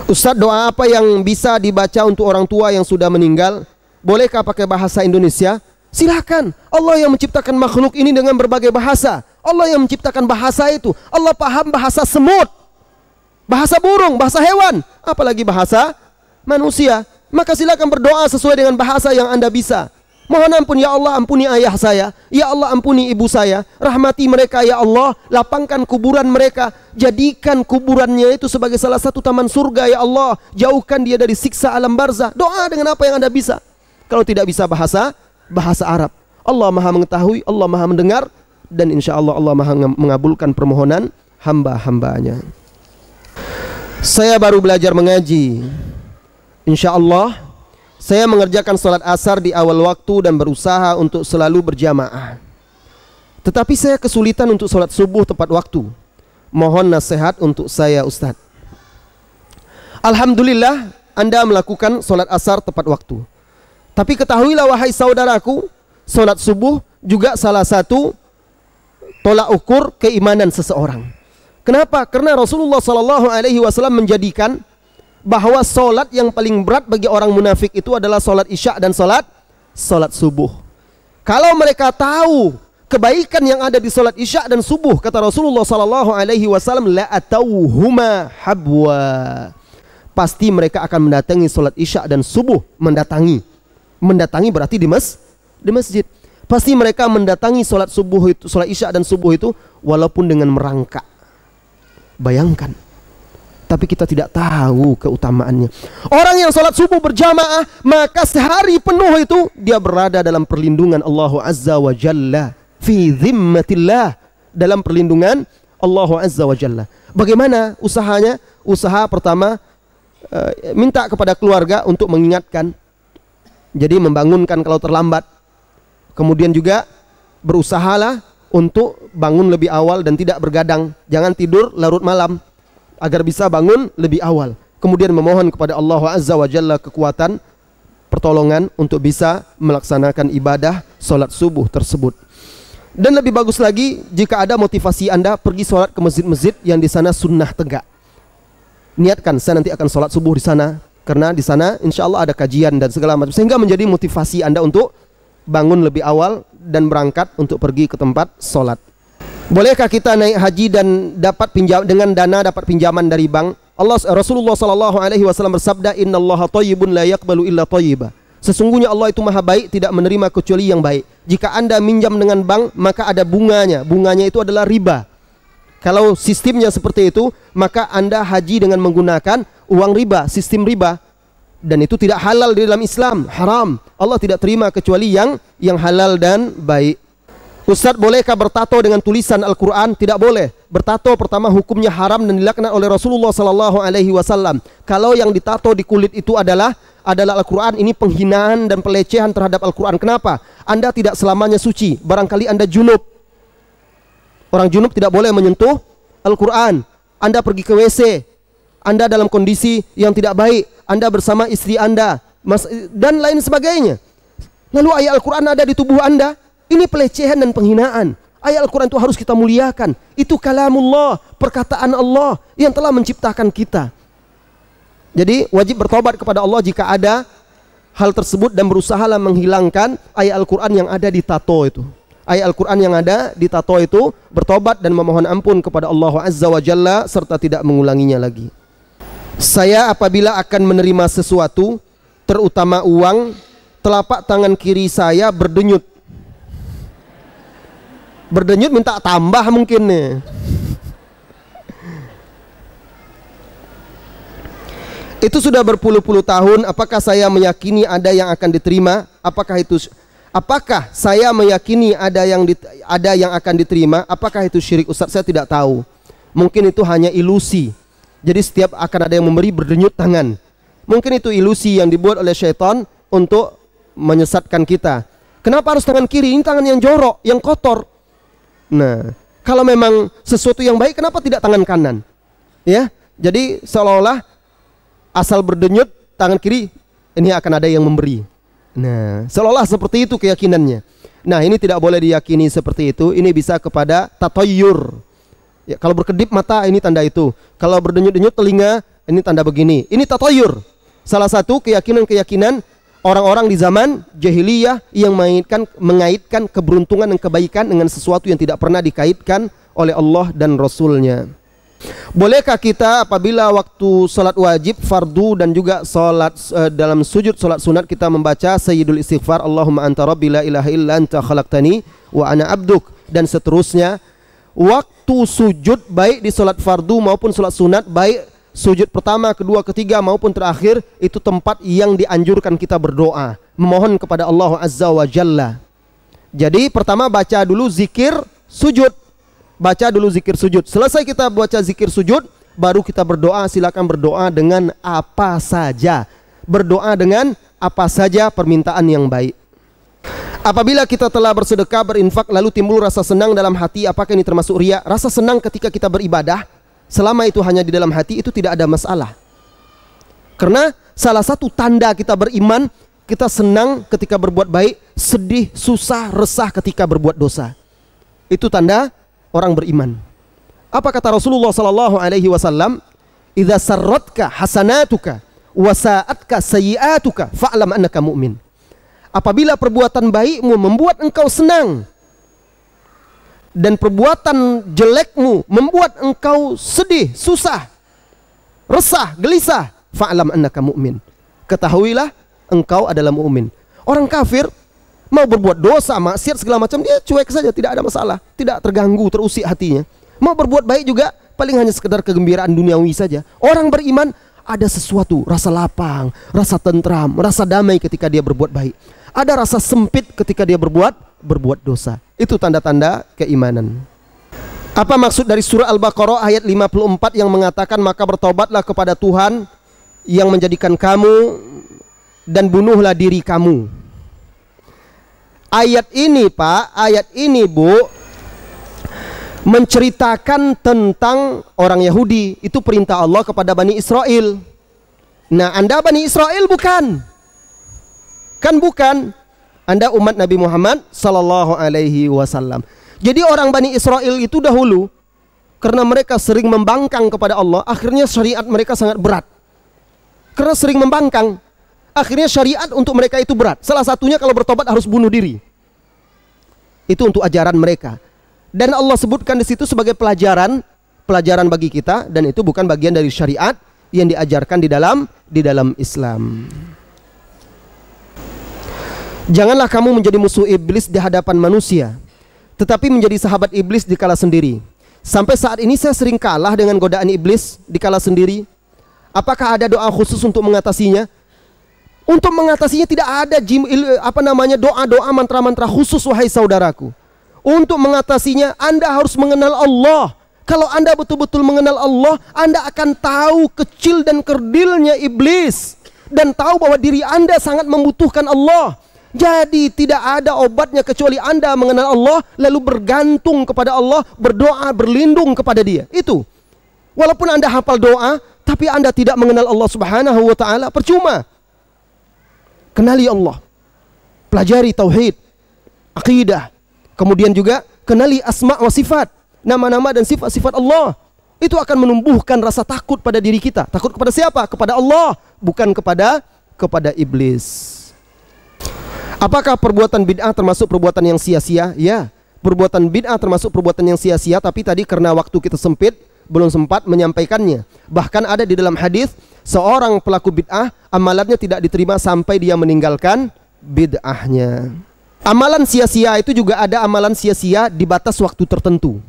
Ustaz, doa apa yang bisa dibaca untuk orang tua yang sudah meninggal? Bolehkah pakai bahasa Indonesia? Silakan. Allah yang menciptakan makhluk ini dengan berbagai bahasa. Allah yang menciptakan bahasa itu. Allah paham bahasa semut, bahasa burung, bahasa hewan, apalagi bahasa manusia. Maka silakan berdoa sesuai dengan bahasa yang Anda bisa. Mohon ampun ya Allah, ampuni ayah saya. Ya Allah, ampuni ibu saya. Rahmati mereka ya Allah. Lapangkan kuburan mereka. Jadikan kuburannya itu sebagai salah satu taman surga ya Allah. Jauhkan dia dari siksa alam barzah. Doa dengan apa yang Anda bisa. Kalau tidak bisa bahasa Arab, Allah maha mengetahui, Allah maha mendengar, dan insya Allah Allah maha mengabulkan permohonan hamba-hambanya. Saya baru belajar mengaji. Insya Allah saya mengerjakan sholat asar di awal waktu dan berusaha untuk selalu berjamaah. Tetapi saya kesulitan untuk sholat subuh tepat waktu. Mohon nasihat untuk saya, Ustadz. Alhamdulillah Anda melakukan sholat asar tepat waktu. Tapi ketahuilah wahai saudaraku, sholat subuh juga salah satu tolak ukur keimanan seseorang. Kenapa? Karena Rasulullah SAW menjadikan bahwa sholat yang paling berat bagi orang munafik itu adalah sholat isya dan sholat subuh. Kalau mereka tahu kebaikan yang ada di sholat isya dan subuh, kata Rasulullah SAW, la atauhuma habwa, pasti mereka akan mendatangi sholat isya dan subuh. Mendatangi berarti di masjid. Pasti mereka mendatangi sholat isya dan subuh itu walaupun dengan merangkak. Bayangkan. Tapi kita tidak tahu keutamaannya. Orang yang sholat subuh berjamaah, maka sehari penuh itu dia berada dalam perlindungan Allah Azza wa Jalla, fi zimmatillah, dalam perlindungan Allah Azza wa Jalla. Bagaimana usahanya? Usaha pertama, minta kepada keluarga untuk mengingatkan. Jadi membangunkan kalau terlambat. Kemudian juga berusahalah untuk bangun lebih awal dan tidak bergadang. Jangan tidur larut malam, agar bisa bangun lebih awal. Kemudian memohon kepada Allah Azza wa Jalla kekuatan, pertolongan untuk bisa melaksanakan ibadah sholat subuh tersebut. Dan lebih bagus lagi jika ada motivasi Anda pergi sholat ke masjid-masjid yang di sana sunnah tegak. Niatkan, saya nanti akan sholat subuh di sana, karena di sana insya Allah ada kajian dan segala macam, sehingga menjadi motivasi Anda untuk bangun lebih awal dan berangkat untuk pergi ke tempat sholat. Bolehkah kita naik haji dan dapat dengan dana dapat pinjaman dari bank? Rasulullah SAW bersabda, Innallaha thayyibun la yaqbalu illa thayyiba. Sesungguhnya Allah itu maha baik, tidak menerima kecuali yang baik. Jika Anda minjam dengan bank, maka ada bunganya. Bunganya itu adalah riba. Kalau sistemnya seperti itu, maka Anda haji dengan menggunakan uang riba, sistem riba. dan itu tidak halal di dalam Islam, haram. Allah tidak terima kecuali yang halal dan baik. Ustaz, bolehkah bertato dengan tulisan Al-Quran? Tidak boleh. Bertato pertama hukumnya haram dan dilaknat oleh Rasulullah SAW. Kalau yang ditato di kulit itu adalah Al-Quran, ini penghinaan dan pelecehan terhadap Al-Quran. Kenapa? Anda tidak selamanya suci. Barangkali Anda junub. Orang junub tidak boleh menyentuh Al-Quran. Anda pergi ke WC, Anda dalam kondisi yang tidak baik, Anda bersama istri Anda, dan lain sebagainya. Lalu ayat Al-Quran ada di tubuh Anda. Ini pelecehan dan penghinaan. Ayat Al-Quran itu harus kita muliakan. Itu kalamullah, perkataan Allah yang telah menciptakan kita. Jadi wajib bertobat kepada Allah jika ada hal tersebut dan berusahalah menghilangkan ayat Al-Quran yang ada di tato itu. Ayat Al-Quran yang ada di tato itu, bertobat dan memohon ampun kepada Allah Azza wa Jalla serta tidak mengulanginya lagi. Saya apabila akan menerima sesuatu, terutama uang, telapak tangan kiri saya berdenyut. Berdenyut minta tambah mungkin nih. Itu sudah berpuluh-puluh tahun. Apakah saya meyakini ada yang akan diterima? Apakah saya meyakini ada yang akan diterima? Apakah itu syirik? Ustaz, saya tidak tahu. Mungkin itu hanya ilusi. Jadi setiap akan ada yang memberi berdenyut tangan. Mungkin itu ilusi yang dibuat oleh syaitan untuk menyesatkan kita. Kenapa harus tangan kiri? Ini tangan yang jorok, yang kotor. Nah, kalau memang sesuatu yang baik, kenapa tidak tangan kanan? Ya, jadi seolah-olah asal berdenyut tangan kiri, ini akan ada yang memberi. Nah, seolah-olah seperti itu keyakinannya. Nah, ini tidak boleh diyakini seperti itu. Ini bisa kepada tatoyur. Ya, kalau berkedip mata, ini tanda itu. Kalau berdenyut-denyut telinga, ini tanda begini. Ini tatoyur. Salah satu keyakinan-keyakinan orang-orang di zaman jahiliyah yang mengaitkan keberuntungan dan kebaikan dengan sesuatu yang tidak pernah dikaitkan oleh Allah dan Rasulnya. Bolehkah kita apabila waktu salat wajib, fardu dan juga salat dalam sujud salat sunat kita membaca sayyidul istighfar, Allahumma anta rabbi la ilaha illa anta khalaqtani wa ana abduk, dan seterusnya. Waktu sujud baik di salat fardu maupun salat sunat, baik sujud pertama, kedua, ketiga maupun terakhir, itu tempat yang dianjurkan kita berdoa, memohon kepada Allah Azza wa Jalla. Jadi pertama baca dulu zikir sujud. Baca dulu zikir sujud. Selesai kita baca zikir sujud, baru kita berdoa. Silakan berdoa dengan apa saja. Berdoa dengan apa saja permintaan yang baik. Apabila kita telah bersedekah, berinfak, lalu timbul rasa senang dalam hati, apakah ini termasuk riya? Rasa senang ketika kita beribadah, selama itu hanya di dalam hati, itu tidak ada masalah. Karena salah satu tanda kita beriman, kita senang ketika berbuat baik, sedih, susah, resah ketika berbuat dosa. Itu tanda orang beriman. Apa kata Rasulullah sallallahu alaihi wasallam? "Idza sarratka hasanatuka wa sa'atka sayyi'atuka fa'lam annaka mu'min." Apabila perbuatan baikmu membuat engkau senang dan perbuatan jelekmu membuat engkau sedih, susah, resah, gelisah, fa'lam annaka mu'min. Ketahuilah engkau adalah mu'min. Orang kafir mau berbuat dosa, maksiat segala macam, dia cuek saja, tidak ada masalah, tidak terganggu, terusik hatinya. Mau berbuat baik juga paling hanya sekedar kegembiraan duniawi saja. Orang beriman ada sesuatu, rasa lapang, rasa tentram, rasa damai ketika dia berbuat baik. Ada rasa sempit ketika dia berbuat dosa. Itu tanda-tanda keimanan. Apa maksud dari surah Al-Baqarah ayat 54 yang mengatakan maka bertobatlah kepada Tuhan yang menjadikan kamu dan bunuhlah diri kamu? Ayat ini Pak, ayat ini Bu, menceritakan tentang orang Yahudi. Itu perintah Allah kepada Bani Israel. Nah, Anda Bani Israel bukan? Kan bukan. Anda umat Nabi Muhammad sallallahu alaihi wasallam. Jadi orang Bani Israel itu dahulu, karena mereka sering membangkang kepada Allah, akhirnya syariat mereka sangat berat. Karena sering membangkang, akhirnya syariat untuk mereka itu berat. Salah satunya kalau bertobat harus bunuh diri. Itu untuk ajaran mereka. Dan Allah sebutkan di situ sebagai pelajaran bagi kita, dan itu bukan bagian dari syariat yang diajarkan di dalam Islam. Janganlah kamu menjadi musuh iblis di hadapan manusia, tetapi menjadi sahabat iblis di kala sendiri. Sampai saat ini saya sering kalah dengan godaan iblis di kala sendiri. Apakah ada doa khusus untuk mengatasinya? Untuk mengatasinya tidak ada doa-doa, mantra-mantra khusus, wahai saudaraku. Untuk mengatasinya Anda harus mengenal Allah. Kalau Anda betul-betul mengenal Allah, Anda akan tahu kecil dan kerdilnya iblis, dan tahu bahwa diri Anda sangat membutuhkan Allah. Jadi tidak ada obatnya kecuali Anda mengenal Allah, lalu bergantung kepada Allah, berdoa, berlindung kepada Dia. Itu. Walaupun Anda hafal doa, tapi Anda tidak mengenal Allah Subhanahu wa taala, percuma. Kenali Allah. Pelajari tauhid, akidah. Kemudian juga kenali asma wa sifat, nama-nama dan sifat-sifat Allah. Itu akan menumbuhkan rasa takut pada diri kita. Takut kepada siapa? Kepada Allah, bukan kepada iblis. Apakah perbuatan bid'ah termasuk perbuatan yang sia-sia? Ya, perbuatan bid'ah termasuk perbuatan yang sia-sia, tapi tadi karena waktu kita sempit, belum sempat menyampaikannya. Bahkan ada di dalam hadis, seorang pelaku bid'ah, amalannya tidak diterima sampai dia meninggalkan bid'ahnya. Amalan sia-sia itu juga ada amalan sia-sia di batas waktu tertentu.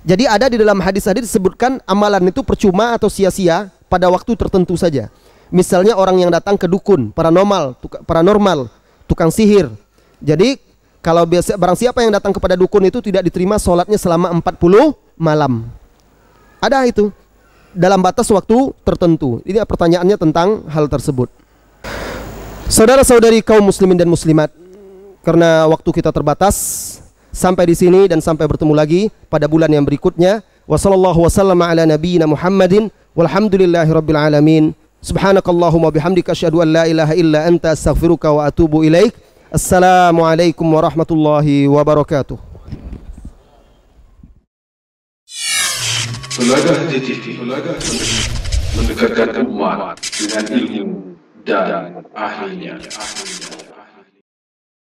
Jadi ada di dalam hadis-hadis disebutkan amalan itu percuma atau sia-sia pada waktu tertentu saja. Misalnya orang yang datang ke dukun, paranormal, tukang sihir. Jadi kalau barang siapa yang datang kepada dukun itu tidak diterima sholatnya selama 40 malam. Ada itu dalam batas waktu tertentu. Ini pertanyaannya tentang hal tersebut. Saudara-saudari kaum muslimin dan muslimat, karena waktu kita terbatas, sampai di sini dan sampai bertemu lagi pada bulan yang berikutnya. Wassallallahu wasallam ala nabiyyina Muhammadin walhamdulillahirabbil alamin. Subhanakallahumma bihamdika asyhadu an la ilaha illa anta astaghfiruka wa atubu ilaik. Assalamualaikum warahmatullahi wabarakatuh. Telaga TV mendekatkan umat dengan ilmu dan ahlinya.